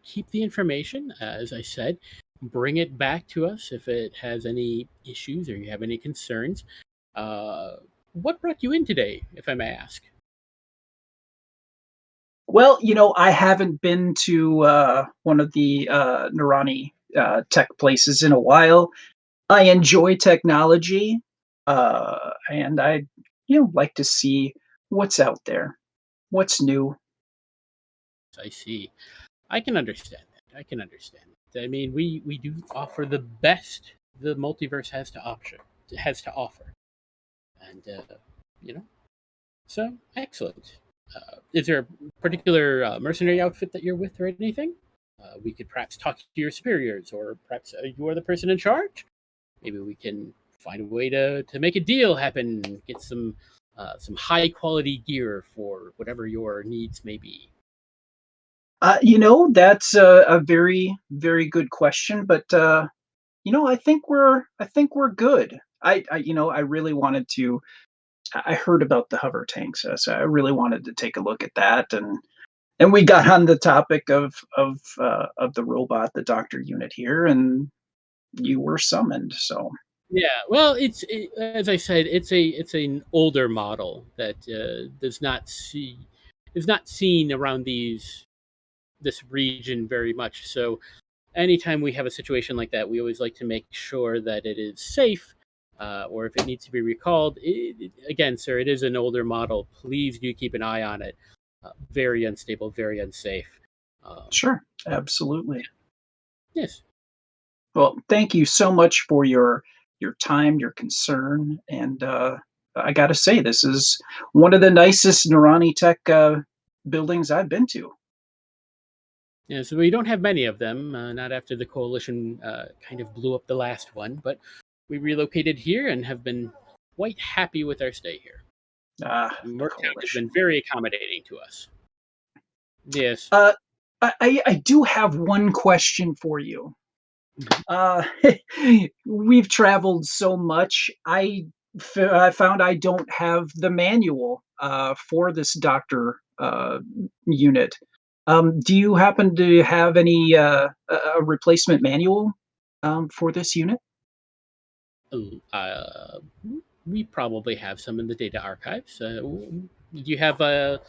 Speaker 1: keep the information. As I said, bring it back to us if it has any issues or you have any concerns. What brought you in today, if I may ask?
Speaker 3: Well, I haven't been to one of the Nerani tech places in a while. I enjoy technology, and I, like to see what's out there, what's new.
Speaker 1: I see. I can understand that. I can understand that. I mean, we do offer the best the multiverse has to offer, and so excellent. Is there a particular mercenary outfit that you're with or anything? We could perhaps talk to your superiors, or perhaps you are the person in charge. Maybe we can find a way to make a deal happen, get some high quality gear for whatever your needs may be.
Speaker 3: That's a very, very good question, but I think we're good. I really wanted to. I heard about the hover tanks, so I really wanted to take a look at that, and we got on the topic of the robot, the doctor unit here, and you were summoned. So
Speaker 1: Yeah, well, as I said, it's an older model that is not seen around this region very much. So anytime we have a situation like that, we always like to make sure that it is safe, or if it needs to be recalled. Again, sir, it is an older model. Please do keep an eye on it. Very unstable, very unsafe.
Speaker 3: sure, absolutely.
Speaker 1: Yes.
Speaker 3: Well, thank you so much for your time, your concern, and I got to say, this is one of the nicest Nerani Tech buildings I've been to.
Speaker 1: Yeah, so we don't have many of them, not after the coalition kind of blew up the last one, but we relocated here and have been quite happy with our stay here. Mercktown has been very accommodating to us. Yes.
Speaker 3: I do have one question for you. We've traveled so much. I found I don't have the manual for this doctor unit. Do you happen to have any a replacement manual for this unit?
Speaker 1: Uh, we probably have some in the data archives. Do you have a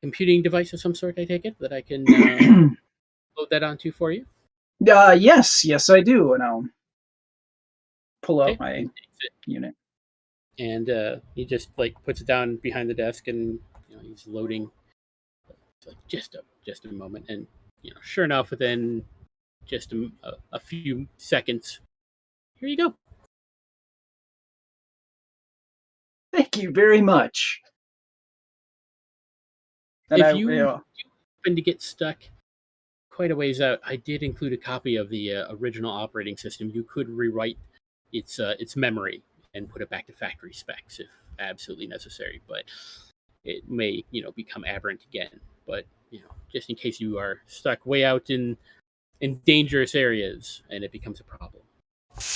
Speaker 1: computing device of some sort, I take it, that I can load that onto for you?
Speaker 3: Yes, I do, and I'll pull out my unit.
Speaker 1: And he just puts it down behind the desk, and he's loading. It's like just a moment, and sure enough, within just a few seconds, here you go.
Speaker 3: Thank you very much. And
Speaker 1: if you happen to get stuck, quite a ways out, I did include a copy of the original operating system. You could rewrite its memory and put it back to factory specs if absolutely necessary, but it may become aberrant again. But just in case you are stuck way out in dangerous areas and it becomes a problem.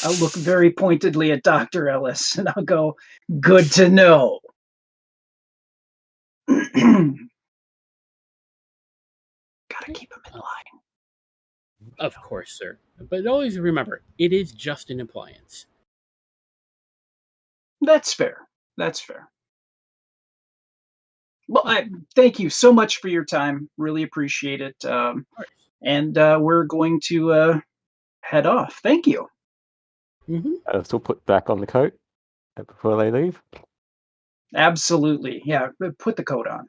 Speaker 3: I'll look very pointedly at Dr. Ellis and I'll go, good to know. Gotta keep him in line.
Speaker 1: Of course, sir. But always remember, it is just an appliance.
Speaker 3: That's fair. That's fair. Well, I thank you so much for your time. Really appreciate it. And we're going to head off. Thank you.
Speaker 1: Mm-hmm.
Speaker 4: I'll still put back on the coat before they leave.
Speaker 3: Absolutely. Yeah, put the coat on.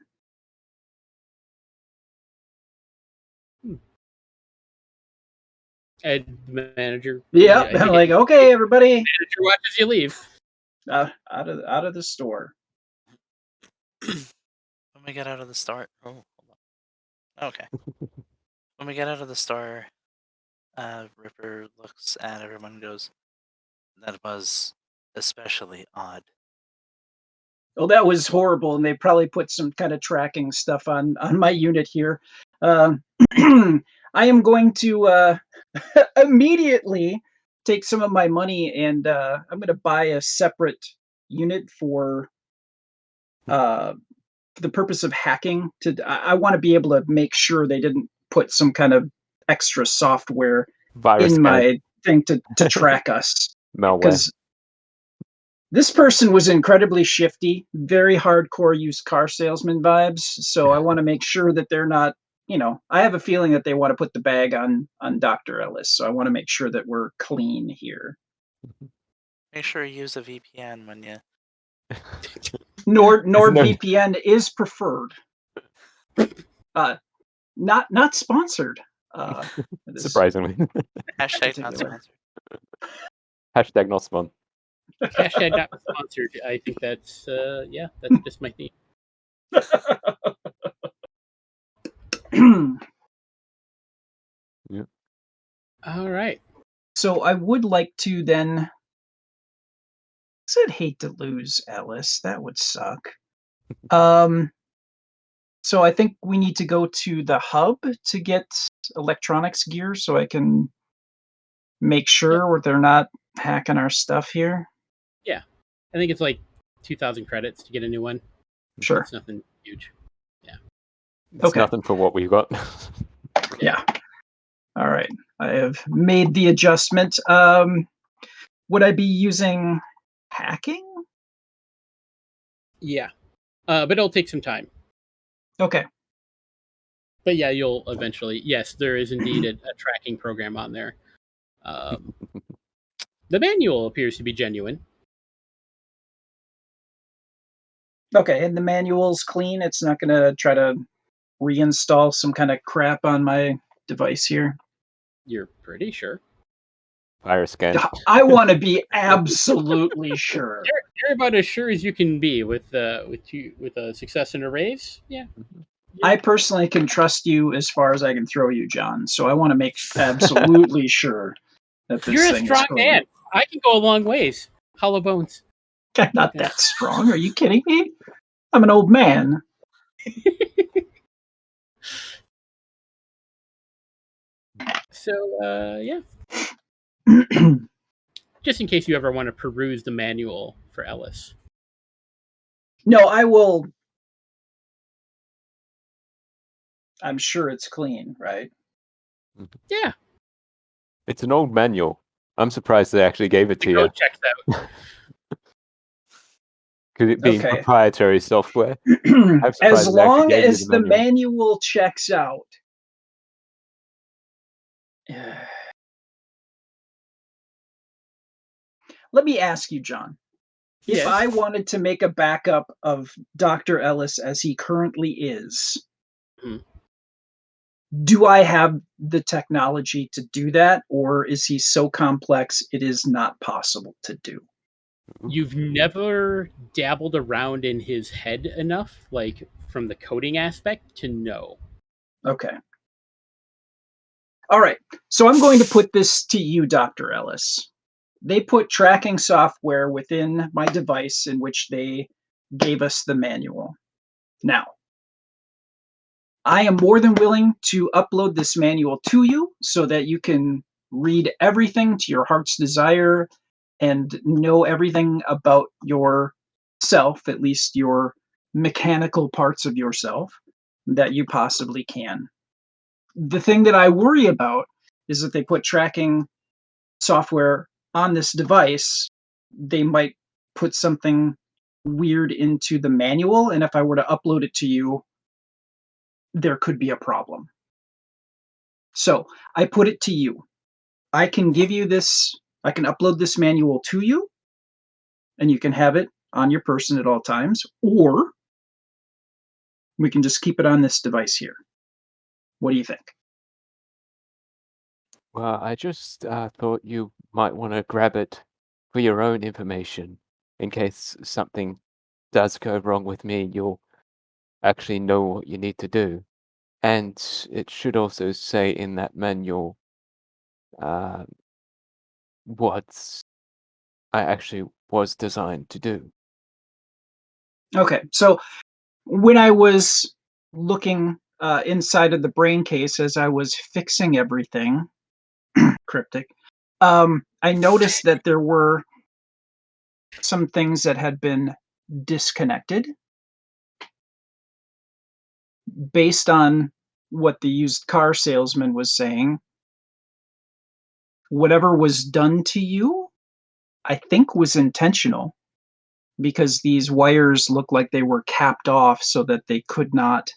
Speaker 1: And the manager.
Speaker 3: Yeah, I'm like, okay, everybody.
Speaker 1: Manager watches you leave.
Speaker 3: Out of the store.
Speaker 2: When we get out of the store, hold on. Okay. When we get out of the store, Ripper looks at everyone and goes, "That was especially odd."
Speaker 3: Oh, that was horrible, and they probably put some kind of tracking stuff on my unit here. I am going to immediately take some of my money and I'm going to buy a separate unit for the purpose of hacking. I want to be able to make sure they didn't put some kind of extra software
Speaker 4: Virus
Speaker 3: in my thing to track us.
Speaker 4: malware.
Speaker 3: Because this person was incredibly shifty, very hardcore used car salesman vibes. So I want to make sure that they're not, I have a feeling that they want to put the bag on Dr. Ellis. So I want to make sure that we're clean here.
Speaker 2: Make sure you use a VPN when you.
Speaker 3: NordVPN is preferred. Not sponsored.
Speaker 4: Surprisingly.
Speaker 2: Hashtag not sponsored.
Speaker 4: Hashtag not sponsored.
Speaker 1: Hashtag not sponsored. I think that's that's just my theme.
Speaker 4: Yeah.
Speaker 1: All right.
Speaker 3: So I would like to then. I'd hate to lose Ellis. That would suck. So I think we need to go to the hub to get electronics gear so I can make sure they're not hacking our stuff here.
Speaker 1: Yeah. I think it's like 2,000 credits to get a new one.
Speaker 3: Sure.
Speaker 1: It's nothing huge. Yeah.
Speaker 4: It's nothing for what we've got.
Speaker 3: Yeah. All right. I have made the adjustment. Would I be using hacking?
Speaker 1: Yeah. But it'll take some time.
Speaker 3: Okay.
Speaker 1: But yeah, you'll eventually. Yes, there is indeed a tracking program on there. The manual appears to be genuine.
Speaker 3: Okay, and the manual's clean. It's not going to try to reinstall some kind of crap on my device here.
Speaker 1: You're pretty sure.
Speaker 4: Virus scan.
Speaker 3: I want to be absolutely sure.
Speaker 1: You're about as sure as you can be with a success in arrays. Yeah.
Speaker 3: I personally can trust you as far as I can throw you, John. So I want to make absolutely sure that this
Speaker 1: You're a
Speaker 3: thing
Speaker 1: strong
Speaker 3: is
Speaker 1: man. I can go a long ways. Hollow bones.
Speaker 3: I'm not that strong. Are you kidding me? I'm an old man.
Speaker 1: So, yeah. Just in case you ever want to peruse the manual for Ellis.
Speaker 3: No, I will. I'm sure it's clean, right?
Speaker 1: Yeah.
Speaker 4: It's an old manual. I'm surprised they actually gave it to you.
Speaker 1: Checks out.
Speaker 4: Could it be proprietary software?
Speaker 3: As long as the manual checks out. Let me ask you, John. If I wanted to make a backup of Dr. Ellis as he currently is, do I have the technology to do that, or is he so complex it is not possible to do?
Speaker 1: You've never dabbled around in his head enough, like from the coding aspect, to know.
Speaker 3: Okay. All right. So I'm going to put this to you, Dr. Ellis. They put tracking software within my device in which they gave us the manual. Now, I am more than willing to upload this manual to you so that you can read everything to your heart's desire and know everything about yourself, at least your mechanical parts of yourself, that you possibly can. The thing that I worry about is that they put tracking software on this device, they might put something weird into the manual, and if I were to upload it to you, there could be a problem. So I put it to you. I can give you this, I can upload this manual to you, and you can have it on your person at all times, or we can just keep it on this device here. What do you think?
Speaker 4: Well, I just thought you might want to grab it for your own information in case something does go wrong with me. You'll actually know what you need to do. And it should also say in that manual uh, what I actually was designed to do.
Speaker 3: Okay, so when I was looking inside of the brain case as I was fixing everything, Kriptk, I noticed that there were some things that had been disconnected based on what the used car salesman was saying. Whatever was done to you, I think was intentional because these wires look like they were capped off so that they could not.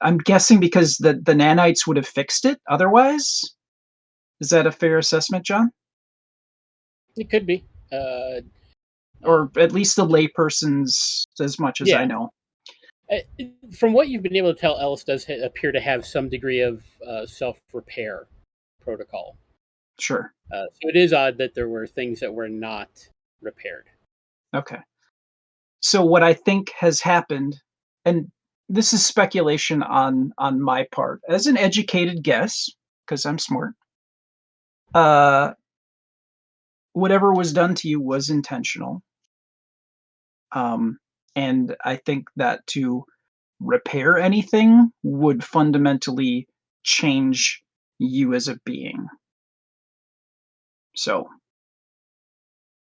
Speaker 3: I'm guessing because the nanites would have fixed it otherwise. Is that a fair assessment, John?
Speaker 1: It could be.
Speaker 3: Or at least the layperson's, as much as I know.
Speaker 1: From what you've been able to tell, Ellis does appear to have some degree of self-repair protocol.
Speaker 3: Sure.
Speaker 1: So it is odd that there were things that were not repaired.
Speaker 3: Okay. So what I think has happened, and this is speculation on my part, as an educated guess, because I'm smart. Whatever was done to you was intentional. And I think that to repair anything would fundamentally change you as a being. So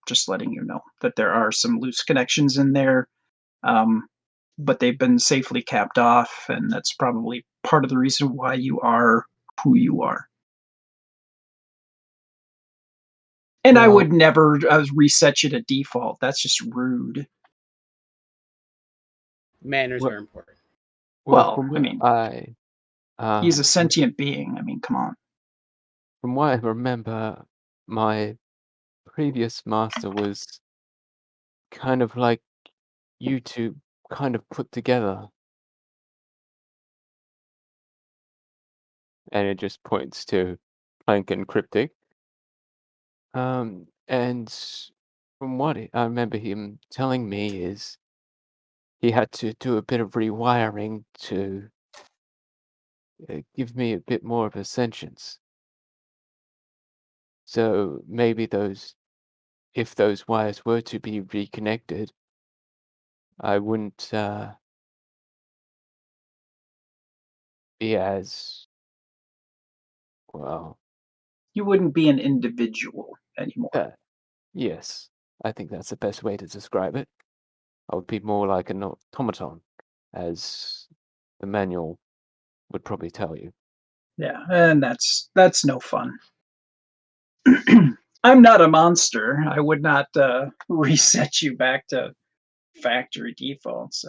Speaker 3: just letting you know that there are some loose connections in there, but they've been safely capped off, and that's probably part of the reason why you are who you are. And I would never reset you to default. That's just rude.
Speaker 1: Manners are important.
Speaker 3: Well, I mean, he's a
Speaker 4: from
Speaker 3: sentient being. I mean, come on.
Speaker 4: what I remember, my previous master was kind of like you two kind of put together. And it just points to Planck and Kriptk. And from what I remember him telling me is he had to do a bit of rewiring to give me a bit more of a sentience. So maybe if those wires were to be reconnected, I wouldn't be as, well.
Speaker 3: You wouldn't be an individual anymore.
Speaker 4: Yes, I think that's the best way to describe it. I would be more like an automaton, as the manual would probably tell you.
Speaker 3: Yeah, and that's no fun. I'm not a monster. I would not reset you back to factory defaults.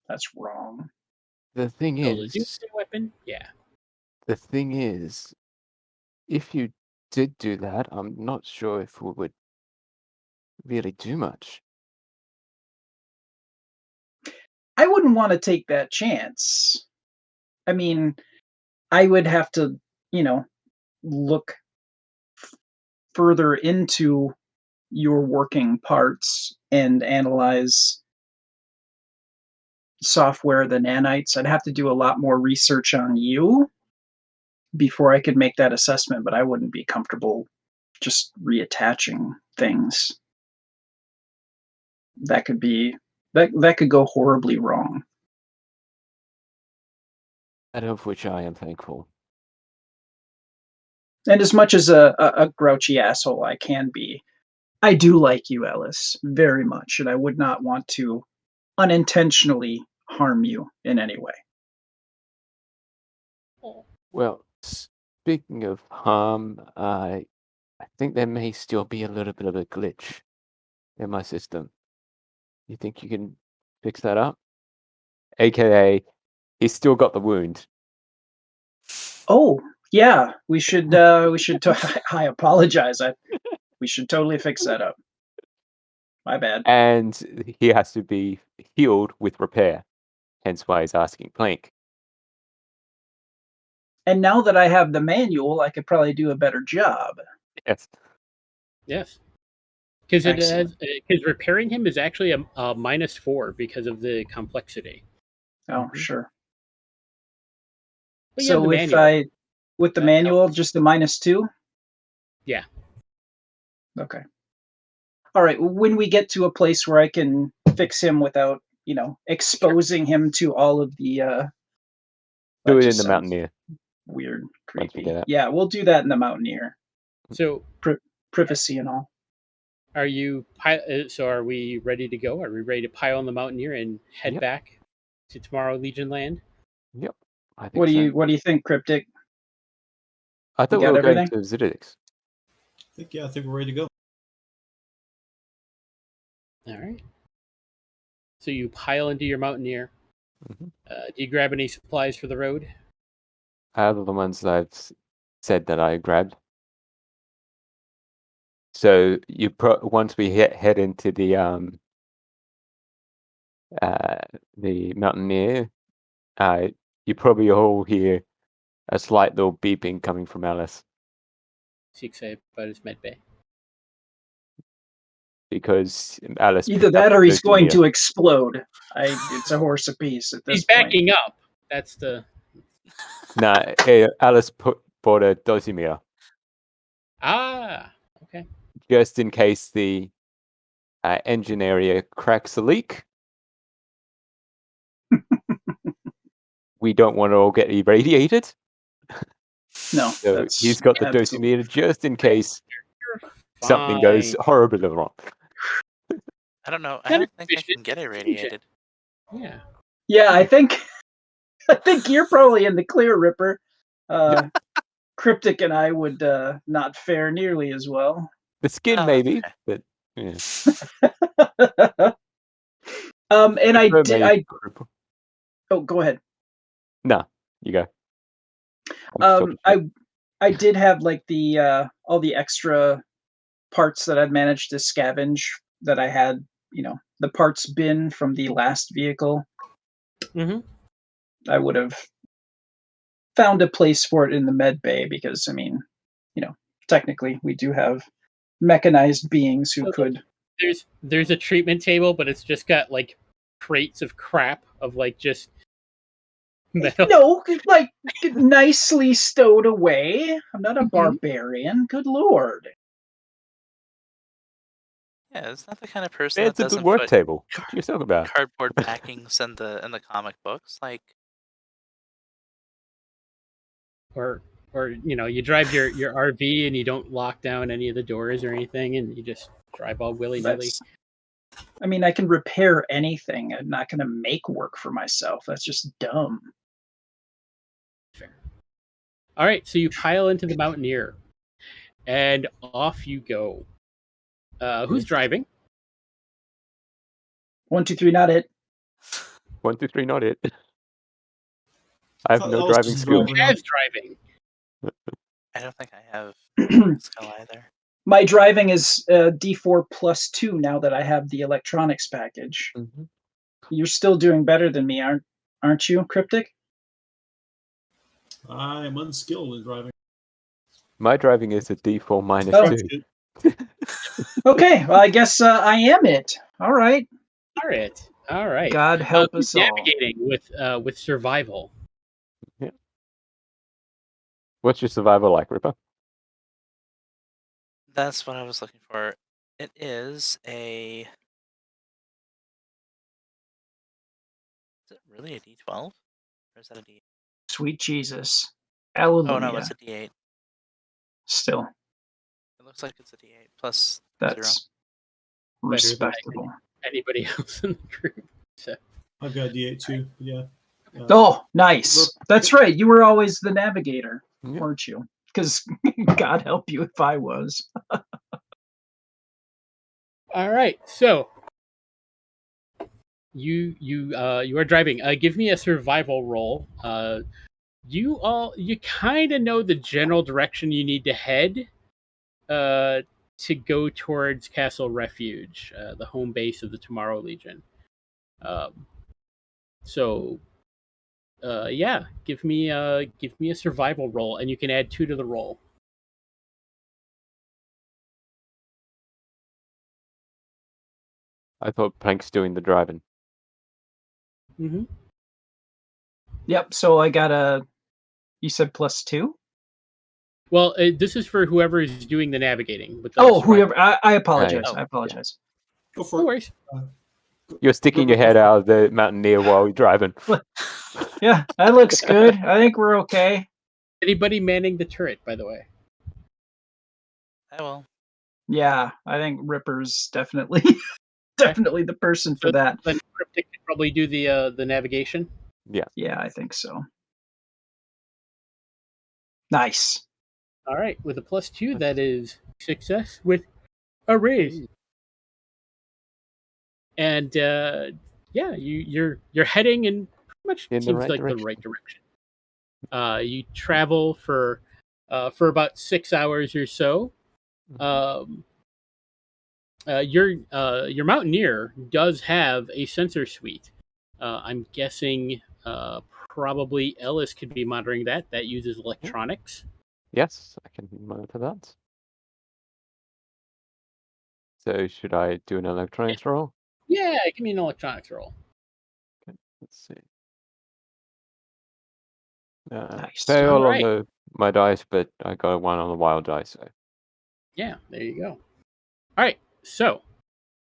Speaker 3: That's wrong.
Speaker 4: The thing
Speaker 1: The
Speaker 4: is,
Speaker 1: doomsday weapon? Yeah.
Speaker 4: the thing is, if you did do that, I'm not sure if we would really do much.
Speaker 3: I wouldn't want to take that chance. I mean, I would have to, look further into your working parts and analyze software, the nanites. I'd have to do a lot more research on you before I could make that assessment, but I wouldn't be comfortable just reattaching things. That could be that could go horribly wrong.
Speaker 4: That of which I am thankful.
Speaker 3: And as much as a grouchy asshole I can be, I do like you, Ellis, very much, and I would not want to unintentionally harm you in any way.
Speaker 4: Well, speaking of harm, I think there may still be a little bit of a glitch in my system. You think you can fix that up? AKA, he's still got the wound.
Speaker 3: Oh, yeah, we should I apologize. We should totally fix that up. My bad.
Speaker 4: And he has to be healed with repair. Hence why he's asking Planck.
Speaker 3: And now that I have the manual, I could probably do a better job.
Speaker 4: Yes.
Speaker 1: Yes. Because
Speaker 3: Excellent.
Speaker 1: repairing him is actually a -4 because of the complexity.
Speaker 3: Oh, sure.
Speaker 1: But you have
Speaker 3: So
Speaker 1: the
Speaker 3: if
Speaker 1: manual.
Speaker 3: with the
Speaker 1: That
Speaker 3: manual,
Speaker 1: helps.
Speaker 3: just the -2?
Speaker 1: Yeah.
Speaker 3: Okay. All right. When we get to a place where I can fix him without, exposing him to all of the
Speaker 4: Do
Speaker 3: that
Speaker 4: it in
Speaker 3: just
Speaker 4: the
Speaker 3: sounds
Speaker 4: Mountaineer.
Speaker 3: weird,
Speaker 4: Once we
Speaker 3: creepy.
Speaker 4: get out.
Speaker 3: Yeah, we'll do that in the Mountaineer.
Speaker 1: So
Speaker 3: Privacy and all.
Speaker 1: are you? So are we ready to go? Are we ready to pile on the Mountaineer and head
Speaker 4: Yep.
Speaker 1: back to Tomorrow Legion Land?
Speaker 4: Yep. I think
Speaker 3: What do
Speaker 4: so.
Speaker 3: you think, Kriptk?
Speaker 4: I thought we
Speaker 3: got
Speaker 4: were
Speaker 3: everything?
Speaker 4: going to Zitix.
Speaker 5: I think we're ready to go.
Speaker 1: All right. So you pile into your Mountaineer.
Speaker 4: Mhm.
Speaker 1: Do you grab any supplies for the road?
Speaker 4: Out of the ones that I've said that I grabbed. So once we head into the Mountaineer, you probably all hear a slight little beeping coming from Alice.
Speaker 1: Is he excited about his med bay?
Speaker 4: Because Alice
Speaker 3: Either
Speaker 4: picked up
Speaker 3: that or
Speaker 4: the
Speaker 3: he's going
Speaker 4: dosimeter.
Speaker 3: to explode. It's a horse apiece at this
Speaker 1: He's
Speaker 3: point.
Speaker 1: backing up. That's the
Speaker 4: No, Alice bought a dosimeter
Speaker 1: okay.
Speaker 4: just in case the engine area cracks a leak. We don't want to all get irradiated.
Speaker 3: No,
Speaker 4: So
Speaker 3: that's
Speaker 4: he's got the
Speaker 3: absolutely-
Speaker 4: dosimeter just in case
Speaker 1: You're
Speaker 4: something goes
Speaker 1: fine.
Speaker 4: horribly wrong.
Speaker 2: I don't know. I
Speaker 1: Kind of
Speaker 2: don't think I can
Speaker 1: efficient
Speaker 2: get
Speaker 1: decision.
Speaker 2: irradiated.
Speaker 1: Yeah.
Speaker 3: Yeah, I think you're probably in the clear, Ripper. Kriptk and I would not fare nearly as well.
Speaker 4: The skin
Speaker 2: Oh,
Speaker 4: maybe,
Speaker 2: okay.
Speaker 4: but yeah.
Speaker 3: And I
Speaker 4: Ripper
Speaker 3: did.
Speaker 4: may cripple.
Speaker 3: Oh, go ahead.
Speaker 4: No, you go. I'm just talking shit.
Speaker 3: I did have like the all the extra parts that I'd managed to scavenge that I had, the parts bin from the last vehicle.
Speaker 1: Mm-hmm.
Speaker 3: I would have found a place for it in the med bay because, technically we do have mechanized beings who could.
Speaker 1: There's a treatment table, but it's just got like crates of crap of like just metal.
Speaker 3: No, like nicely stowed away. I'm not a
Speaker 1: Mhm.
Speaker 3: barbarian. Good lord.
Speaker 2: Yeah, it's not the kind of person
Speaker 4: It's
Speaker 2: that
Speaker 4: a good
Speaker 2: doesn't
Speaker 4: work
Speaker 2: put
Speaker 4: table. What are you talking about?
Speaker 2: cardboard backings in the comic books. Like,
Speaker 1: or you drive your RV and you don't lock down any of the doors or anything, and you just drive all willy-nilly.
Speaker 3: I can repair anything. I'm not going to make work for myself. That's just dumb.
Speaker 1: Fair. All right, so you pile into the Mountaineer, and off you go. Who's driving?
Speaker 3: 1, 2, 3, not it.
Speaker 4: 1, 2, 3, not it. I have
Speaker 5: thought
Speaker 4: no
Speaker 5: Alice
Speaker 4: driving
Speaker 5: was
Speaker 4: skill.
Speaker 5: driving.
Speaker 1: Who is driving?
Speaker 2: I don't think I have skill either.
Speaker 3: My driving is D4 plus 2 now that I have the electronics package.
Speaker 4: Mhm.
Speaker 3: You're still doing better than me, aren't you, Kriptk?
Speaker 5: I am unskilled in driving.
Speaker 4: My driving is a D4 minus
Speaker 3: Oh.
Speaker 4: 2.
Speaker 3: Okay, well, I guess I am it. All right.
Speaker 1: All right.
Speaker 3: God help
Speaker 1: Who's
Speaker 3: us all.
Speaker 1: navigating with survival?
Speaker 4: What's your survival like, Ripper?
Speaker 2: That's what I was looking for. It is a. Is it really a D12? Or is that a D8?
Speaker 3: Sweet Jesus. Hallelujah.
Speaker 2: Oh no, it's a D8.
Speaker 3: Still,
Speaker 2: It looks like it's a D8 plus 0.
Speaker 3: that's
Speaker 1: Better than
Speaker 3: respectable.
Speaker 1: anybody else in the group. So
Speaker 5: I've got a D8 too. Yeah.
Speaker 3: Oh, nice. That's right. You were always the navigator,
Speaker 4: Yeah.
Speaker 3: weren't you? Because God help you if I was.
Speaker 1: all right, so you are driving. Give me a survival roll. You kind of know the general direction you need to head to go towards Castle Refuge, the home base of the Tomorrow Legion. So yeah, give me a survival roll, and you can add 2 to the roll.
Speaker 4: I thought Planck's doing the driving.
Speaker 1: Mm-hmm.
Speaker 3: Yep. So I got a. You said +2?
Speaker 1: Well, this is for whoever is doing the navigating. With the
Speaker 3: Oh,
Speaker 1: survival.
Speaker 3: whoever. I apologize.
Speaker 2: Oh,
Speaker 3: I apologize.
Speaker 5: Go
Speaker 1: No
Speaker 5: for it.
Speaker 1: worries.
Speaker 4: You're sticking your head out of the Mountaineer while you're driving.
Speaker 3: Yeah, that looks good. I think we're okay.
Speaker 1: Anybody manning the turret, by the way?
Speaker 2: I will.
Speaker 3: Yeah, I think Ripper's definitely definitely the person for
Speaker 1: So
Speaker 3: that.
Speaker 1: then Kriptk could probably do the navigation.
Speaker 3: Yeah, I think so. Nice.
Speaker 1: All right, with a +2, that is success with a raise. And yeah, you're heading in pretty much
Speaker 4: In the
Speaker 1: seems
Speaker 4: right
Speaker 1: like
Speaker 4: direction.
Speaker 1: the right direction. You travel for about 6 hours or so. Your Mountaineer does have a sensor suite. I'm guessing probably Ellis could be monitoring that. That uses electronics.
Speaker 4: Yes, I can monitor that. So should I do an electronics roll?
Speaker 1: Yeah, give me an electronics roll.
Speaker 4: Let's see.
Speaker 3: Nice.
Speaker 4: Fail
Speaker 1: Alright.
Speaker 4: on my dice, but I got a 1 on the wild dice. So.
Speaker 1: Yeah, there you go. All right, so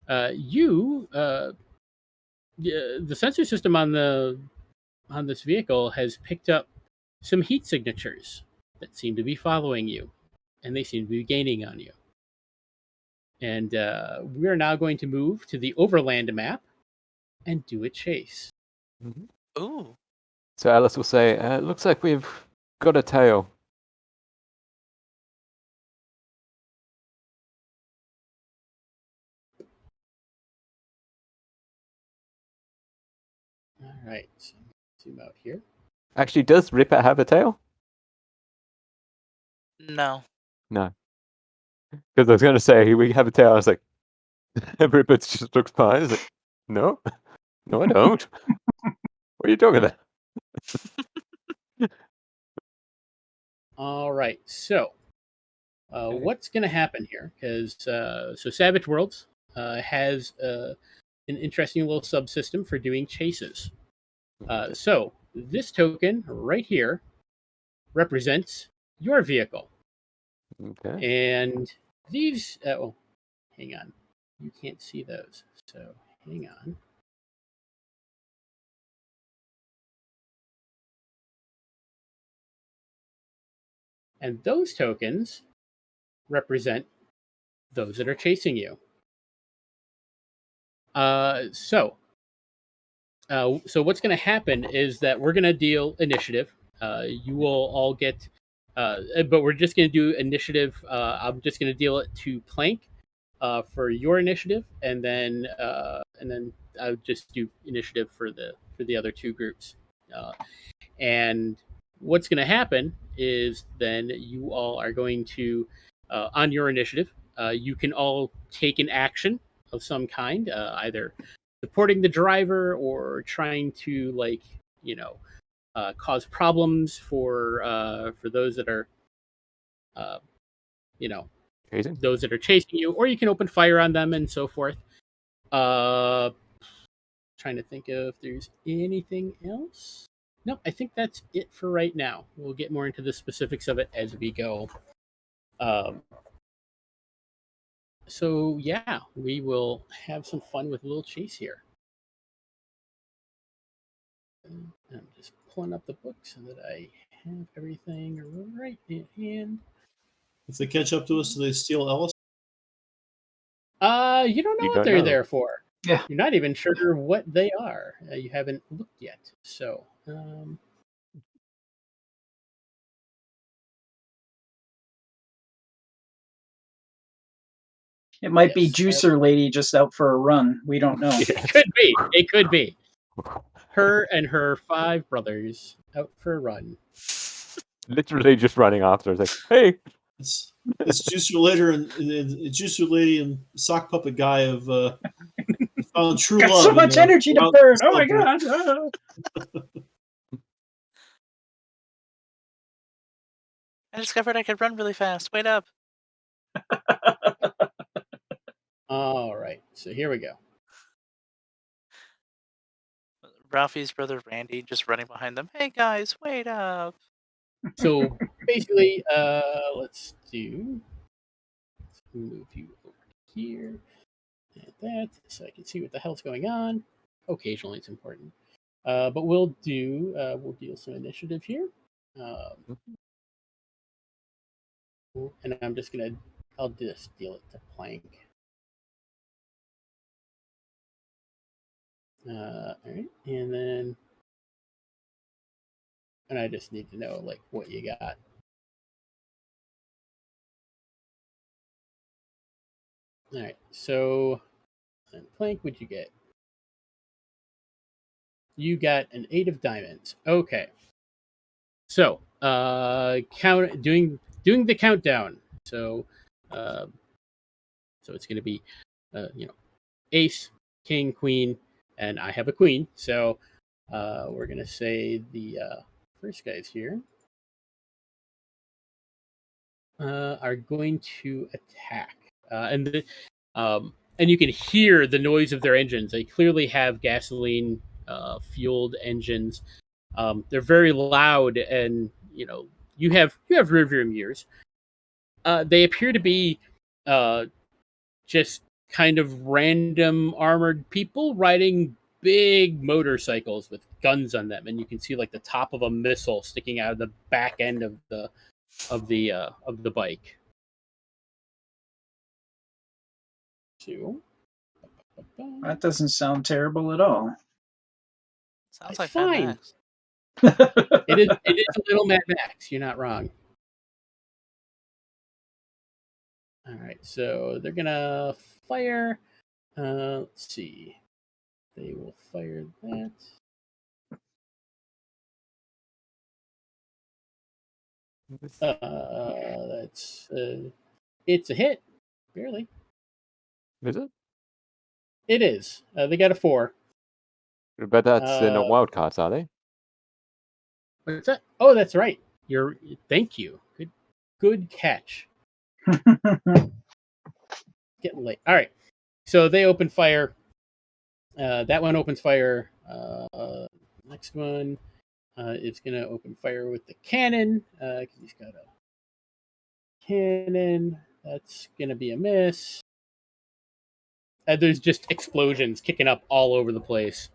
Speaker 1: the sensor system on this vehicle has picked up some heat signatures that seem to be following you, and they seem to be gaining on you. And we are now going to move to the overland map and do a chase.
Speaker 2: Ooh.
Speaker 4: So Alice will say, "It looks like we've got a tail."
Speaker 1: All right, so zoom out here.
Speaker 4: Actually, does Ripper have a tail?
Speaker 2: No.
Speaker 4: No. Because I was going to say, we have a tail. I was like, Ripper just looks fine. I was like, no, I don't. What are you talking about?
Speaker 1: All right, so what's going to happen here? Because so Savage Worlds has an interesting little subsystem for doing chases. So this token right here represents your vehicle,
Speaker 4: Okay.
Speaker 1: and these. Oh, hang on, you can't see those. So hang on. And those tokens represent those that are chasing you. So what's going to happen is that we're going to deal initiative. You will all get, but we're just going to do initiative. I'm just going to deal it to Planck for your initiative, and then I'll just do initiative for the other 2 groups. And what's going to happen is then you all are going to, on your initiative, you can all take an action of some kind, either supporting the driver or trying to cause problems for those that are
Speaker 4: Chasing?
Speaker 1: those that are chasing you, or you can open fire on them and so forth. Trying to think if there's anything else. nope, I think that's it for right now. We'll get more into the specifics of it as we go. So yeah, we will have some fun with a little chase here. I'm just pulling up the book so that I have everything right in hand.
Speaker 5: If they catch up to us, do they steal Ellis?
Speaker 1: You don't know
Speaker 4: You
Speaker 1: what
Speaker 4: don't
Speaker 1: they're
Speaker 4: know.
Speaker 1: there for.
Speaker 3: Yeah.
Speaker 1: You're not even sure what they are. You haven't looked yet. So,
Speaker 3: It might be
Speaker 1: yes,
Speaker 3: Juicer Lady just out for a run. We don't know.
Speaker 1: it could be. It could be. Her and her 5 brothers out for a run.
Speaker 4: Literally just running after. It's like, hey,
Speaker 5: It's Juicer Later and Juicer Lady and Sock Puppet Guy of found true
Speaker 3: Got
Speaker 5: love.
Speaker 3: so much energy to burn. Oh my
Speaker 5: god!
Speaker 3: god!
Speaker 2: I discovered I could run really fast. Wait up.
Speaker 1: All right, so here we go.
Speaker 2: Ralphie's brother Randy just running behind them. Hey guys, wait up.
Speaker 1: So basically, let's move you over here and that so I can see what the hell's going on. Occasionally it's important. But we'll deal some initiative here. And I'll just deal it to Planck. All right, and I just need to know like what you got. All right, so Planck, what'd you get? You got an 8 of diamonds. Okay, so doing the countdown. So it's going to be ace, king, queen, and I have a queen. So we're going to say the first guys here are going to attack. And you can hear the noise of their engines. They clearly have gasoline fueled engines. They're very loud, and you have rear view mirrors. They appear to be just kind of random armored people riding big motorcycles with guns on them, and you can see like the top of a missile sticking out of the back end of the bike. Two.
Speaker 3: That doesn't sound terrible at all.
Speaker 2: Sounds
Speaker 1: It's
Speaker 2: like
Speaker 1: fine.
Speaker 2: Mad Max.
Speaker 1: It is a little Mad Max. You're not wrong. All right, so they're gonna fire. Let's see. They will fire that. That's it's a hit, barely.
Speaker 4: is it?
Speaker 1: It is. They got a 4.
Speaker 4: But they're not wildcards, are they?
Speaker 1: What's that? Oh, that's right. Thank you. Good catch. Getting late. All right. So they open fire. That one opens fire. Next one is going to open fire with the cannon. Because he's got a cannon. That's going to be a miss. There's just explosions kicking up all over the place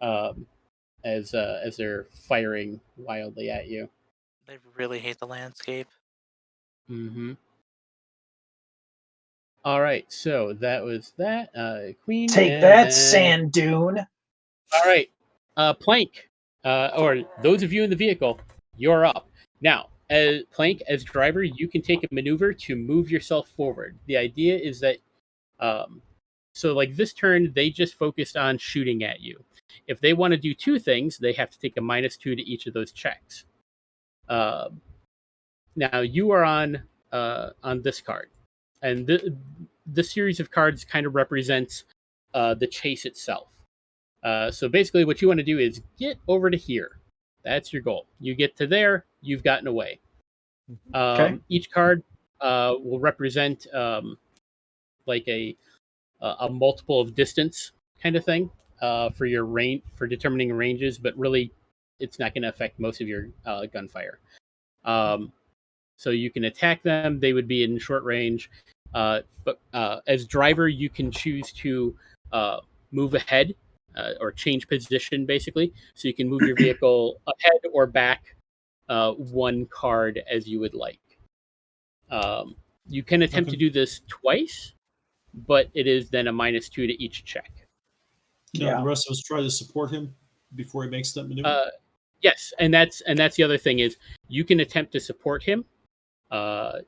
Speaker 1: as they're firing wildly at you.
Speaker 2: They really hate the landscape.
Speaker 1: Mm-hmm. All right, so that was that. Queen.
Speaker 3: Take that, sand dune.
Speaker 1: All right, Planck, or those of you in the vehicle, you're up. Now, as Planck, as driver, you can take a maneuver to move yourself forward. The idea is that, so like this turn, they just focused on shooting at you. If they want to do 2 things, they have to take a -2 to each of those checks. Now you are on this card, and the series of cards kind of represents the chase itself. So basically, what you want to do is get over to here. That's your goal. You get to there, you've gotten away.
Speaker 3: Okay.
Speaker 1: Each card will represent like a multiple of distance kind of thing for your range, for determining ranges, but really it's not going to affect most of your gunfire. So you can attack them; they would be in short range. But as driver, you can choose to move ahead or change position, basically. So you can move your vehicle ahead or back one card as you would like. You can attempt to do this twice, but it is then a -2 to each check.
Speaker 5: Now, the rest of us try to support him before he makes that maneuver.
Speaker 1: Yes, and that's the other thing is you can attempt to support him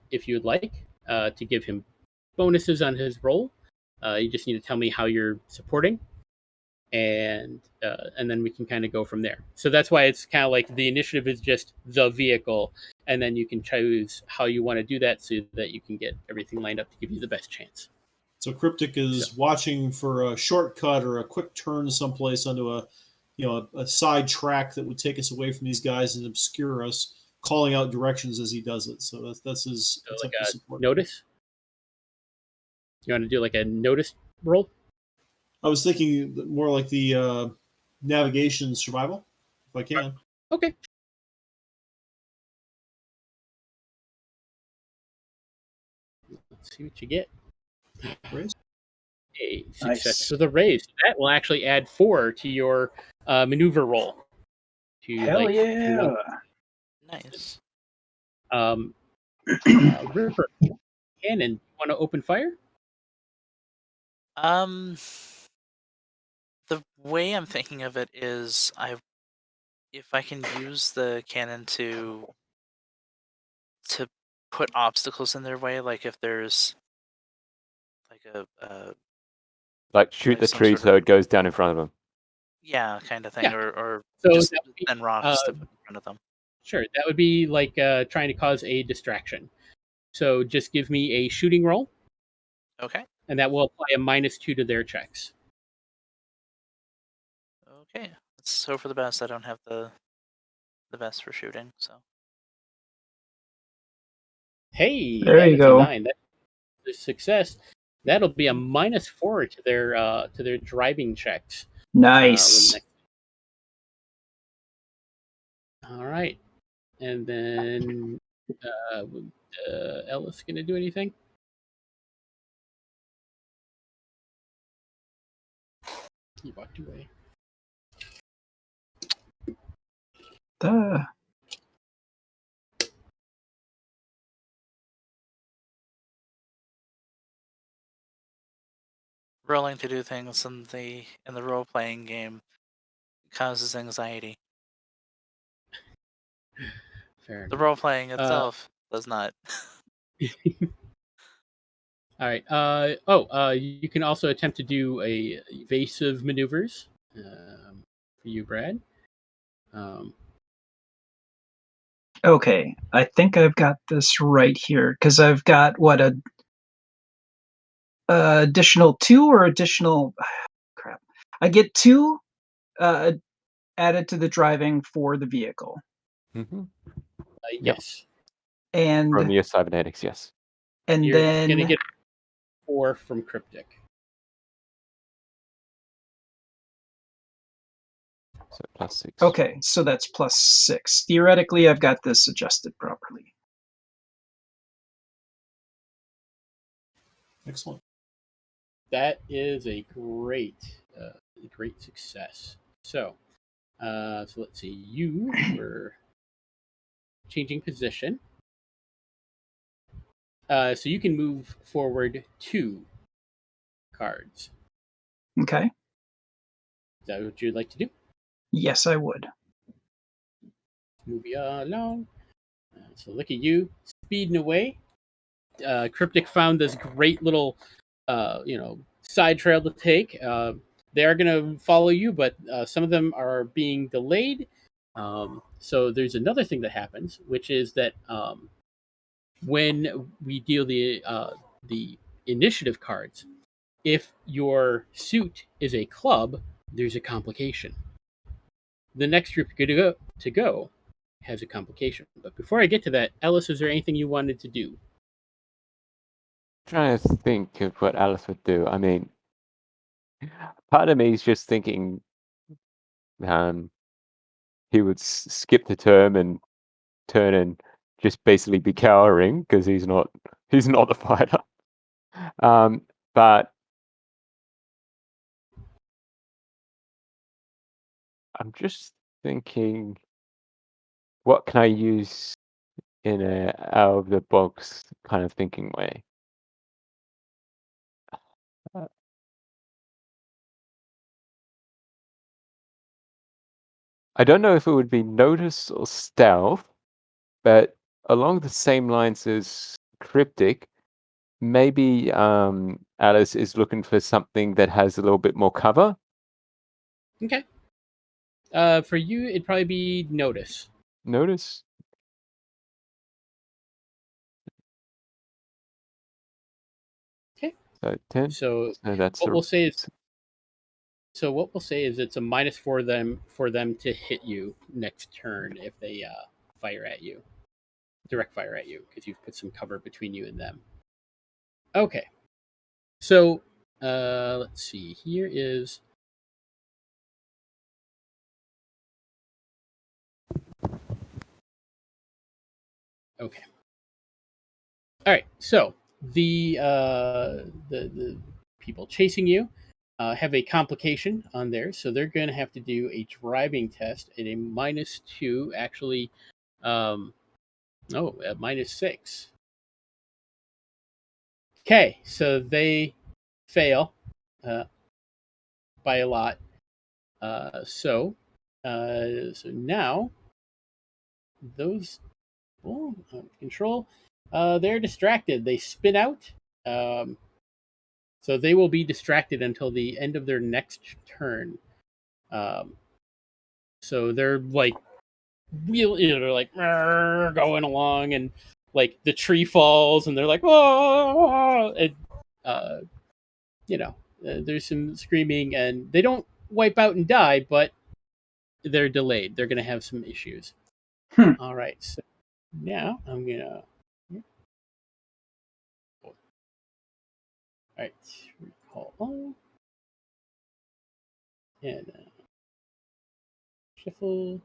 Speaker 1: if you would like to give him bonuses on his roll. You just need to tell me how you're supporting, and then we can kind of go from there. So that's why it's kind of like the initiative is just the vehicle, and then you can choose how you want to do that so that you can get everything lined up to give you the best chance.
Speaker 5: So Kriptk is watching for a shortcut or a quick turn someplace onto a side track that would take us away from these guys and obscure us, calling out directions as he does it. So that's his
Speaker 1: like
Speaker 5: to
Speaker 1: a
Speaker 5: support.
Speaker 1: notice. You want to do like a notice roll?
Speaker 5: I was thinking more like the navigation survival, if I can.
Speaker 1: Okay. Let's see what you get.
Speaker 5: Raise.
Speaker 1: A success with a raise. That will actually add 4 to your maneuver roll.
Speaker 3: Hell yeah!
Speaker 2: Nice.
Speaker 1: Ripper, Cannon, want to open fire?
Speaker 2: The way I'm thinking of it is, if I can use the cannon to put obstacles in their way, like if there's like
Speaker 4: Like shoot the tree so it goes down in front of them.
Speaker 2: Yeah, kind of thing,
Speaker 1: Yeah.
Speaker 2: or
Speaker 1: So
Speaker 2: just
Speaker 1: that would be,
Speaker 2: send rocks to put in front of them.
Speaker 1: Sure, that would be like trying to cause a distraction. So just give me a shooting roll.
Speaker 2: Okay.
Speaker 1: And that will apply a -2 to their checks.
Speaker 2: Okay. Let's hope for the best. I don't have the best for shooting, so.
Speaker 1: Hey,
Speaker 3: there you go.
Speaker 1: A 9. That's a success. That'll be a -4 to their driving checks.
Speaker 3: Nice.
Speaker 1: All right, and then Ellis gonna do anything? He walked away.
Speaker 2: Rolling to do things in the role-playing game causes anxiety.
Speaker 1: Fair
Speaker 2: The
Speaker 1: enough.
Speaker 2: role-playing itself does not.
Speaker 1: All right. You can also attempt to do a evasive maneuvers for you, Brad.
Speaker 3: Okay, I think I've got this right here because I've got what a additional 2 or additional crap. I get 2 added to the driving for the vehicle.
Speaker 4: Mm-hmm.
Speaker 1: Yes.
Speaker 3: And
Speaker 4: from your cybernetics, yes.
Speaker 3: And
Speaker 1: You're
Speaker 3: then
Speaker 1: gonna get 4 from Kriptk.
Speaker 4: So +6.
Speaker 3: Okay, so that's +6. Theoretically, I've got this adjusted properly.
Speaker 5: Excellent.
Speaker 1: That is a great success. So let's see. You were changing position. So you can move forward 2 cards.
Speaker 3: Okay.
Speaker 1: Is that what you'd like to do?
Speaker 3: Yes, I would.
Speaker 1: Move you along. So look at you speeding away. Kriptk found this great little, side trail to take. They are going to follow you, but some of them are being delayed. So there's another thing that happens, which is that when we deal the initiative cards, if your suit is a club, there's a complication. The next group to go has a complication. But before I get to that, Ellis, is there anything you wanted to do?
Speaker 4: Trying to think of what Alice would do. I mean, part of me is just thinking, he would skip the turn and just basically be cowering because he's not the fighter. But I'm just thinking, what can I use in a out of the box kind of thinking way? I don't know if it would be notice or stealth, but along the same lines as Kriptk, maybe Alice is looking for something that has a little bit more cover.
Speaker 1: Okay. For you, it'd probably be notice.
Speaker 4: Notice.
Speaker 1: Okay.
Speaker 4: So 10.
Speaker 1: So
Speaker 4: that's
Speaker 1: what we'll say is it's a minus for them to hit you next turn if they fire at you, direct fire at you, because you've put some cover between you and them. Okay. So let's see. Here is. Okay. All right. So the people chasing you have a complication on there, so they're going to have to do a driving test at a -2. Actually, at -6. Okay, so they fail by a lot. So now those control, they're distracted. They spin out. So they will be distracted until the end of their next turn. So they're like they're like going along, and like the tree falls, and they're like, oh, and there's some screaming, and they don't wipe out and die, but they're delayed. They're gonna have some issues. All right, so now I'm gonna. All right, recall all. And shuffle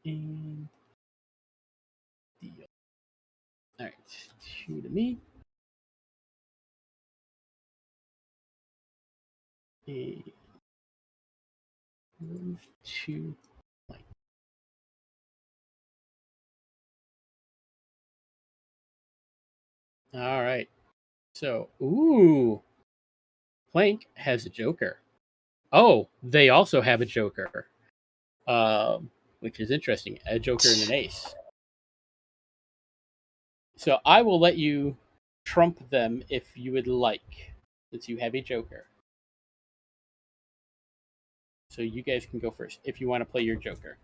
Speaker 1: and deal. All right, 2 to me. And move to light. All right. So, Planck has a Joker. Oh, they also have a Joker, which is interesting. A Joker and an Ace. So I will let you trump them if you would like, since you have a Joker. So you guys can go first if you want to play your Joker.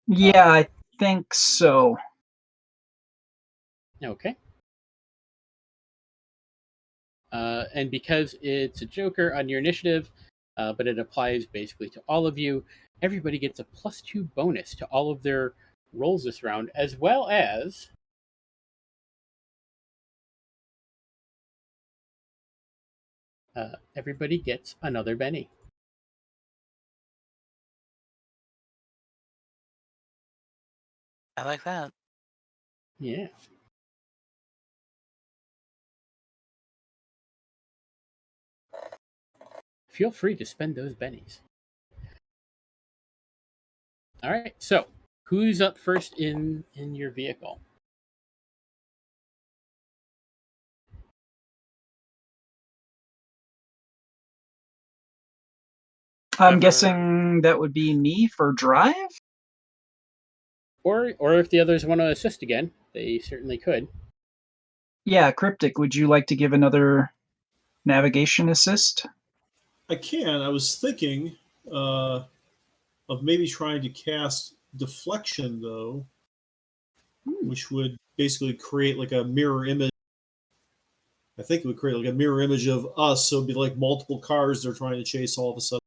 Speaker 3: Yeah, I think so.
Speaker 1: Okay. And because it's a Joker on your initiative, but it applies basically to all of you, everybody gets a +2 bonus to all of their rolls this round, as well as everybody gets another Benny.
Speaker 2: I like that.
Speaker 1: Yeah. Feel free to spend those bennies. All right. So, who's up first in your vehicle?
Speaker 3: I'm guessing that would be me for drive?
Speaker 1: Or if the others want to assist again, they certainly could.
Speaker 3: Yeah, Kriptk, would you like to give another navigation assist?
Speaker 5: I can. I was thinking of maybe trying to cast deflection, though, which would basically create like a mirror image. I think it would create like a mirror image of us, so it'd be like multiple cars they're trying to chase all of a sudden.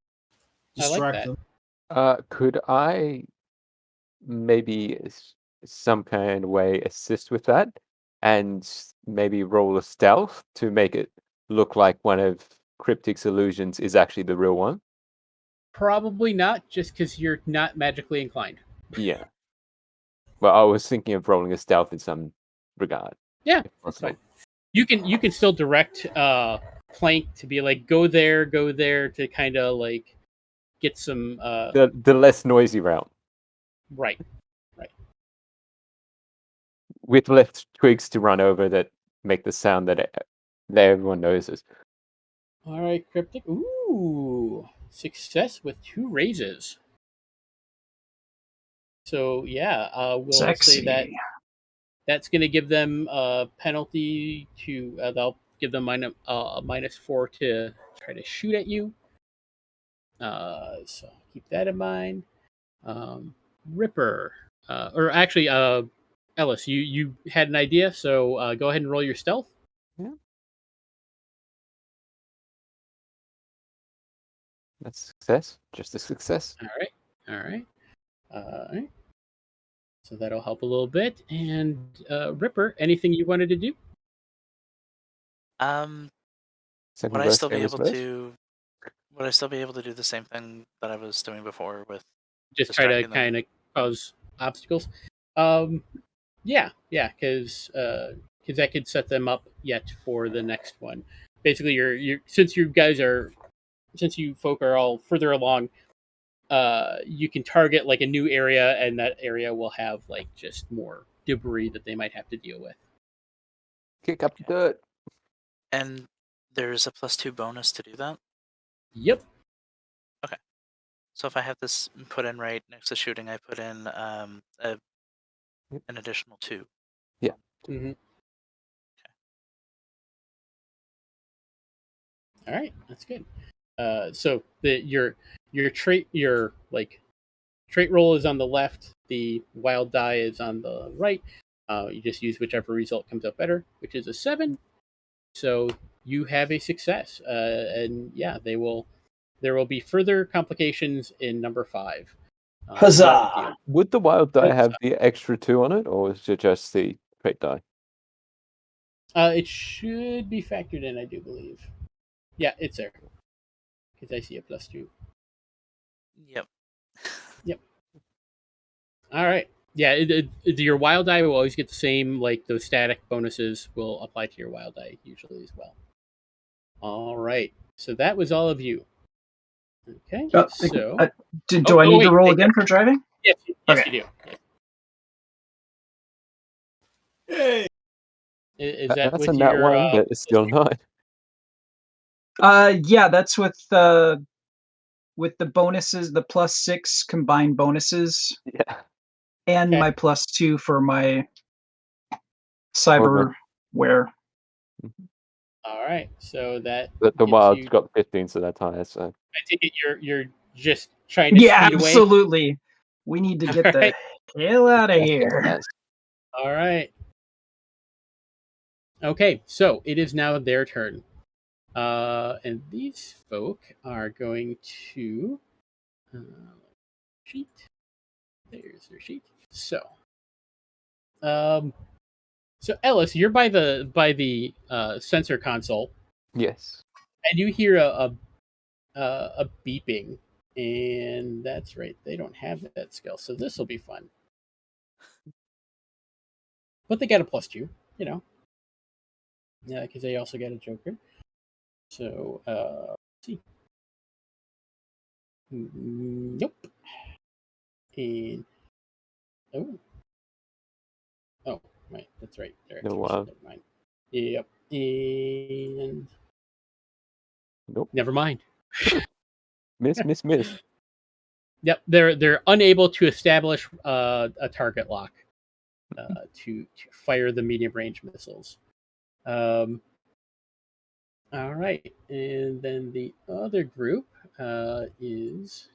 Speaker 5: Distract them.
Speaker 4: Could I maybe some kind of way assist with that and maybe roll a stealth to make it look like one of Kriptk's illusions is actually the real one?
Speaker 1: Probably not, just because you're not magically inclined.
Speaker 4: Yeah. Well, I was thinking of rolling a stealth in some regard.
Speaker 1: Yeah,
Speaker 4: if
Speaker 1: that's
Speaker 4: possible.
Speaker 1: fine. You can still direct Planck to be like go there to kind of like get some
Speaker 4: The less noisy route.
Speaker 1: right.
Speaker 4: With left twigs to run over that make the sound that everyone notices.
Speaker 1: All right, Kriptk. Ooh, success with 2 raises. So yeah, we'll say that
Speaker 3: Sexy.
Speaker 1: that's going to give them a penalty to. They'll give them -4 to try to shoot at you. So keep that in mind. Ripper, or actually, Ellis, you had an idea, so go ahead and roll your stealth.
Speaker 4: Yeah. That's success. Just a success.
Speaker 1: All right. All right. So that'll help a little bit. And Ripper, anything you wanted to do?
Speaker 4: Second
Speaker 2: Would I
Speaker 4: verse,
Speaker 2: still be
Speaker 4: famous
Speaker 2: able
Speaker 4: verse?
Speaker 2: to? Would I still be able to do the same thing that I was doing before with
Speaker 1: Just try to
Speaker 2: distracting them?
Speaker 1: kind of cause obstacles. Yeah, because that could set them up yet for the next one. Basically, you're since you folk are all further along, you can target like a new area, and that area will have like just more debris that they might have to deal with.
Speaker 4: Kick up the dirt.
Speaker 2: And there's a +2 bonus to do that.
Speaker 1: Yep.
Speaker 2: Okay. So if I have this put in right next to shooting, I put in an additional 2.
Speaker 4: Yeah.
Speaker 1: Mm-hmm. All right, that's good. So your trait trait roll is on the left. The wild die is on the right. You just use whichever result comes out better, which is a 7. So you have a success, and yeah, there will be further complications in number 5.
Speaker 3: Huzzah!
Speaker 4: Would the wild die
Speaker 1: Huzzah.
Speaker 4: have the extra 2 on it, or is it just the trait die?
Speaker 1: It should be factored in, I do believe. Yeah, it's there because I see a +2.
Speaker 2: Yep.
Speaker 1: Yep. All right. Yeah, your wild die will always get the same, like those static bonuses will apply to your wild die usually as well. All right. So that was all of you. Okay. So.
Speaker 3: Do I need to roll again for driving?
Speaker 1: Yes,
Speaker 3: Okay.
Speaker 1: you do.
Speaker 5: Yay!
Speaker 1: Is that
Speaker 4: That's
Speaker 1: with
Speaker 4: a nat
Speaker 1: your?
Speaker 4: 1, but it's still not.
Speaker 3: Yeah, that's with the bonuses, the +6 combined bonuses,
Speaker 4: Yeah.
Speaker 3: and
Speaker 1: Okay.
Speaker 3: my +2 for my cyberware.
Speaker 1: All right. So that
Speaker 4: The
Speaker 1: gets
Speaker 4: wild
Speaker 1: you.
Speaker 4: got 15, so that's higher. So
Speaker 1: I take it you're just trying to
Speaker 3: Yeah,
Speaker 1: speed away.
Speaker 3: absolutely. We need to get
Speaker 1: All
Speaker 3: the
Speaker 1: right.
Speaker 3: hell out of here.
Speaker 4: Yes.
Speaker 1: All right. Okay. So it is now their turn. And these folk are going to sheet. There's their sheet. So, so Ellis, you're by the sensor console,
Speaker 4: Yes.
Speaker 1: and you hear a beeping, and that's right. They don't have that skill, so this will be fun. But they got a +2, you know. Yeah, because they also got a Joker. So, let's see. Nope. And oh, right, that's right. They're
Speaker 4: No
Speaker 1: extra,
Speaker 4: wild.
Speaker 1: never mind. Yep, and
Speaker 4: Nope.
Speaker 1: never mind.
Speaker 4: Miss.
Speaker 1: Yep, they're unable to establish a target lock to fire the medium range missiles. All right, and then the other group is.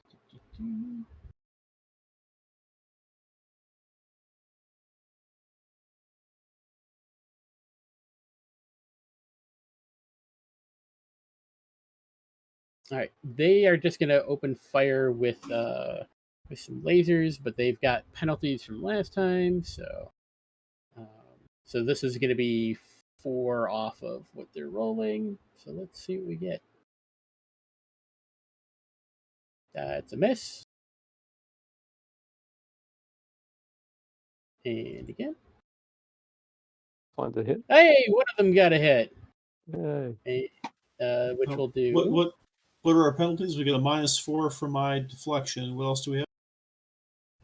Speaker 1: All right, they are just going to open fire with some lasers, but they've got penalties from last time, so so this is going to be 4 off of what they're rolling. So let's see what we get. That's a miss. And again.
Speaker 4: One's a hit.
Speaker 1: Hey, one of them got a hit.
Speaker 4: Yay.
Speaker 1: Which will do.
Speaker 5: What are our penalties? We get a -4 for my deflection. What else do we have?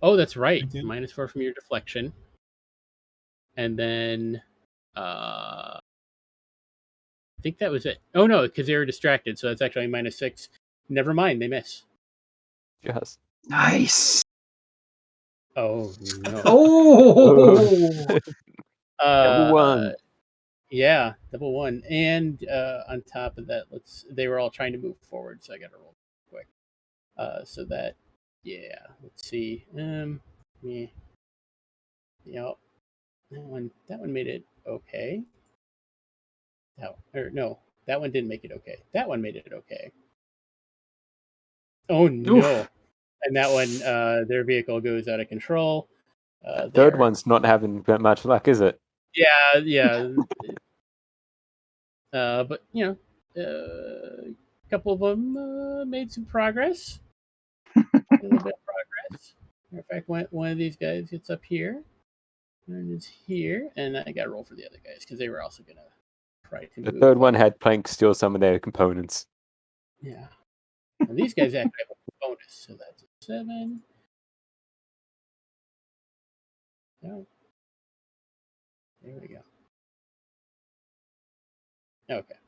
Speaker 1: Oh, that's right.
Speaker 5: Anything?
Speaker 1: -4 from your deflection. And then I think that was it. Oh no, because they were distracted, so that's actually -6. Never mind, they miss.
Speaker 4: Just.
Speaker 3: Nice.
Speaker 1: Oh no.
Speaker 3: Oh.
Speaker 4: Double one.
Speaker 1: Yeah, double one. And on top of that, they were all trying to move forward, so I gotta roll quick. So that let's see. Yeah. Yep. That one made it okay. That one didn't make it okay. That one made it okay. Oh no.
Speaker 3: Oof.
Speaker 1: And that one, their vehicle goes out of control.
Speaker 4: The third one's not having that much luck, is it?
Speaker 1: Yeah. But a couple of them made some progress. A little bit of progress. Matter of fact, one of these guys gets up here, and it's here, and I got to roll for the other guys because they were also gonna try to.
Speaker 4: The
Speaker 1: move
Speaker 4: third one
Speaker 1: forward.
Speaker 4: had Planck steal some of their components.
Speaker 1: Yeah. And these guys actually have a bonus, so that's a 7. Oh, there we go. Okay.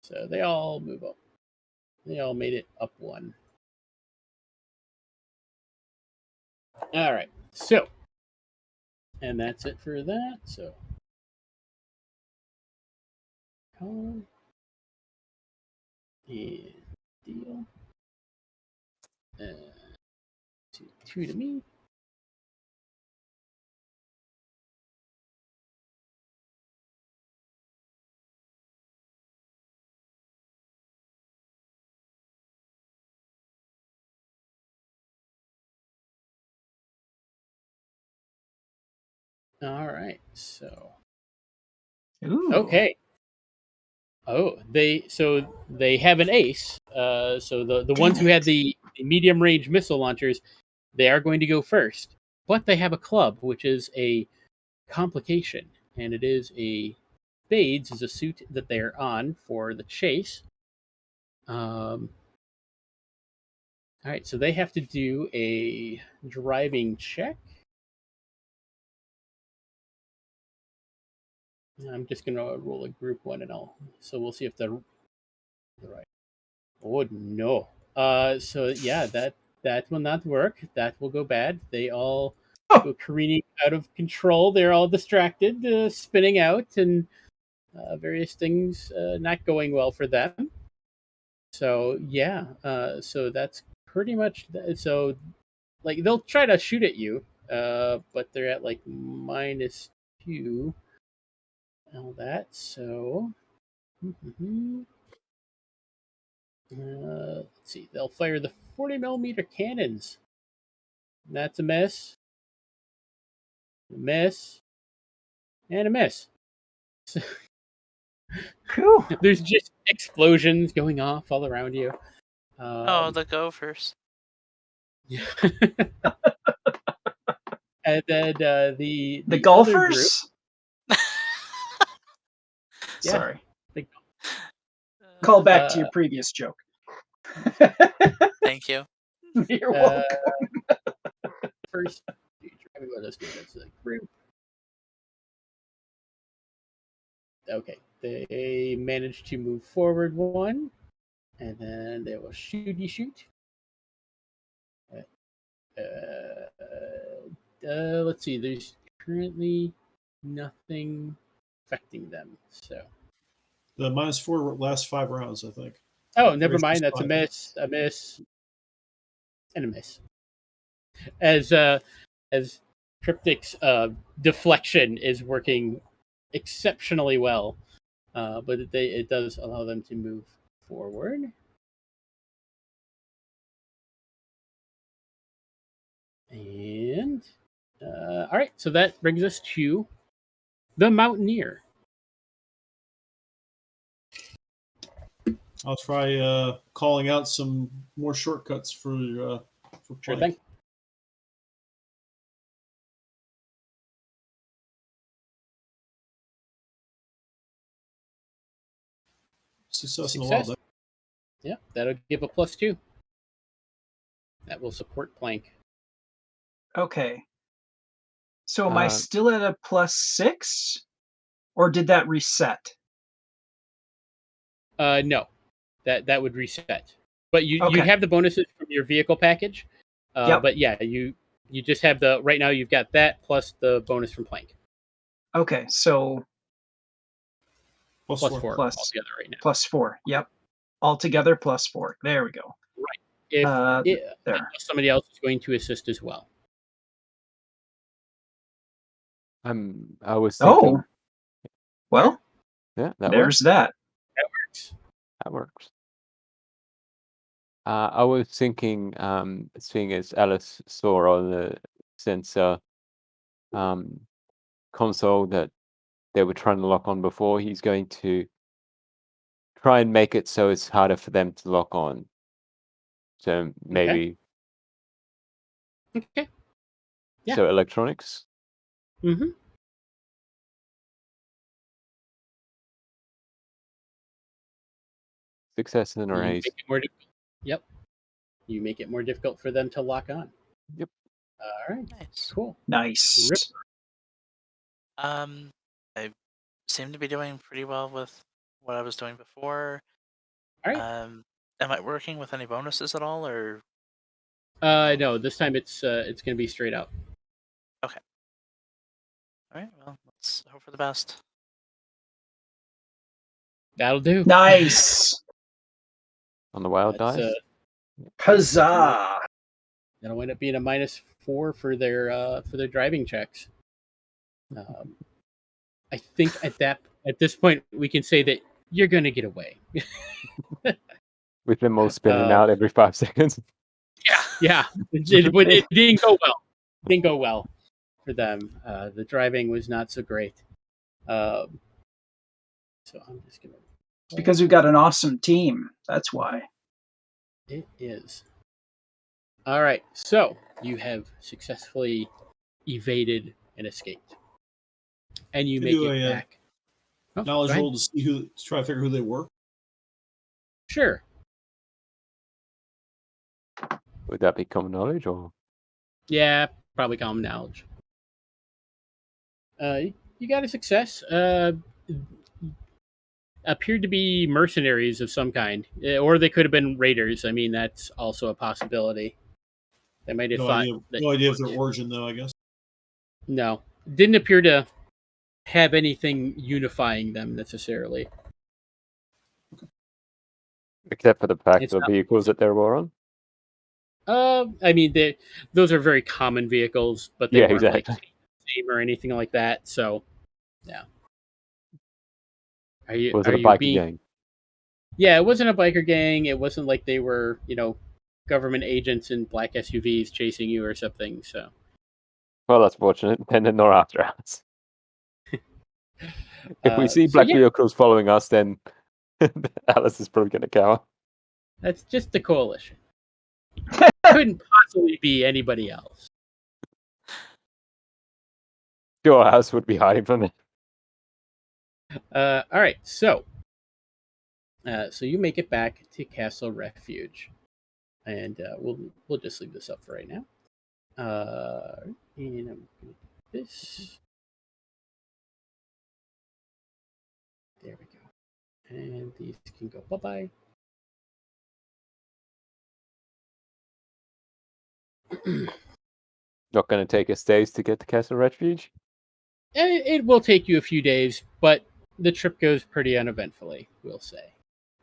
Speaker 1: So they all move up. They all made it up 1. All right. So, and that's it for that. So, column and deal. 2 to me. All right. So,
Speaker 3: Ooh.
Speaker 1: okay. Oh, they have an ace. So the ones who had the medium range missile launchers, they are going to go first. But they have a club, which is a complication, and it is a Spades is a suit that they are on for the chase. All right, so they have to do a driving check. I'm just gonna roll a group one, and so we'll see if the right. Oh no. So yeah, that will not work. That will go bad. They all go careening out of control. They're all distracted, spinning out, and various things not going well for them. So yeah, so that's pretty much so. Like they'll try to shoot at you, but they're at like -2. All that. So let's see. They'll fire the 40mm cannons. That's a miss. A miss. And a miss. So, there's just explosions going off all around you.
Speaker 2: The Gophers.
Speaker 1: Yeah. And then the
Speaker 3: Golfers? Sorry. Call back to your previous joke.
Speaker 2: Thank you.
Speaker 3: You're welcome.
Speaker 1: First, let us go to the group. Okay, they managed to move forward 1, and then they will shoot. Let's see. There's currently nothing affecting them. So
Speaker 5: the -4 lasts 5 rounds, I think.
Speaker 1: Oh, never mind. That's a miss, and a miss. As Kriptk's deflection is working exceptionally well, but it does allow them to move forward. And all right, so that brings us to the Mountaineer.
Speaker 5: I'll try calling out some more shortcuts for
Speaker 1: Sure
Speaker 5: Planck.
Speaker 1: thing.
Speaker 5: Success in the wild.
Speaker 1: Yeah, that'll give a +2. That will support Planck.
Speaker 3: Okay. So am I still at a +6? Or did that reset?
Speaker 1: No, that would reset. But you
Speaker 3: Okay.
Speaker 1: have the bonuses from your vehicle package.
Speaker 3: Yep.
Speaker 1: But yeah, you just have right now you've got that plus the bonus from Planck.
Speaker 3: Okay, so
Speaker 5: Plus
Speaker 1: +4
Speaker 3: Plus-
Speaker 1: altogether right now.
Speaker 3: +4. Yep. Altogether +4. There we go.
Speaker 1: If
Speaker 3: there.
Speaker 1: unless somebody else is going to assist as well.
Speaker 4: I was thinking.
Speaker 3: Oh. Well,
Speaker 4: Yeah, that
Speaker 3: there's
Speaker 4: works.
Speaker 3: that.
Speaker 1: That works.
Speaker 4: That works. I was thinking, seeing as Alice saw on the sensor console that they were trying to lock on before, he's going to try and make it so it's harder for them to lock on. So maybe
Speaker 1: Okay. Yeah.
Speaker 4: so electronics.
Speaker 1: Mm-hmm.
Speaker 4: Success and a
Speaker 1: You
Speaker 4: raise.
Speaker 1: make it more difficult. Yep. You make it more difficult for them to lock on.
Speaker 4: Yep.
Speaker 1: All right.
Speaker 2: Nice.
Speaker 1: Cool.
Speaker 3: Nice.
Speaker 2: I seem to be doing pretty well with what I was doing before.
Speaker 1: All right.
Speaker 2: Am I working with any bonuses at all, or?
Speaker 1: No, this time it's going to be straight up.
Speaker 2: Okay. All right. Well, let's hope for the best.
Speaker 1: That'll do.
Speaker 3: Nice.
Speaker 4: On the wild
Speaker 1: That's,
Speaker 4: dice.
Speaker 3: Huzzah.
Speaker 1: That'll end up being a -4 for their driving checks. I think at this point we can say that you're going to get away.
Speaker 4: With them all spinning out every 5 seconds.
Speaker 1: Yeah. It didn't go well. It didn't go well for them. The driving was not so great. So I'm just going to.
Speaker 3: It's because we've got an awesome team. That's why.
Speaker 1: It is. All right. So you have successfully evaded and escaped. And you make it back.
Speaker 5: Knowledge roll to try to figure who they were.
Speaker 1: Sure.
Speaker 4: Would that be common knowledge or?
Speaker 1: Yeah, probably common knowledge. You got a success. Appeared to be mercenaries of some kind, or they could have been raiders. I mean, that's also a possibility. They might have thought.
Speaker 5: No idea of their origin, though. I guess.
Speaker 1: No, didn't appear to have anything unifying them necessarily.
Speaker 4: Except for the fact of the vehicles that they were on.
Speaker 1: I mean, those are very common vehicles, but they weren't like same or anything like that. So, yeah.
Speaker 4: Was it a biker gang?
Speaker 1: Yeah, it wasn't a biker gang. It wasn't like they were, government agents in black SUVs chasing you or something. So.
Speaker 4: Well, that's fortunate. Then they're not after us. If we see black vehicles following us, then Alice is probably going to cower.
Speaker 1: That's just the coalition. Couldn't possibly be anybody else.
Speaker 4: Your house would be hiding from it.
Speaker 1: All right, so you make it back to Castle Refuge, and we'll just leave this up for right now. And I'm gonna do this. There we go. And these can go bye-bye.
Speaker 4: Not going to take us days to get to Castle Refuge?
Speaker 1: It will take you a few days, but the trip goes pretty uneventfully, we'll say.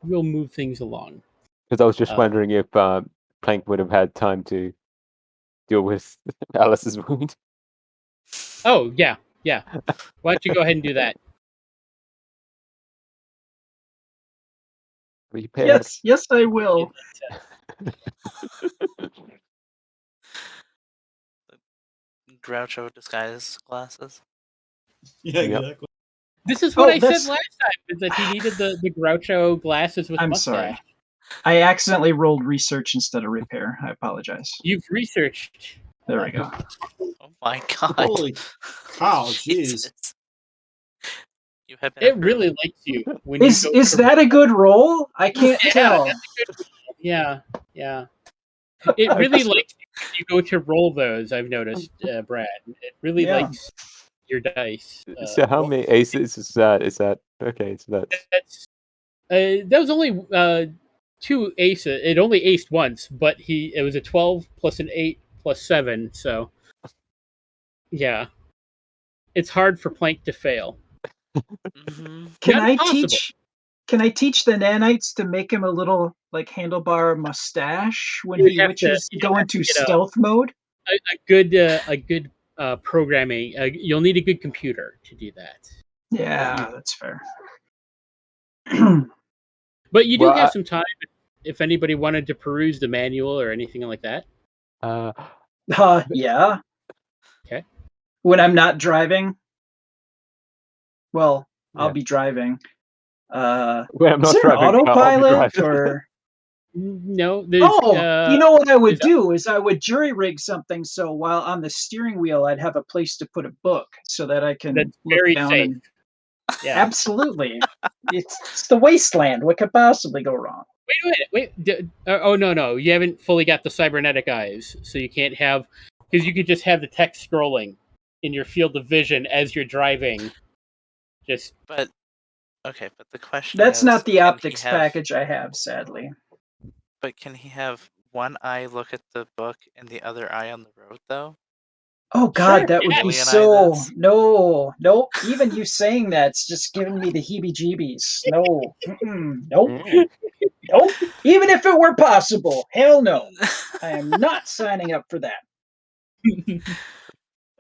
Speaker 1: We'll move things along. Because
Speaker 4: I was just wondering if Planck would have had time to deal with Alice's wound.
Speaker 1: Oh, yeah. Why don't you go ahead and do that?
Speaker 3: Yes, I will.
Speaker 2: Groucho disguise glasses.
Speaker 5: Yeah, exactly.
Speaker 1: This is what I said
Speaker 3: that's-
Speaker 1: last time, is that he needed the Groucho glasses with
Speaker 3: I'm
Speaker 1: mustache.
Speaker 3: sorry. I accidentally rolled research instead of repair. I apologize.
Speaker 1: You've researched.
Speaker 3: There we go.
Speaker 2: Oh my god.
Speaker 5: Holy cow, jeez.
Speaker 2: Jesus. You have been
Speaker 1: It
Speaker 2: approved.
Speaker 1: really likes you when
Speaker 3: Is
Speaker 1: you go to
Speaker 3: that a good roll? I can't
Speaker 1: Yeah,
Speaker 3: tell.
Speaker 1: that's a good roll. Yeah. It really likes you when you go to roll those, I've noticed, Brad. It really
Speaker 3: Yeah.
Speaker 1: likes your dice.
Speaker 4: So how many aces is that? Is that okay? So that's
Speaker 1: That was only 2 aces. It only aced once, but it was a 12 plus an 8 plus 7. So yeah, it's hard for Planck to fail.
Speaker 2: Mhm.
Speaker 3: Can
Speaker 1: Not
Speaker 3: I
Speaker 1: impossible.
Speaker 3: teach the nanites to make him a little like handlebar mustache when
Speaker 1: You'd
Speaker 3: he
Speaker 1: have to-
Speaker 3: witches
Speaker 1: you'd
Speaker 3: go
Speaker 1: have
Speaker 3: into
Speaker 1: to get a-
Speaker 3: stealth mode?
Speaker 1: A good programming. You'll need a good computer to do that.
Speaker 3: Yeah, that's fair.
Speaker 1: But you do
Speaker 4: Well,
Speaker 1: have some time if anybody wanted to peruse the manual or anything like that.
Speaker 3: Yeah.
Speaker 1: Okay.
Speaker 3: When I'm not driving. Well, I'll
Speaker 4: Yeah.
Speaker 3: be driving.
Speaker 4: when I'm
Speaker 3: Is
Speaker 4: not
Speaker 3: there an
Speaker 4: driving, I'll be
Speaker 3: autopilot
Speaker 4: driving.
Speaker 3: or?
Speaker 1: No, there's.
Speaker 3: You know what I would
Speaker 1: is that-
Speaker 3: do is I would jury rig something so while on the steering wheel I'd have a place to put a book so that I can
Speaker 1: That's
Speaker 3: look
Speaker 1: very
Speaker 3: down
Speaker 1: safe.
Speaker 3: and
Speaker 1: Yeah.
Speaker 3: absolutely. It's the wasteland. What could possibly go wrong?
Speaker 1: Wait. Oh no! You haven't fully got the cybernetic eyes, so you can't have because you could just have the text scrolling in your field of vision as you're driving. Just
Speaker 2: But okay, but the question
Speaker 3: That's
Speaker 2: is,
Speaker 3: not the
Speaker 2: can he
Speaker 3: optics
Speaker 2: have-
Speaker 3: package I have, sadly.
Speaker 2: But can he have one eye look at the book and the other eye on the road, though?
Speaker 3: Oh God,
Speaker 1: Sure,
Speaker 3: that would
Speaker 2: yeah.
Speaker 3: be
Speaker 2: Alien eye
Speaker 3: so.
Speaker 2: this.
Speaker 3: No, nope. Even you saying that's just giving me the heebie-jeebies. No, nope, nope. Even if it were possible, hell no. I am not signing up for that.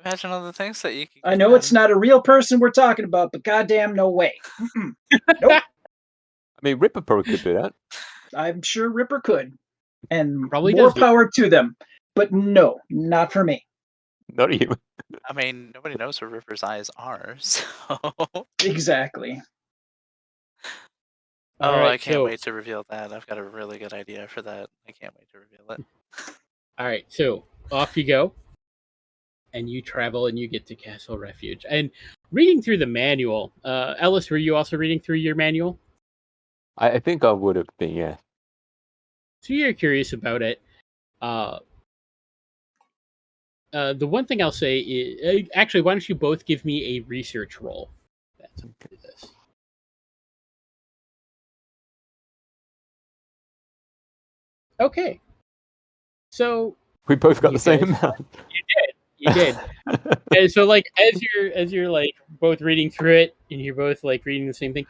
Speaker 2: Imagine all the things that you could.
Speaker 3: I know it's not a real person we're talking about, but goddamn, no way. Nope.
Speaker 4: I mean, Ripper probably could do that.
Speaker 3: I'm sure Ripper could, and
Speaker 1: Probably
Speaker 3: more
Speaker 1: does do it.
Speaker 3: power to them. But no, not for me.
Speaker 4: Not even.
Speaker 2: I mean, nobody knows where Ripper's eyes are, so.
Speaker 3: Exactly.
Speaker 2: Oh,
Speaker 1: All right,
Speaker 2: I can't
Speaker 1: so-
Speaker 2: wait to reveal that. I've got a really good idea for that. I can't wait to reveal it.
Speaker 1: All right, so off you go, and you travel, and you get to Castle Refuge. And reading through the manual, Ellis, were you also reading through your manual?
Speaker 4: I think I would have been, yeah.
Speaker 1: So you're curious about it. The one thing I'll say is, actually, why don't you both give me a research roll? That's what we'll do this. Okay. So
Speaker 4: We both got
Speaker 1: You
Speaker 4: the same
Speaker 1: did.
Speaker 4: amount.
Speaker 1: you did. And so like as you're like both reading through it and you're both like reading the same thing.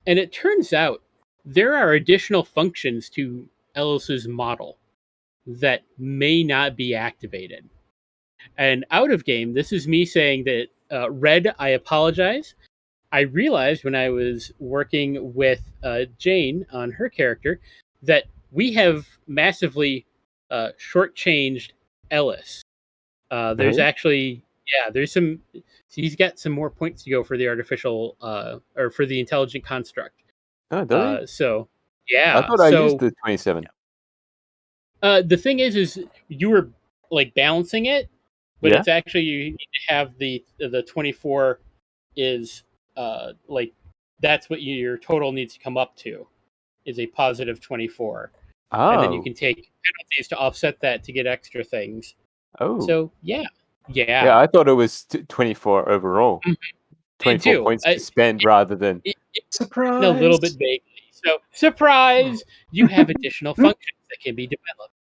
Speaker 1: And it turns out there are additional functions to Ellis's model that may not be activated. And out of game, this is me saying that Red, I apologize. I realized when I was working with Jane on her character that we have massively shortchanged Ellis. There's
Speaker 4: Really?
Speaker 1: actually, there's some. He's got some more points to go for the artificial or for the intelligent construct.
Speaker 4: Oh, does he?
Speaker 1: So yeah,
Speaker 4: I thought I used the 27.
Speaker 1: the thing is you were like balancing it, but
Speaker 4: Yeah?
Speaker 1: it's actually you need to have the 24 is like that's what your total needs to come up to is a positive 24, and then you
Speaker 4: Oh.
Speaker 1: can take penalties to offset that to get extra things.
Speaker 4: Oh.
Speaker 1: So yeah.
Speaker 4: Yeah, I thought it was 24 overall.
Speaker 1: Mhm.
Speaker 4: 24
Speaker 1: do.
Speaker 4: points to spend rather than.
Speaker 1: It's
Speaker 3: Surprise.
Speaker 1: a little bit vaguely. So surprise, you have additional functions that can be developed.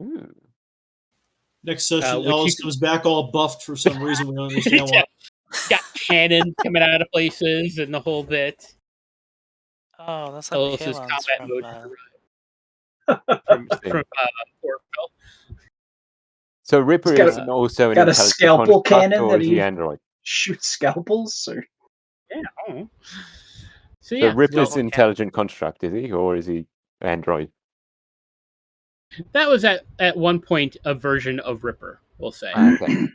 Speaker 4: Ooh.
Speaker 5: Next session,
Speaker 1: which
Speaker 5: Ellis
Speaker 1: you-
Speaker 5: comes back all buffed for some reason. We don't understand why.
Speaker 1: Got cannons coming out of places and the whole bit.
Speaker 2: Oh, that's like
Speaker 1: Ellis's
Speaker 2: Kalon's
Speaker 1: combat
Speaker 2: from,
Speaker 1: mode from Orville.
Speaker 4: So Ripper
Speaker 3: He's got
Speaker 4: isn't also an
Speaker 3: got a
Speaker 4: intelligent
Speaker 3: scalpel
Speaker 4: construct,
Speaker 3: cannon
Speaker 4: or
Speaker 3: that
Speaker 4: is he
Speaker 3: he-
Speaker 4: android?
Speaker 3: Shoot scalpels or
Speaker 1: Yeah. I don't know. So
Speaker 4: So
Speaker 1: yeah,
Speaker 4: Ripper's
Speaker 2: Scalpel
Speaker 4: intelligent construct, is he, or is he android?
Speaker 1: that was at one point a version of Ripper, we'll say.
Speaker 4: Okay.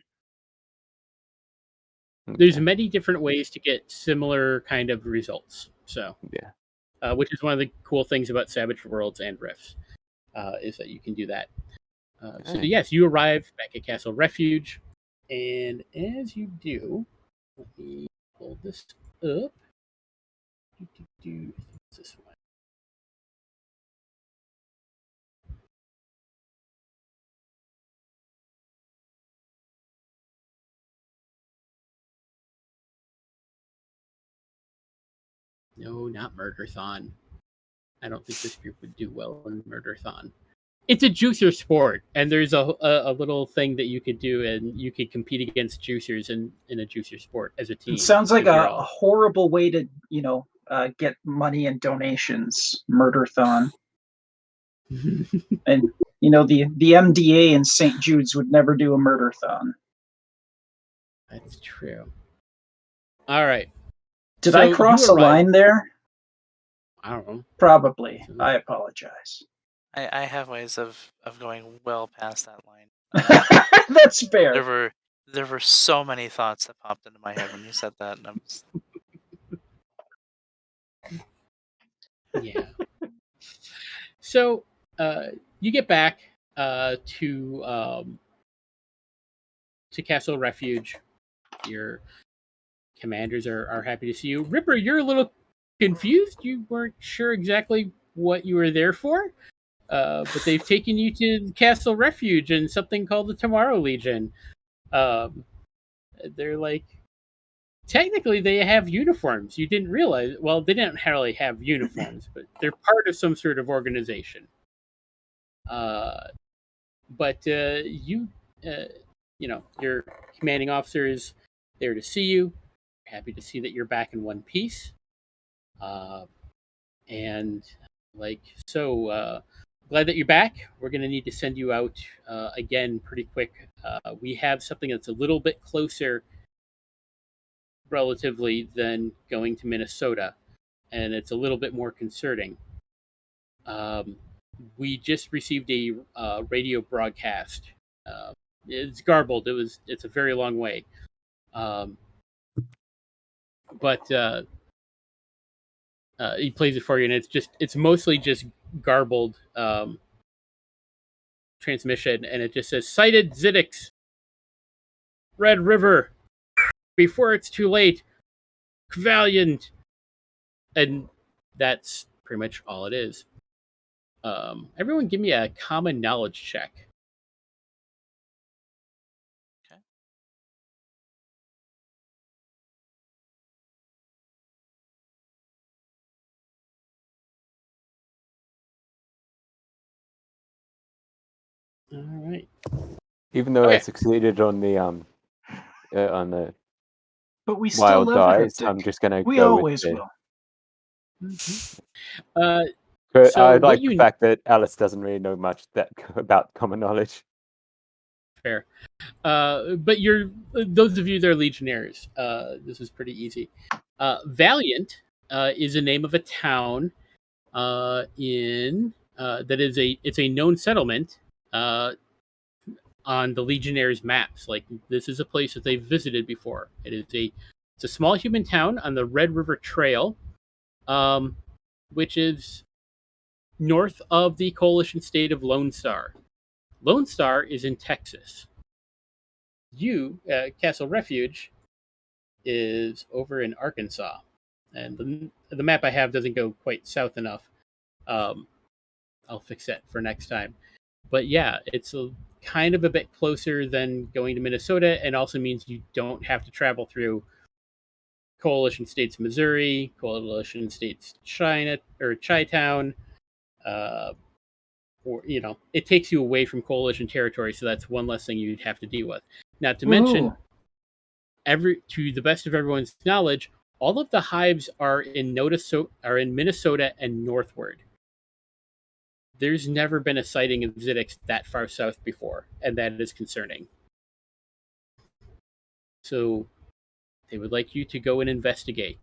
Speaker 1: There's
Speaker 4: Okay.
Speaker 1: many different ways to get similar kind of results. So,
Speaker 4: Yeah.
Speaker 1: which is one of the cool things about Savage Worlds and Rifts, is that you can do that. So
Speaker 4: Okay.
Speaker 1: yes, you arrive back at Castle Refuge, and as you do, let me pull this up. It's this one. No, not Murderthon. I don't think this group would do well in Murderthon. It's a juicer sport, and there's a little thing that you could do, and you could compete against juicers in a juicer sport as a team.
Speaker 3: It sounds like
Speaker 1: 'cause you're
Speaker 3: a
Speaker 1: all-
Speaker 3: horrible way to, get money and donations. Murderthon. And the MDA and St. Jude's would never do a murderthon.
Speaker 1: That's true. All right.
Speaker 3: Did
Speaker 1: So
Speaker 3: I
Speaker 1: you
Speaker 3: cross a
Speaker 1: arrive-
Speaker 3: line there?
Speaker 1: I don't know.
Speaker 3: Probably. I apologize.
Speaker 2: I have ways of going well past that line.
Speaker 3: That's fair.
Speaker 2: There were so many thoughts that popped into my head when you said that, and I was
Speaker 1: Yeah. So you get back to Castle Refuge. Your commanders are happy to see you. Ripper, you're a little confused. You weren't sure exactly what you were there for, but they've taken you to Castle Refuge and something called the Tomorrow Legion. They're like, technically they have uniforms. You didn't realize. Well, they didn't really have uniforms, but they're part of some sort of organization. But your commanding officer is there to see you. Happy to see that you're back in one piece. And glad that you're back. We're going to need to send you out again pretty quick. We have something that's a little bit closer relatively than going to Minnesota, and it's a little bit more concerning. We just received a radio broadcast. It's garbled. It's a very long way, but he plays it for you, and it's mostly just garbled transmission, and it just says sighted Zittix, Red River, before it's too late, Valiant, and that's pretty much all it is. Everyone, give me a common knowledge check.
Speaker 2: okay.
Speaker 1: All right.
Speaker 4: Even though I
Speaker 1: Okay.
Speaker 4: succeeded on the
Speaker 3: But we still
Speaker 4: wild
Speaker 3: love
Speaker 4: dice,
Speaker 3: Kriptk.
Speaker 4: I'm just gonna
Speaker 3: We
Speaker 4: go
Speaker 3: always
Speaker 4: with
Speaker 3: will.
Speaker 4: But
Speaker 1: So
Speaker 4: I
Speaker 1: what
Speaker 4: like
Speaker 1: you-
Speaker 4: the fact that Alice doesn't really know much about common knowledge.
Speaker 1: Fair. But those of you that are Legionnaires, this is pretty easy. Valiant is a name of a town it's a known settlement on the Legionnaires' maps. Like, this is a place that they've visited before. It's a small human town on the Red River Trail, which is north of the coalition state of Lone Star. Lone Star is in Texas. Castle Refuge, is over in Arkansas, and the map I have doesn't go quite south enough. I'll fix that for next time. But yeah, it's kind of a bit closer than going to Minnesota, and also means you don't have to travel through coalition states Missouri, coalition states China or Chi-town, or it takes you away from coalition territory, so that's one less thing you'd have to deal with. Not to mention, to the best of everyone's knowledge, all of the hives are in Minnesota and northward. There's never been a sighting of Zittix that far south before, and that is concerning. So they would like you to go and investigate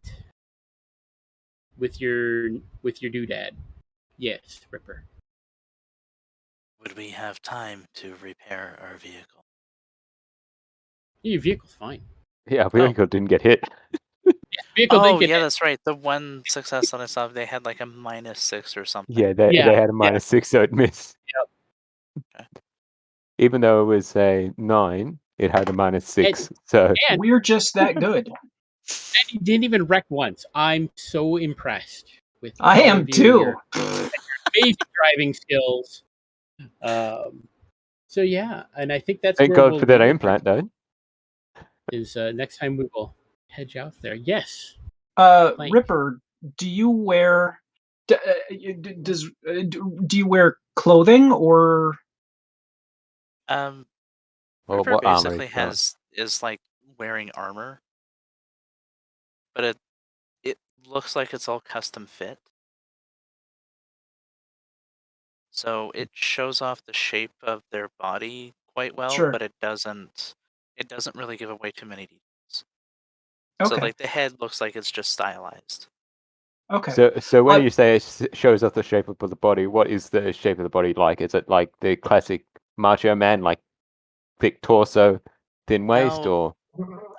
Speaker 1: with your doodad. Yes, Ripper.
Speaker 2: Would we have time to repair our vehicle?
Speaker 1: Your vehicle's fine.
Speaker 4: Yeah, vehicle didn't get hit.
Speaker 1: Vehicle didn't
Speaker 2: Oh,
Speaker 1: get
Speaker 2: yeah,
Speaker 1: hit.
Speaker 2: that's right. The one success that I saw, they had like a -6 or something.
Speaker 4: Yeah, they
Speaker 1: Yeah,
Speaker 4: had a -6, so it missed.
Speaker 2: Okay.
Speaker 4: Even though it was a 9, it had a -6. So
Speaker 1: And
Speaker 3: We're just that good.
Speaker 1: he didn't even wreck once. I'm so impressed with
Speaker 3: I
Speaker 1: all
Speaker 3: am
Speaker 1: of you,
Speaker 3: too.
Speaker 1: your amazing driving skills. So yeah, and I think that's
Speaker 4: thank
Speaker 1: where
Speaker 4: God
Speaker 1: we'll
Speaker 4: for that
Speaker 1: leave it,
Speaker 4: implant, though.
Speaker 1: is next time we will head you off there. Yes.
Speaker 3: Ripper, do you wear do you wear clothing or
Speaker 2: Um,
Speaker 4: Well,
Speaker 2: Ripper
Speaker 4: what armor
Speaker 2: basically
Speaker 4: he's got.
Speaker 2: is like wearing armor, but it looks like it's all custom fit. So it shows off the shape of their body quite well,
Speaker 3: Sure.
Speaker 2: but it doesn't really give away too many details. So
Speaker 3: Okay.
Speaker 2: like the head looks like it's just stylized.
Speaker 3: Okay.
Speaker 4: So when
Speaker 3: I-
Speaker 4: you say it shows off the shape of the body, what is the shape of the body like? Is it like the classic macho man, like thick torso, thin waist,
Speaker 2: No,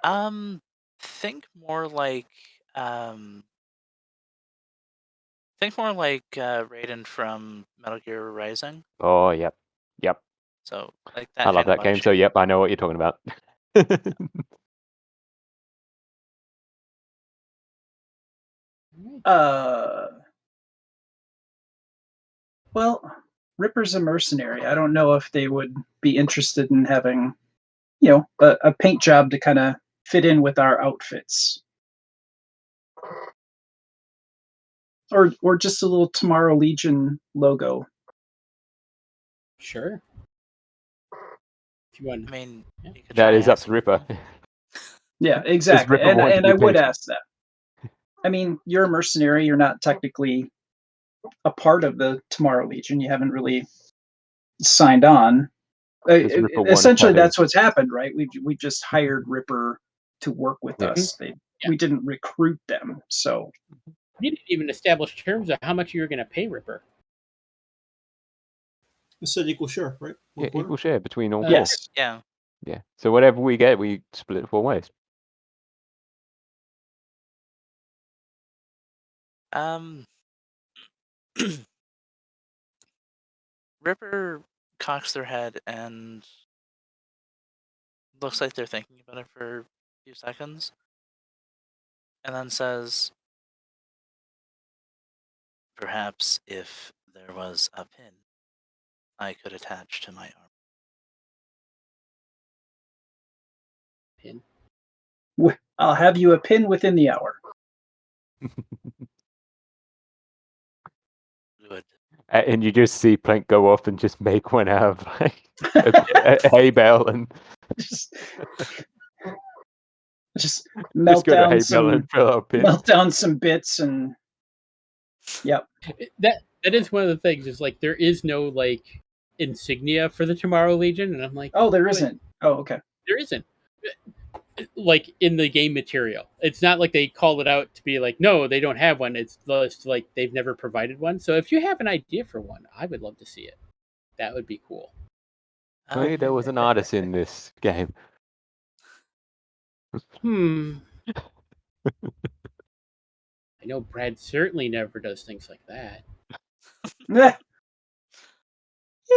Speaker 4: or
Speaker 2: think more like Raiden from Metal Gear Rising.
Speaker 4: oh, yep,
Speaker 2: So like
Speaker 4: I
Speaker 2: that
Speaker 4: love
Speaker 2: kind of
Speaker 4: that
Speaker 2: body
Speaker 4: game. So
Speaker 2: shape.
Speaker 4: yep, I know what you're talking about.
Speaker 3: well, Ripper's a mercenary. I don't know if they would be interested in having, a paint job to kind of fit in with our outfits. Or just a little Tomorrow Legion logo.
Speaker 1: Sure. If you want.
Speaker 2: I mean,
Speaker 1: Yeah.
Speaker 2: you could
Speaker 4: That
Speaker 2: try
Speaker 4: is up to
Speaker 2: asking.
Speaker 4: Ripper.
Speaker 3: Yeah,
Speaker 4: Does
Speaker 3: exactly.
Speaker 4: Ripper want to
Speaker 3: And
Speaker 4: be
Speaker 3: I would
Speaker 4: painted?
Speaker 3: ask that. I mean, you're a mercenary. You're not technically a part of the Tomorrow Legion. You haven't really signed on.
Speaker 4: Does Ripper want a
Speaker 3: Essentially,
Speaker 4: tattoo?
Speaker 3: that's what's happened, right? We just hired Ripper to work with
Speaker 4: Yeah.
Speaker 3: us.
Speaker 1: Yeah.
Speaker 3: We didn't recruit them, so
Speaker 1: You didn't even establish terms of how much you were going to pay Ripper.
Speaker 5: It said equal share, right?
Speaker 4: Yeah,
Speaker 5: 1/4?
Speaker 4: equal share between all four.
Speaker 3: yes.
Speaker 2: Yeah.
Speaker 4: Yeah. So whatever we get, we split it 4 ways.
Speaker 2: Ripper cocks their head and looks like they're thinking about it for a few seconds, and then says, "Perhaps if there was a pin I could attach to my arm."
Speaker 1: Pin.
Speaker 3: I'll have you a pin within the hour.
Speaker 2: Good.
Speaker 4: And you just see Planck go off and just make one out of like a hay bale and
Speaker 3: just
Speaker 4: just go to hay bale and fill out a pin.
Speaker 3: melt down some bits and yep.
Speaker 1: That is one of the things. Is like there is no like insignia for the Tomorrow Legion, and I'm like,
Speaker 3: Oh, there
Speaker 1: "But
Speaker 3: isn't. Oh, okay.
Speaker 1: there isn't." Like in the game material, it's not like they call it out to be like, no, they don't have one. It's just like they've never provided one. So if you have an idea for one, I would love to see it. That would be cool.
Speaker 4: If only there was an artist in this game.
Speaker 1: I know Brad certainly never does things like that.
Speaker 3: Yeah,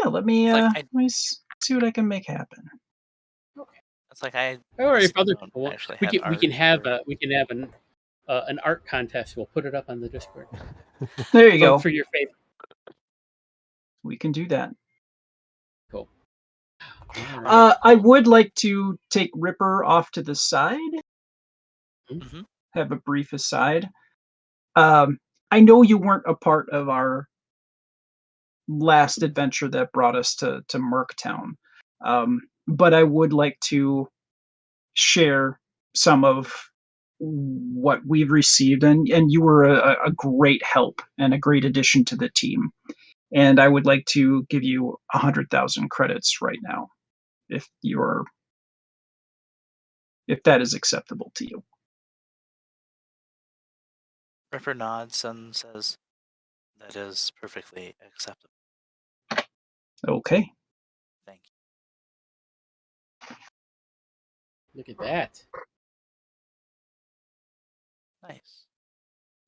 Speaker 3: let me
Speaker 2: It's like
Speaker 3: let me see what I can make happen.
Speaker 2: It's like I
Speaker 1: Or if
Speaker 2: still
Speaker 1: other
Speaker 2: don't
Speaker 1: people,
Speaker 2: actually
Speaker 1: we
Speaker 2: have
Speaker 1: can have
Speaker 2: art
Speaker 1: an art contest. We'll put it up on the Discord.
Speaker 3: There you
Speaker 1: Vote
Speaker 3: go.
Speaker 1: for your favorite.
Speaker 3: We can do that.
Speaker 1: Cool. All right.
Speaker 3: I would like to take Ripper off to the side.
Speaker 2: Mm-hmm.
Speaker 3: Have a brief aside. I know you weren't a part of our last adventure that brought us to Merktown, but I would like to share some of what we've received, and you were a great help and a great addition to the team. And I would like to give you 100,000 credits right now, if that is acceptable to you.
Speaker 2: Ripper nods and says, "That is perfectly acceptable.
Speaker 3: Okay.
Speaker 2: Thank you."
Speaker 1: Look at that.
Speaker 2: Nice.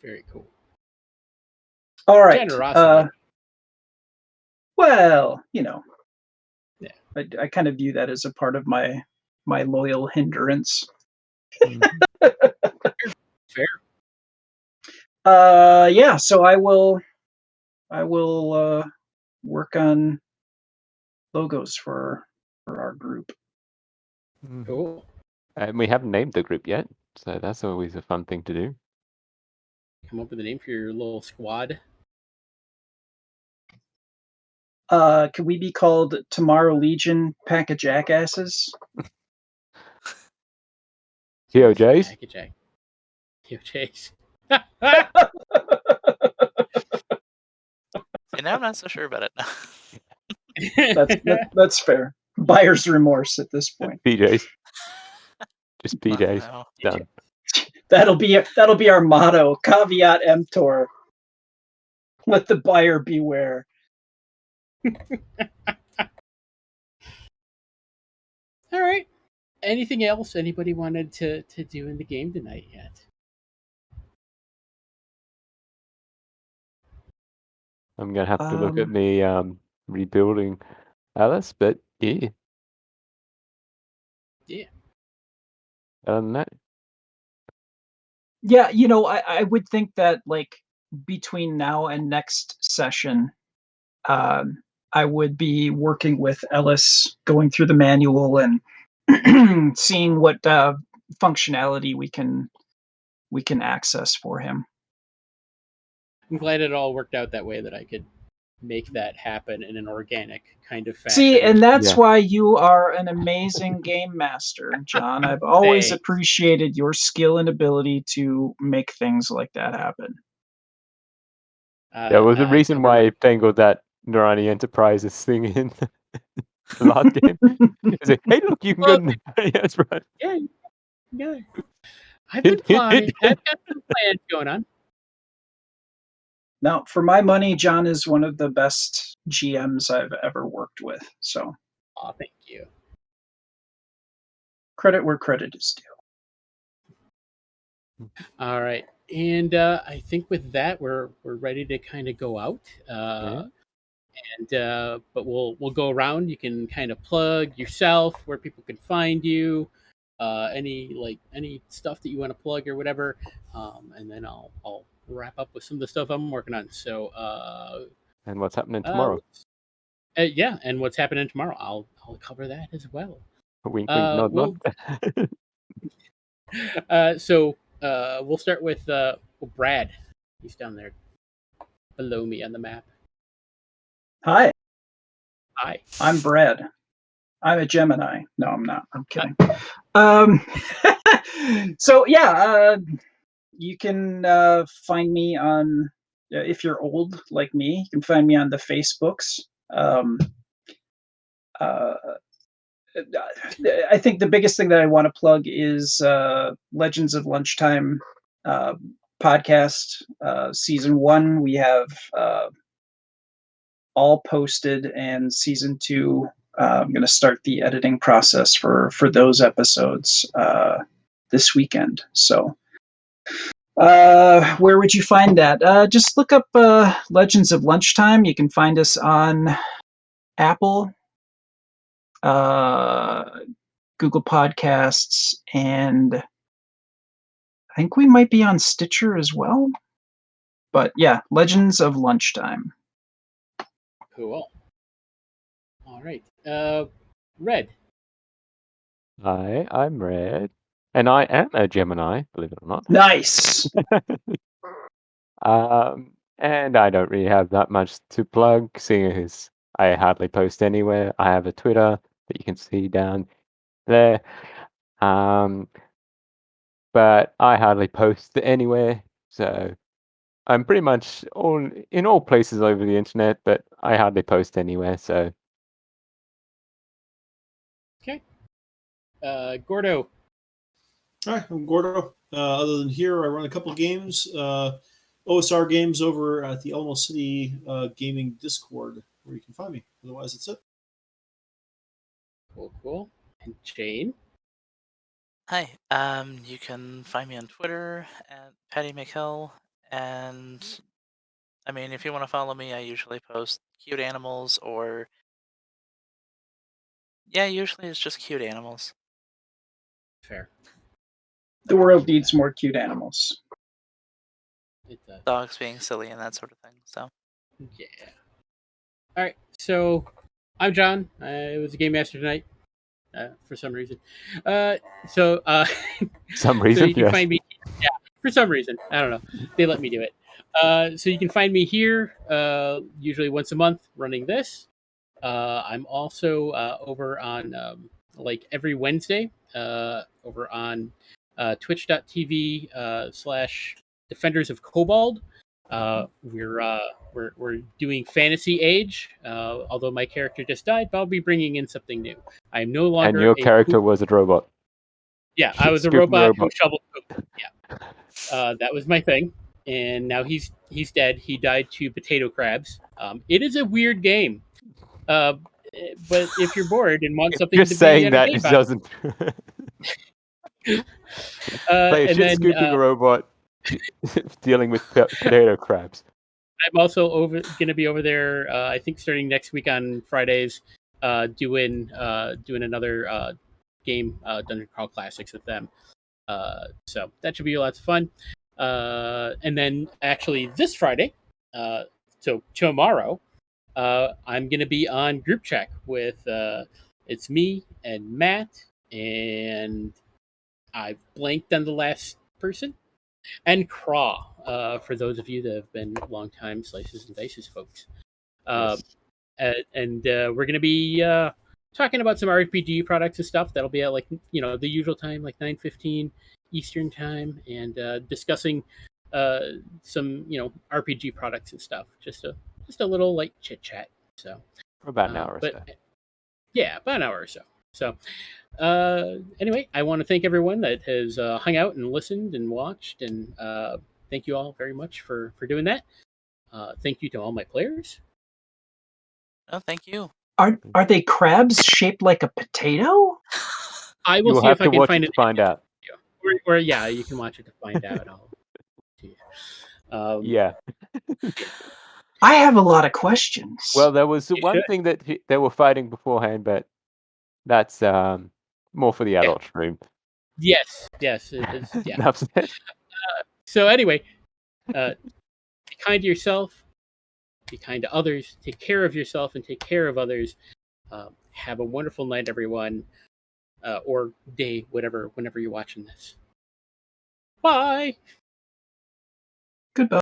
Speaker 1: Very cool.
Speaker 3: All right.
Speaker 1: Generosity.
Speaker 3: Well, you know,
Speaker 1: Yeah.
Speaker 3: I kind of view that as a part of my loyal hindrance.
Speaker 1: Fair.
Speaker 3: Yeah. So I will work on logos for our group.
Speaker 1: Cool.
Speaker 4: And we haven't named the group yet, so that's always a fun thing to do.
Speaker 1: Come up with a name for your little squad.
Speaker 3: Could we be called Tomorrow Legion Pack of Jackasses?
Speaker 4: TOJs?
Speaker 1: Jack. TOJs.
Speaker 2: See, now I'm not so sure about it.
Speaker 3: That's fair. Buyer's remorse at this point.
Speaker 4: PJs. Just
Speaker 2: Oh,
Speaker 4: PJs.
Speaker 2: no.
Speaker 4: Done.
Speaker 3: That'll be our motto. Caveat emptor. Let the buyer beware.
Speaker 1: All right. Anything else anybody wanted to do in the game tonight yet?
Speaker 4: I'm gonna have to look at me rebuilding Alice, but yeah.
Speaker 1: Yeah.
Speaker 3: Yeah, I would think that like between now and next session, I would be working with Ellis, going through the manual and seeing what functionality we can access for him.
Speaker 1: I'm glad it all worked out that way, that I could make that happen in an organic kind of fashion.
Speaker 3: See, and that's why you are an amazing game master, John. I've always
Speaker 1: Thanks.
Speaker 3: appreciated your skill and ability to make things like that happen.
Speaker 4: There was a reason why I tangled that Narani Enterprises thing in the last game. It's like, hey, look, you can go in there. That's right.
Speaker 1: Yeah. I've been plotting. I've got some plans going on.
Speaker 3: Now, for my money, John is one of the best GMs I've ever worked with. So,
Speaker 1: thank you.
Speaker 3: Credit where credit is due.
Speaker 1: All right, and I think with that, we're ready to kind of go out. And but we'll go around. You can kind of plug yourself, where people can find you, any stuff that you want to plug or whatever, and then I'll wrap up with some of the stuff I'm working on. So
Speaker 4: and what's happening tomorrow?
Speaker 1: Yeah, and what's happening tomorrow, I'll cover that as well.
Speaker 4: Wink, wink, nod, nod.
Speaker 1: So we'll start with Brad. He's down there below me on the map.
Speaker 3: Hi.
Speaker 1: Hi.
Speaker 3: I'm Brad. I'm a Gemini. No, I'm not. I'm kidding. So yeah, you can find me on, if you're old like me, you can find me on the Facebooks. I think the biggest thing that I want to plug is Legends of Lunchtime podcast, season 1. We have all posted, and season 2, I'm going to start the editing process for those episodes this weekend. So where would you find that? Just look up Legends of Lunchtime. You can find us on Apple, Google Podcasts, and I think we might be on Stitcher as well. But yeah, Legends of Lunchtime.
Speaker 1: Cool. All right. Red.
Speaker 4: Hi, I'm Red. And I am a Gemini, believe it or not.
Speaker 3: Nice.
Speaker 4: And I don't really have that much to plug, seeing as I hardly post anywhere. I have a Twitter that you can see down there. But I hardly post anywhere, so I'm pretty much in all places over the internet, but I hardly post anywhere, so.
Speaker 1: Okay. Gordo.
Speaker 5: Hi, I'm Gordo. Other than here, I run a couple of games, OSR games over at the Alamo City Gaming Discord, where you can find me. Otherwise, that's it.
Speaker 1: Cool. And Jane.
Speaker 2: Hi. You can find me on Twitter at Patty McHill, and I mean, if you want to follow me, I usually post cute animals, or yeah, usually it's just cute animals.
Speaker 1: Fair.
Speaker 3: The world needs more cute animals.
Speaker 1: It does.
Speaker 2: Dogs being silly and that sort of thing. So
Speaker 1: Yeah. All right. So I'm John. I was a game master tonight for some reason. So
Speaker 4: Some
Speaker 1: so
Speaker 4: reason,
Speaker 1: you can
Speaker 4: yes.
Speaker 1: find me. Yeah, for some reason. I don't know. They let me do it. So you can find me here usually once a month running this. I'm also over on like every Wednesday over on twitch.tv / Defenders of Cobalt. We're doing Fantasy Age, although my character just died, but I'll be bringing in something new. I'm no longer
Speaker 4: And your
Speaker 1: a
Speaker 4: character was a robot.
Speaker 1: yeah, I was a
Speaker 4: Scooping
Speaker 1: robot who
Speaker 4: robot.
Speaker 1: shoveled poop. Yeah, that was my thing, and now he's dead. He died to potato crabs. It is a weird game, but if you're bored and want something
Speaker 4: Just
Speaker 1: to be
Speaker 4: saying that
Speaker 1: entertained
Speaker 4: it
Speaker 1: by,
Speaker 4: doesn't. Play a
Speaker 1: and
Speaker 4: shit
Speaker 1: then
Speaker 4: scooping robot dealing with potato crabs.
Speaker 1: I'm also going to be over there. I think starting next week on Fridays, doing another game, Dungeon Crawl Classics with them. So that should be lots of fun. And then actually this Friday, so tomorrow, I'm going to be on Group Check with it's me and Matt, and I've blanked on the last person, and Craw, for those of you that have been long-time Slices and Dices folks.
Speaker 4: Yes.
Speaker 1: And we're going to be talking about some RPG products and stuff. That'll be at like the usual time, like 9:15 Eastern time, and discussing some RPG products and stuff. Just a little like chit chat. So
Speaker 4: For about an hour or
Speaker 1: but
Speaker 4: so.
Speaker 1: yeah, about an hour or so. So anyway, I want to thank everyone that has hung out and listened and watched, and thank you all very much for doing that. Thank you to all my players.
Speaker 2: oh, thank you.
Speaker 3: Are they crabs shaped like a potato?
Speaker 1: I will
Speaker 4: You'll
Speaker 1: see
Speaker 4: have
Speaker 1: if I
Speaker 4: to
Speaker 1: can
Speaker 4: watch
Speaker 1: find
Speaker 4: it
Speaker 1: an
Speaker 4: to find out.
Speaker 1: or yeah, you can watch it to find out.
Speaker 4: Yeah.
Speaker 3: I have a lot of questions.
Speaker 4: Well, there was
Speaker 1: You
Speaker 4: one
Speaker 1: should.
Speaker 4: thing that they were fighting beforehand, but that's more for the adult stream.
Speaker 1: Yes, it is. Yeah.
Speaker 4: Enough said.
Speaker 1: So anyway, be kind to yourself, be kind to others, take care of yourself, and take care of others. Have a wonderful night, everyone, or day, whenever you're watching this. Bye.
Speaker 3: Goodbye.